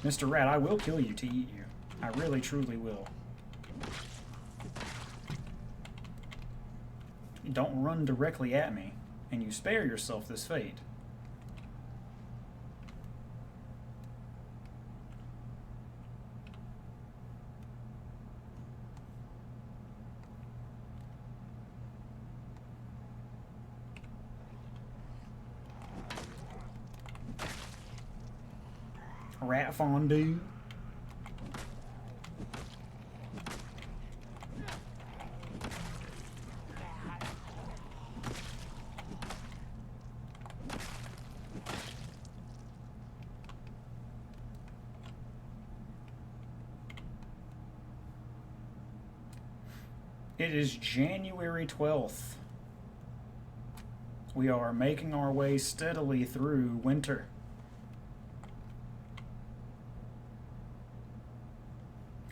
Mr. Rat, I will kill you to eat you. I really, truly will. Don't run directly at me, and you spare yourself this fate. Rat fondue. It is January 12th. We are making our way steadily through winter.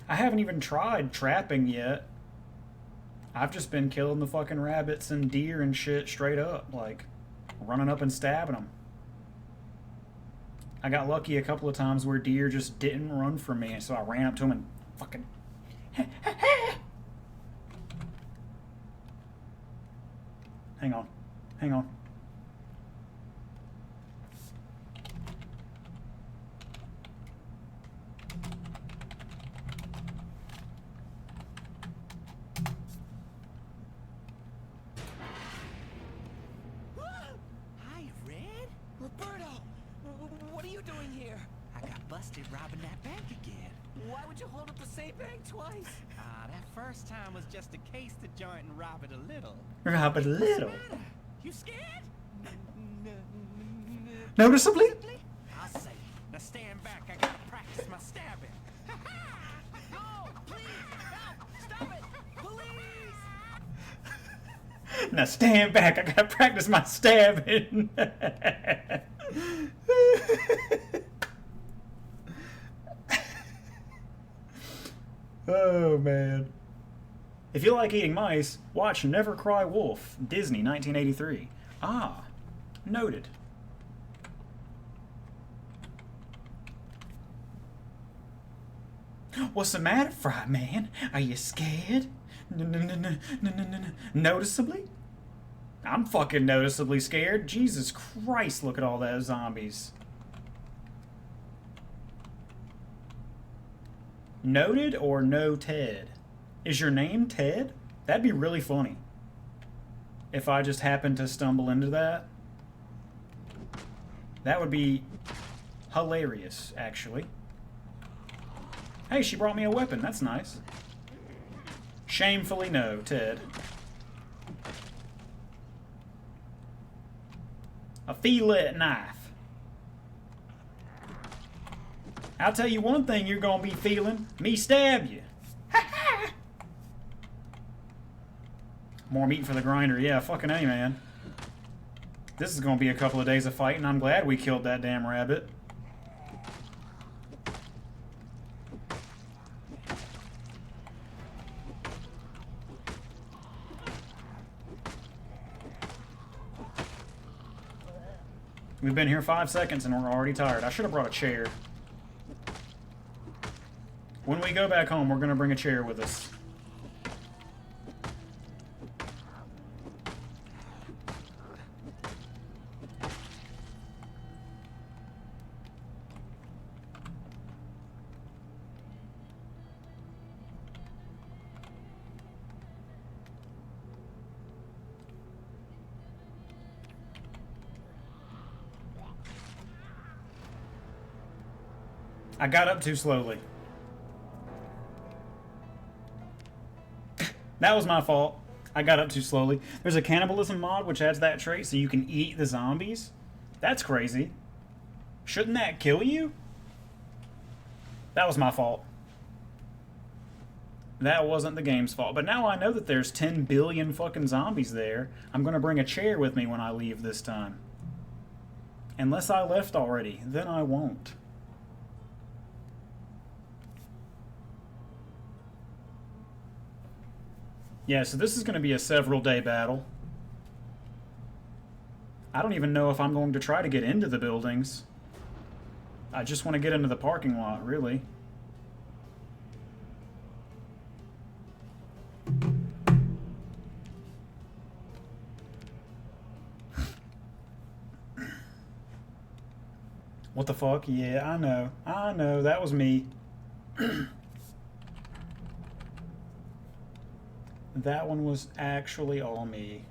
I haven't even tried trapping yet. I've just been killing the fucking rabbits and deer and shit straight up, like running up and stabbing them. I got lucky a couple of times where deer just didn't run from me, so I ran up to them and fucking... Hang on. Hang on. Hi, Red. Roberto! What are you doing here? I got busted robbing that bank again. Why would you hold up the same bank twice? That first time was just to case the joint and rob it a little. Rob it a little. What's the matter? You scared? Noticeably? I'll say. Now stand back. I gotta practice my stabbing. No! Please! Help! Stop it! Police! Now stand back, I gotta practice my stabbing. Oh, man. If you like eating mice, watch Never Cry Wolf, Disney, 1983. Ah, noted. What's the matter, Fry Man? Are you scared? Noticeably? I'm fucking noticeably scared. Jesus Christ, look at all those zombies. Noted or no Ted? Is your name Ted? That'd be really funny. If I just happened to stumble into that. That would be hilarious, actually. Hey, she brought me a weapon. That's nice. Shamefully no, Ted. A fillet knife. I'll tell you one thing you're gonna be feeling. Me stab you. More meat for the grinder. Yeah, fucking A, man. This is gonna be a couple of days of fighting. I'm glad we killed that damn rabbit. We've been here 5 seconds and we're already tired. I should have brought a chair. When we go back home, we're going to bring a chair with us. I got up too slowly. That was my fault. I got up too slowly. There's a cannibalism mod which adds that trait so you can eat the zombies. That's crazy. Shouldn't that kill you? That was my fault. That wasn't the game's fault. But now I know that there's 10 billion fucking zombies there. I'm going to bring a chair with me when I leave this time. Unless I left already, then I won't. Yeah, so this is going to be a several-day battle. I don't even know if I'm going to try to get into the buildings. I just want to get into the parking lot, really. What the fuck? Yeah, I know. I know, that was me. That one was actually all me.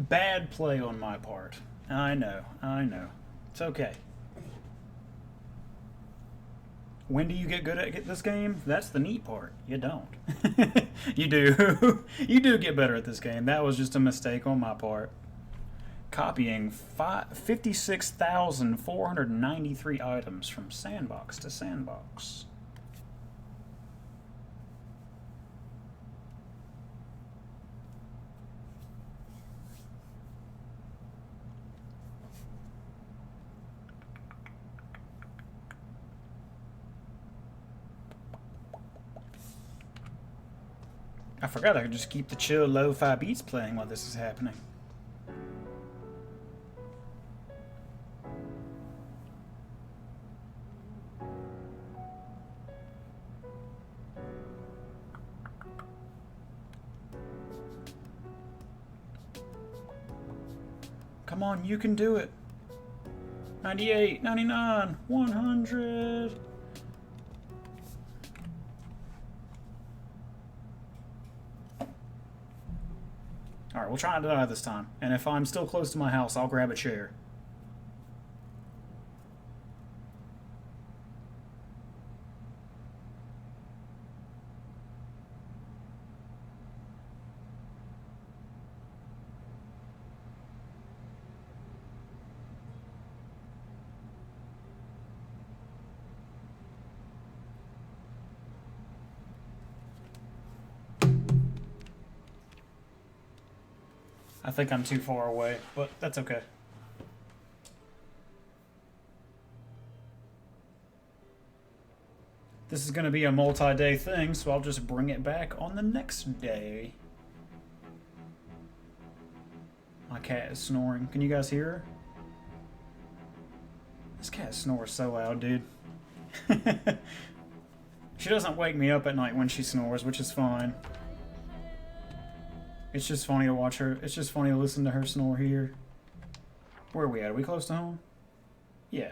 Bad play on my part. I know, I know. It's okay. When do you get good at this game? That's the neat part. You don't. You do. You do get better at this game. That was just a mistake on my part. Copying 56,493 items from sandbox to sandbox. I forgot I could just keep the chill lo-fi beats playing while this is happening. Come on, you can do it. 98, 99, 100. Alright, we'll try not to die this time. And if I'm still close to my house, I'll grab a chair. I think I'm too far away, but that's okay. This is going to be a multi-day thing, so I'll just bring it back on the next day. My cat is snoring. Can you guys hear her? This cat snores so loud, dude. She doesn't wake me up at night when she snores, which is fine. It's just funny to watch her. It's just funny to listen to her snore here. Where are we at? Are we close to home? Yeah.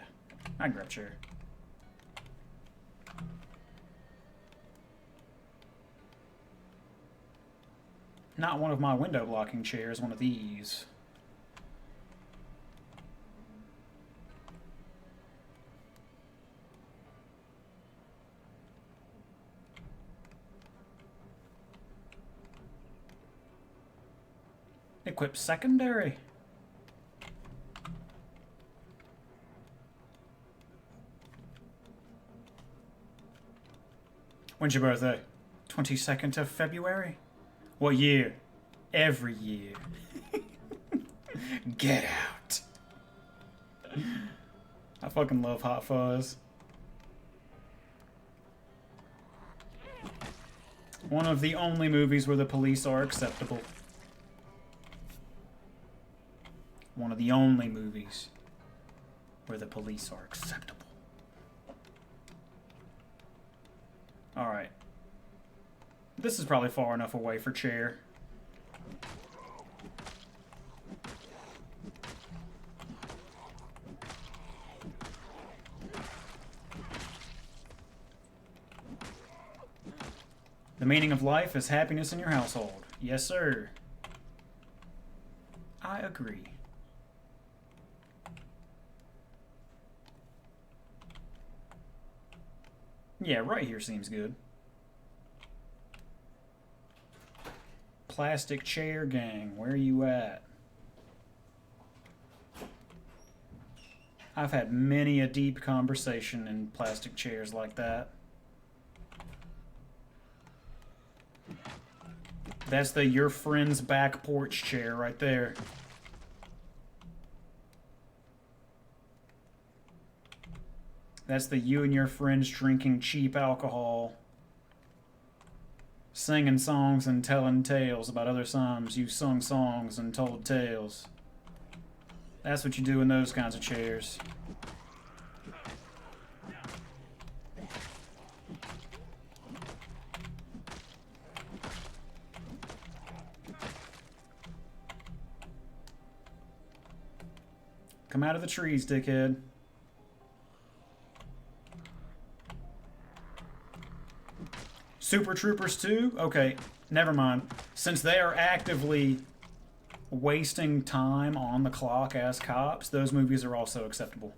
I can grab a chair. Not one of my window blocking chairs, one of these. Equip secondary. When's your birthday? 22nd of February? What year? Every year. Get out. I fucking love Hot Fuzz. One of the only movies where the police are acceptable. One of the only movies where the police are acceptable. Alright. This is probably far enough away for chair. The meaning of life is happiness in your household. Yes, sir. I agree. Yeah, right here seems good. Plastic chair gang, where are you at? I've had many a deep conversation in plastic chairs like that. That's the your friend's back porch chair right there. That's the you and your friends drinking cheap alcohol, singing songs and telling tales about other times you've sung songs and told tales. That's what you do in those kinds of chairs. Come out of the trees, dickhead. Super Troopers 2? Okay, never mind. Since they are actively wasting time on the clock as cops, those movies are also acceptable.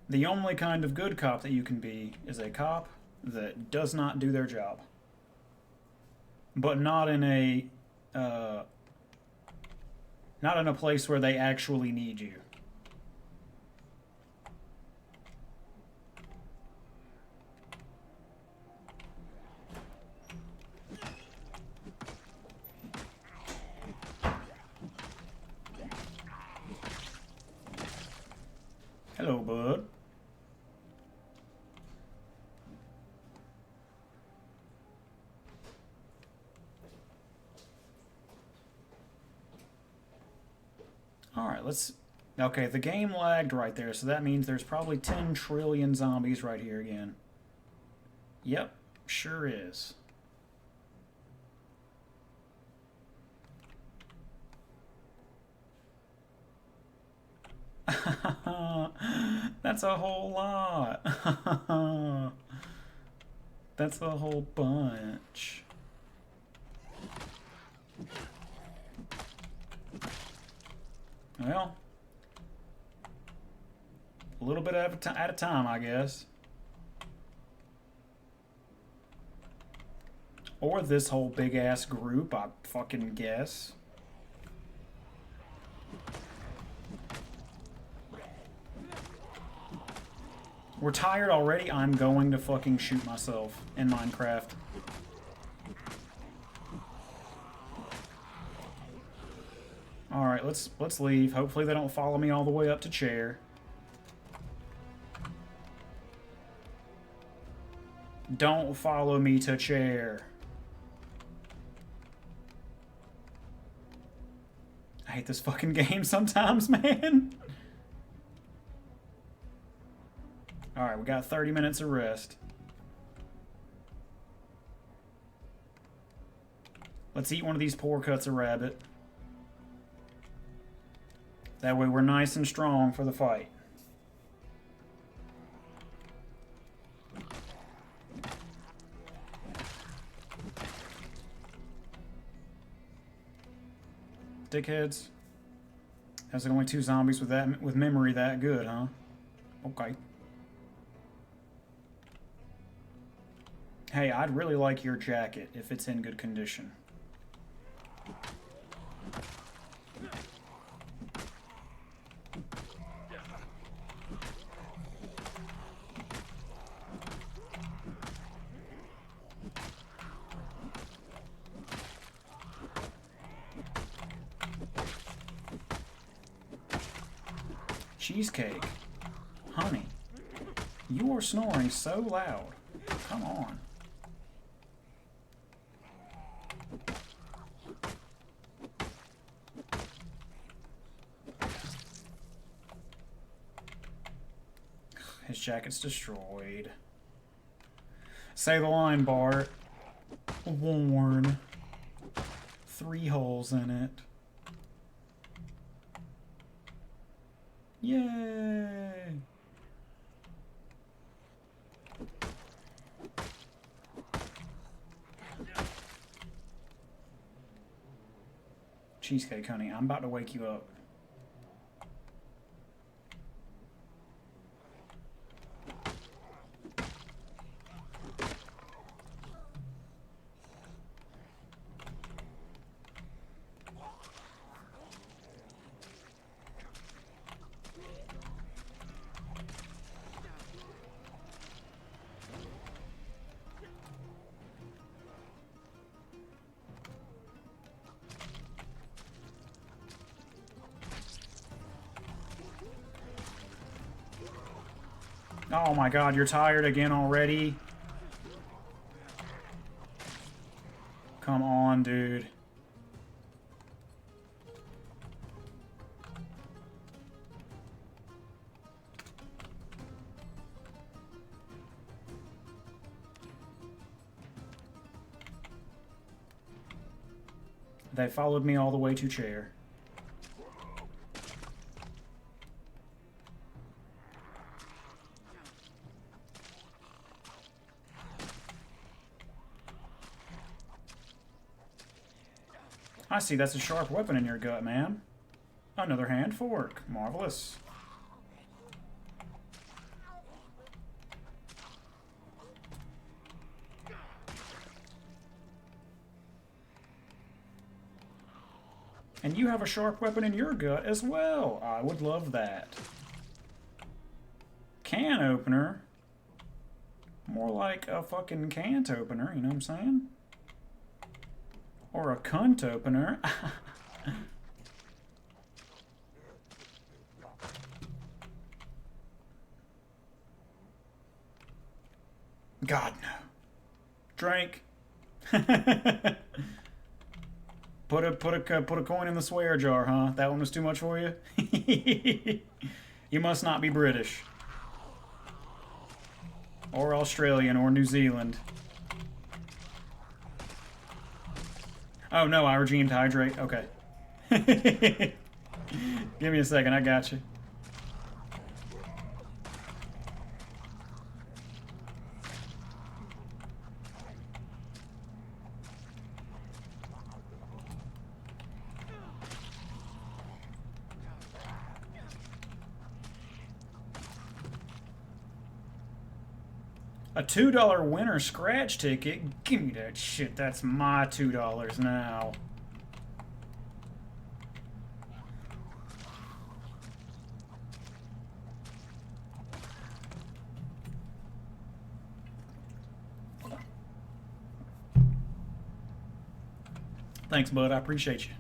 The only kind of good cop that you can be is a cop that does not do their job. But not in a place where they actually need you. Hello, bud. Alright, let's... Okay, the game lagged right there, so that means there's probably 10 trillion zombies right here again. Yep, sure is. That's a whole lot. That's a whole bunch. Well, a little bit at a time, I guess. Or this whole big-ass group, I fucking guess. We're tired already? I'm going to fucking shoot myself in Minecraft. Alright, let's leave. Hopefully they don't follow me all the way up to chair. Don't follow me to chair. I hate this fucking game sometimes, man. Alright, we got 30 minutes of rest. Let's eat one of these poor cuts of rabbit. That way we're nice and strong for the fight. Dickheads. There's only 2 zombies with memory that good, huh? Okay. Hey, I'd really like your jacket if it's in good condition. Cheesecake. Honey, you are snoring so loud. Come on. His jacket's destroyed. Say the line, Bart. Worn. 3 holes in it. Yay! Cheesecake, honey, I'm about to wake you up. Oh my god, you're tired again already? Come on, dude. They followed me all the way to chair. I see that's a sharp weapon in your gut, man. Another hand fork. Marvelous. And you have a sharp weapon in your gut as well. I would love that. Can opener. More like a fucking can't opener, you know what I'm saying? Or a cunt opener. God, no. Drink. Put a coin in the swear jar, huh? That one was too much for you? You must not be British. Or Australian, or New Zealand. Oh no, I regimed hydrate. Okay. Give me a second, I got you. A $2 winner scratch ticket? Give me that shit. That's my $2 now. Thanks, bud. I appreciate you.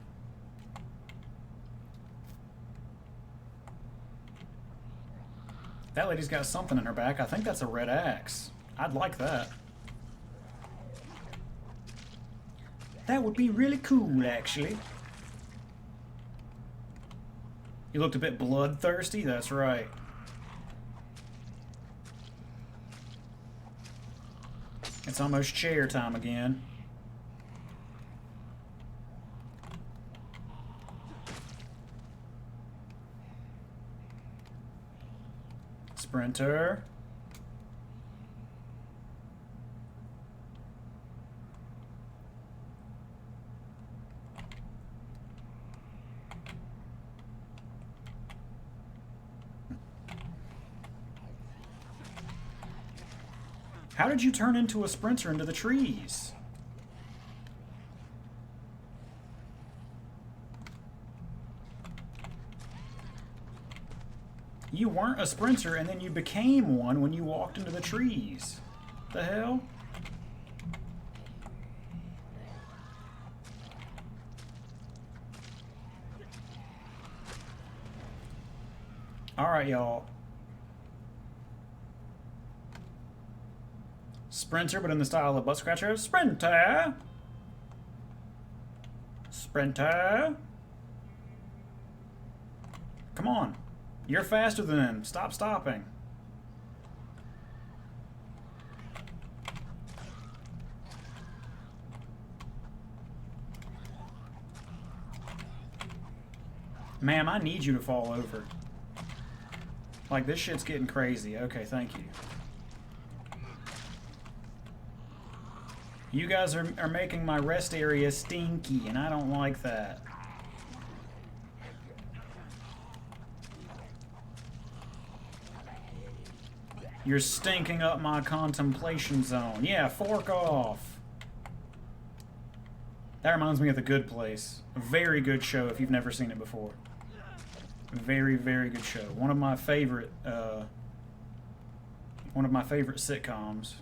That lady's got something in her back. I think that's a red axe. I'd like that. That would be really cool, actually. You looked a bit bloodthirsty? That's right. It's almost chair time again. Sprinter. How did you turn into a sprinter into the trees? You weren't a sprinter and then you became one when you walked into the trees. The hell? Alright, y'all. Sprinter, but in the style of butt scratcher. Sprinter! Sprinter! Come on. You're faster than him. Stop stopping. Ma'am, I need you to fall over. Like, this shit's getting crazy. Okay, thank you. You guys are making my rest area stinky, and I don't like that. You're stinking up my contemplation zone. Yeah, fork off. That reminds me of The Good Place. A very good show if you've never seen it before. Very, very good show. One of my favorite sitcoms.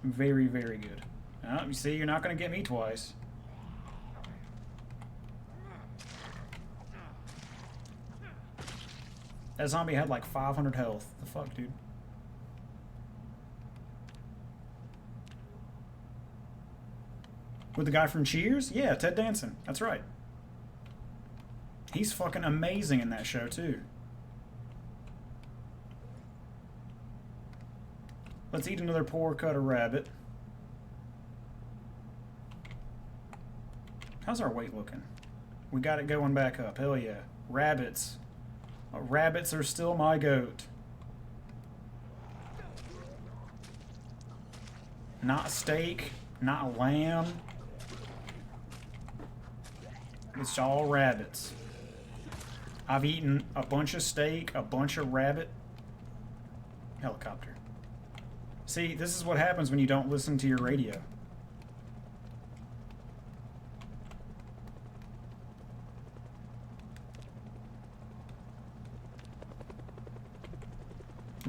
Very, very good. Oh, you see, you're not going to get me twice. That zombie had like 500 health. The fuck, dude? With the guy from Cheers? Yeah, Ted Danson. That's right. He's fucking amazing in that show, too. Let's eat another poor cut of rabbit. How's our weight looking? We got it going back up. Hell yeah. Rabbits. Rabbits are still my goat. Not steak. Not lamb. It's all rabbits. I've eaten a bunch of steak, a bunch of rabbit. Helicopter. See, this is what happens when you don't listen to your radio.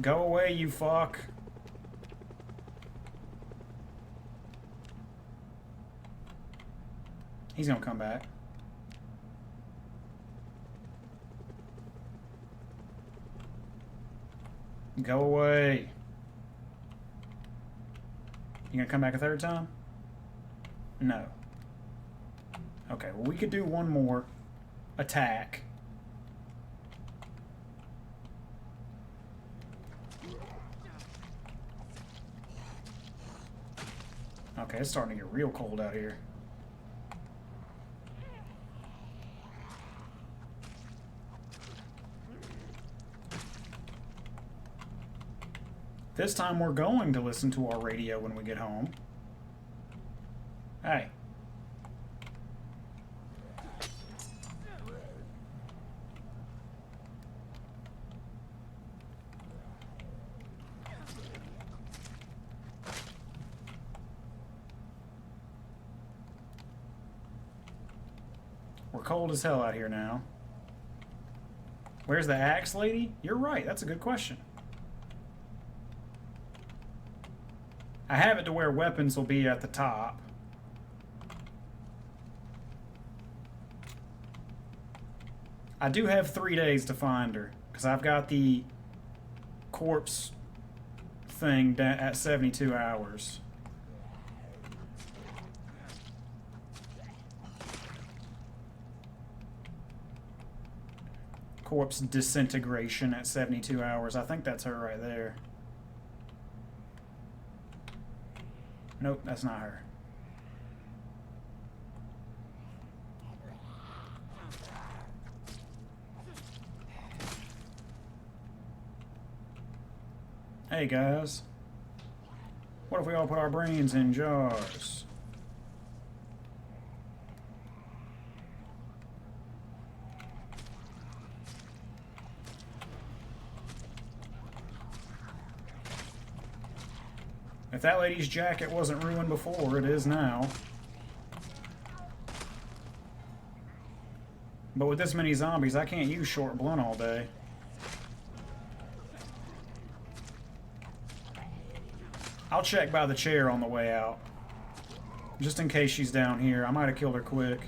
Go away, you fuck. He's gonna come back. Go away. You gonna come back a third time? No. Okay, well, we could do one more attack. Okay, it's starting to get real cold out here. This time we're going to listen to our radio when we get home. Hey. We're cold as hell out here now. Where's the axe lady? You're right, that's a good question. I have it to where weapons will be at the top. I do have 3 days to find her, because I've got the corpse thing at 72 hours. Corpse disintegration at 72 hours. I think that's her right there. Nope, that's not her. Hey guys. What if we all put our brains in jars? If that lady's jacket wasn't ruined before, it is now. But with this many zombies, I can't use short blunt all day. I'll check by the chair on the way out. Just in case she's down here. I might have killed her quick.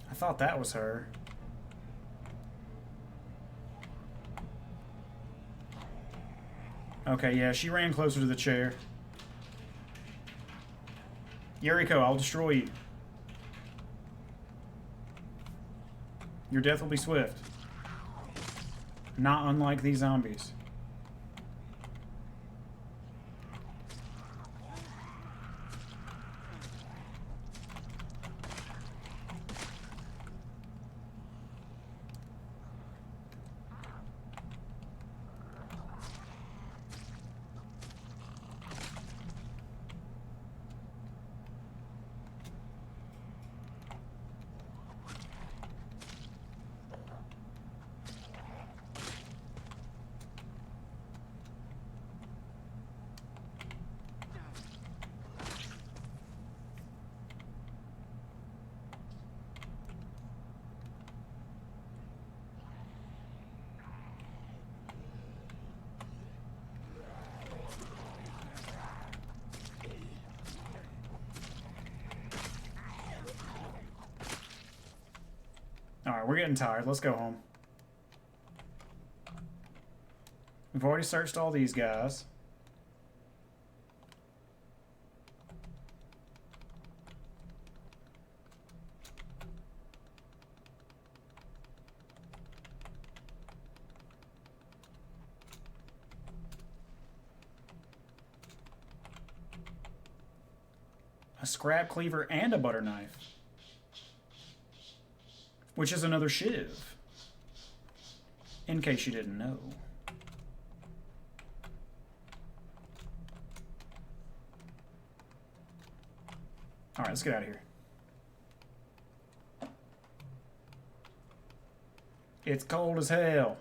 I thought that was her. Okay, yeah, she ran closer to the chair. Yuriko, I'll destroy you. Your death will be swift. Not unlike these zombies. Alright, we're getting tired. Let's go home. We've already searched all these guys. A scrap cleaver and a butter knife. Which is another shiv. In case you didn't know. Alright, let's get out of here. It's cold as hell.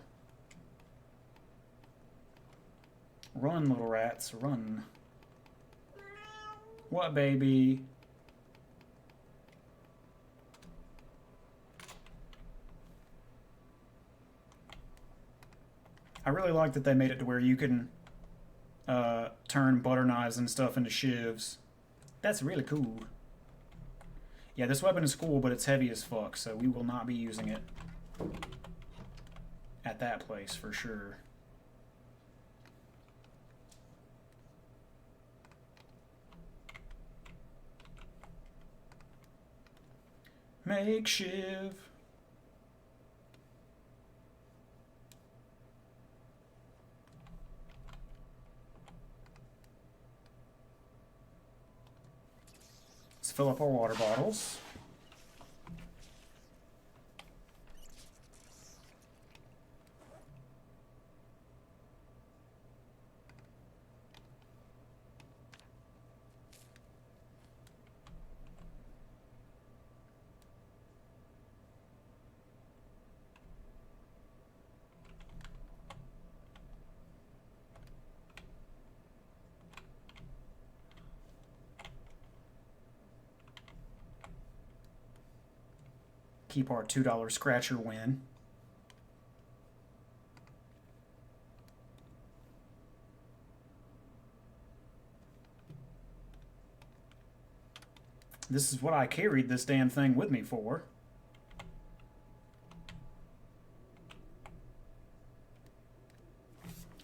Run, little rats, run. What, baby? I really like that they made it to where you can turn butter knives and stuff into shivs. That's really cool. Yeah, this weapon is cool, but it's heavy as fuck, so we will not be using it at that place for sure. Make shiv. Let's fill up our water bottles. Keep our $2 scratcher win. This is what I carried this damn thing with me for.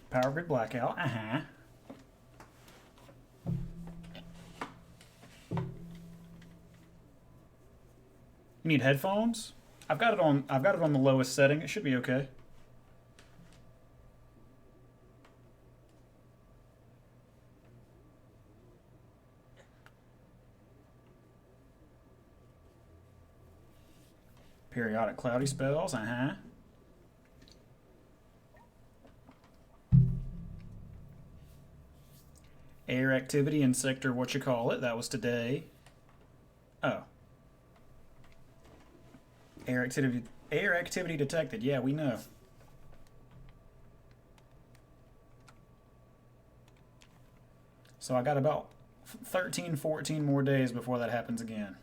Power grid blackout. Uh-huh. You need headphones? I've got it on the lowest setting. It should be okay. Periodic cloudy spells, uh-huh. Air activity in sector whatchamacallit. That was today. Oh. Air activity detected. Yeah, we know. So I got about 13, 14 more days before that happens again.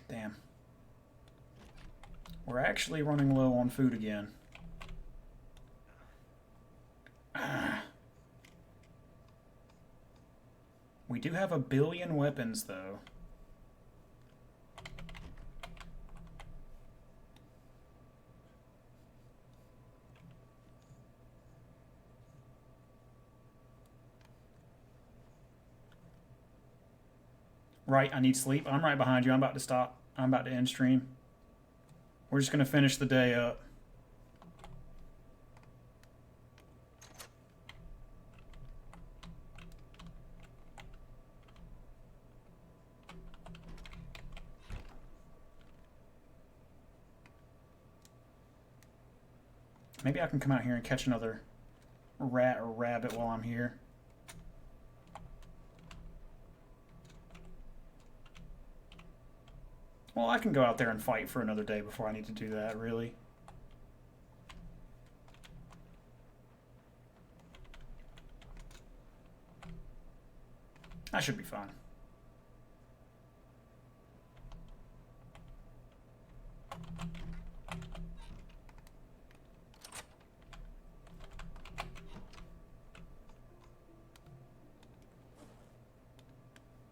Damn. We're actually running low on food again. We do have 1 billion weapons, though. Right, I need sleep. I'm right behind you. I'm about to stop. I'm about to end stream. We're just going to finish the day up. Maybe I can come out here and catch another rat or rabbit while I'm here. Well, I can go out there and fight for another day before I need to do that, really. I should be fine.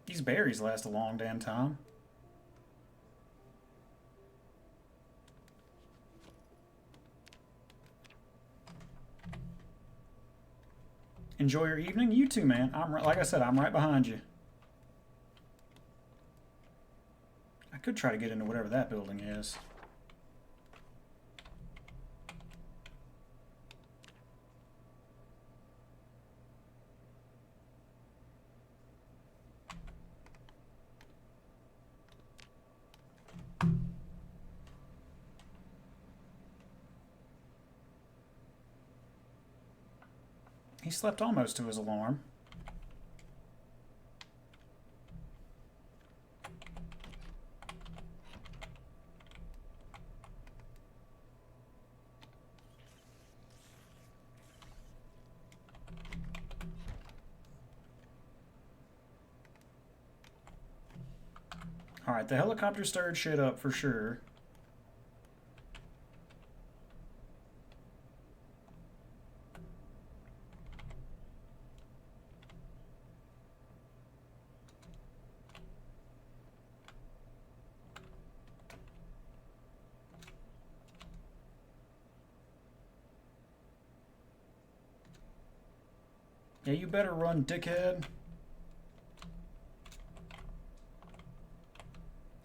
These berries last a long damn time. Enjoy your evening. You too, man. Like I said, I'm right behind you. I could try to get into whatever that building is. He slept almost to his alarm. Alright, the helicopter stirred shit up for sure. Yeah, you better run, dickhead.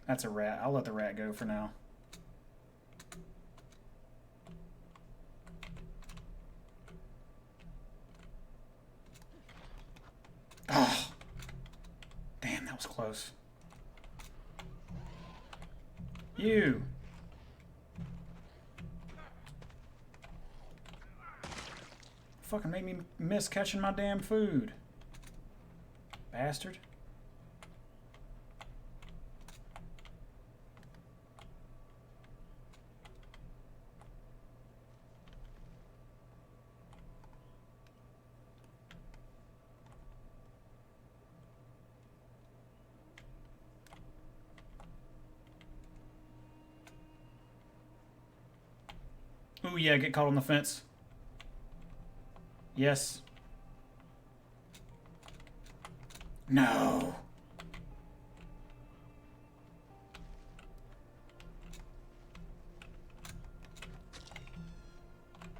That's a rat. I'll let the rat go for now. Oh. Damn, that was close. You. Fucking made me miss catching my damn food. Bastard. Ooh, yeah, get caught on the fence. Yes. No.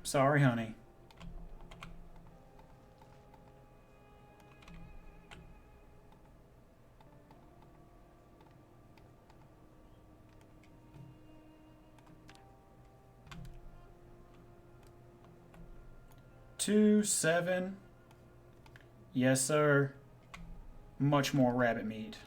Sorry, honey. Two, 7. Yes, sir. Much more rabbit meat.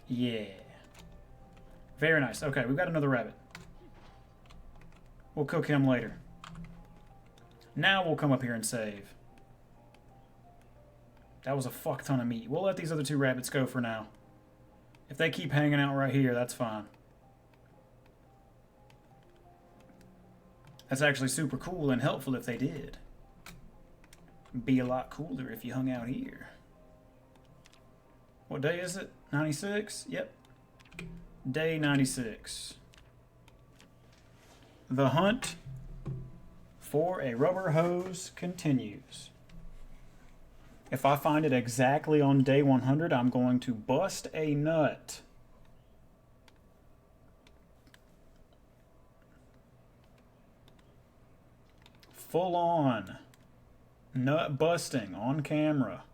Yeah. Very nice. Okay, we've got another rabbit. We'll cook him later. Now we'll come up here and save. That was a fuck ton of meat. We'll let these other 2 rabbits go for now. If they keep hanging out right here, that's fine. That's actually super cool and helpful if they did. Be a lot cooler if you hung out here. What day is it? 96? Yep. Day 96. The hunt for a rubber hose continues. If I find it exactly on day 100, I'm going to bust a nut. Full on nut busting on camera.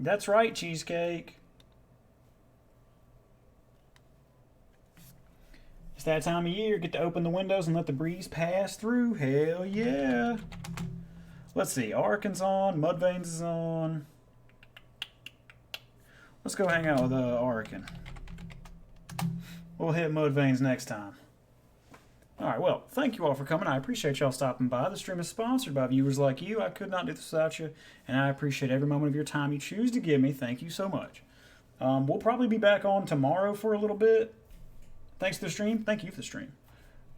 That's right, Cheesecake. It's that time of year. Get to open the windows and let the breeze pass through. Hell yeah. Let's see. Arkin's on. Mudveins is on. Let's go hang out with Arkin. We'll hit Mudveins next time. Alright, well, thank you all for coming. I appreciate y'all stopping by. The stream is sponsored by viewers like you. I could not do this without you, and I appreciate every moment of your time you choose to give me. Thank you so much. We'll probably be back on tomorrow for a little bit. Thanks for the stream. Thank you for the stream.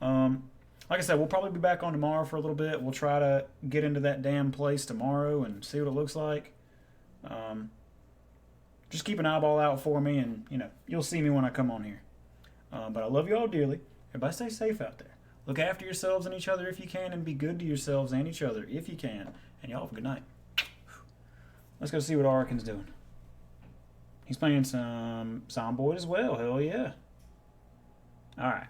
Like I said, we'll probably be back on tomorrow for a little bit. We'll try to get into that damn place tomorrow and see what it looks like. Just keep an eyeball out for me, and, you know, you'll see me when I come on here. But I love you all dearly. Everybody stay safe out there. Look after yourselves and each other if you can, and be good to yourselves and each other if you can. And y'all have a good night. Let's go see what Arkin's doing. He's playing some Zomboid as well. Hell yeah. Alright.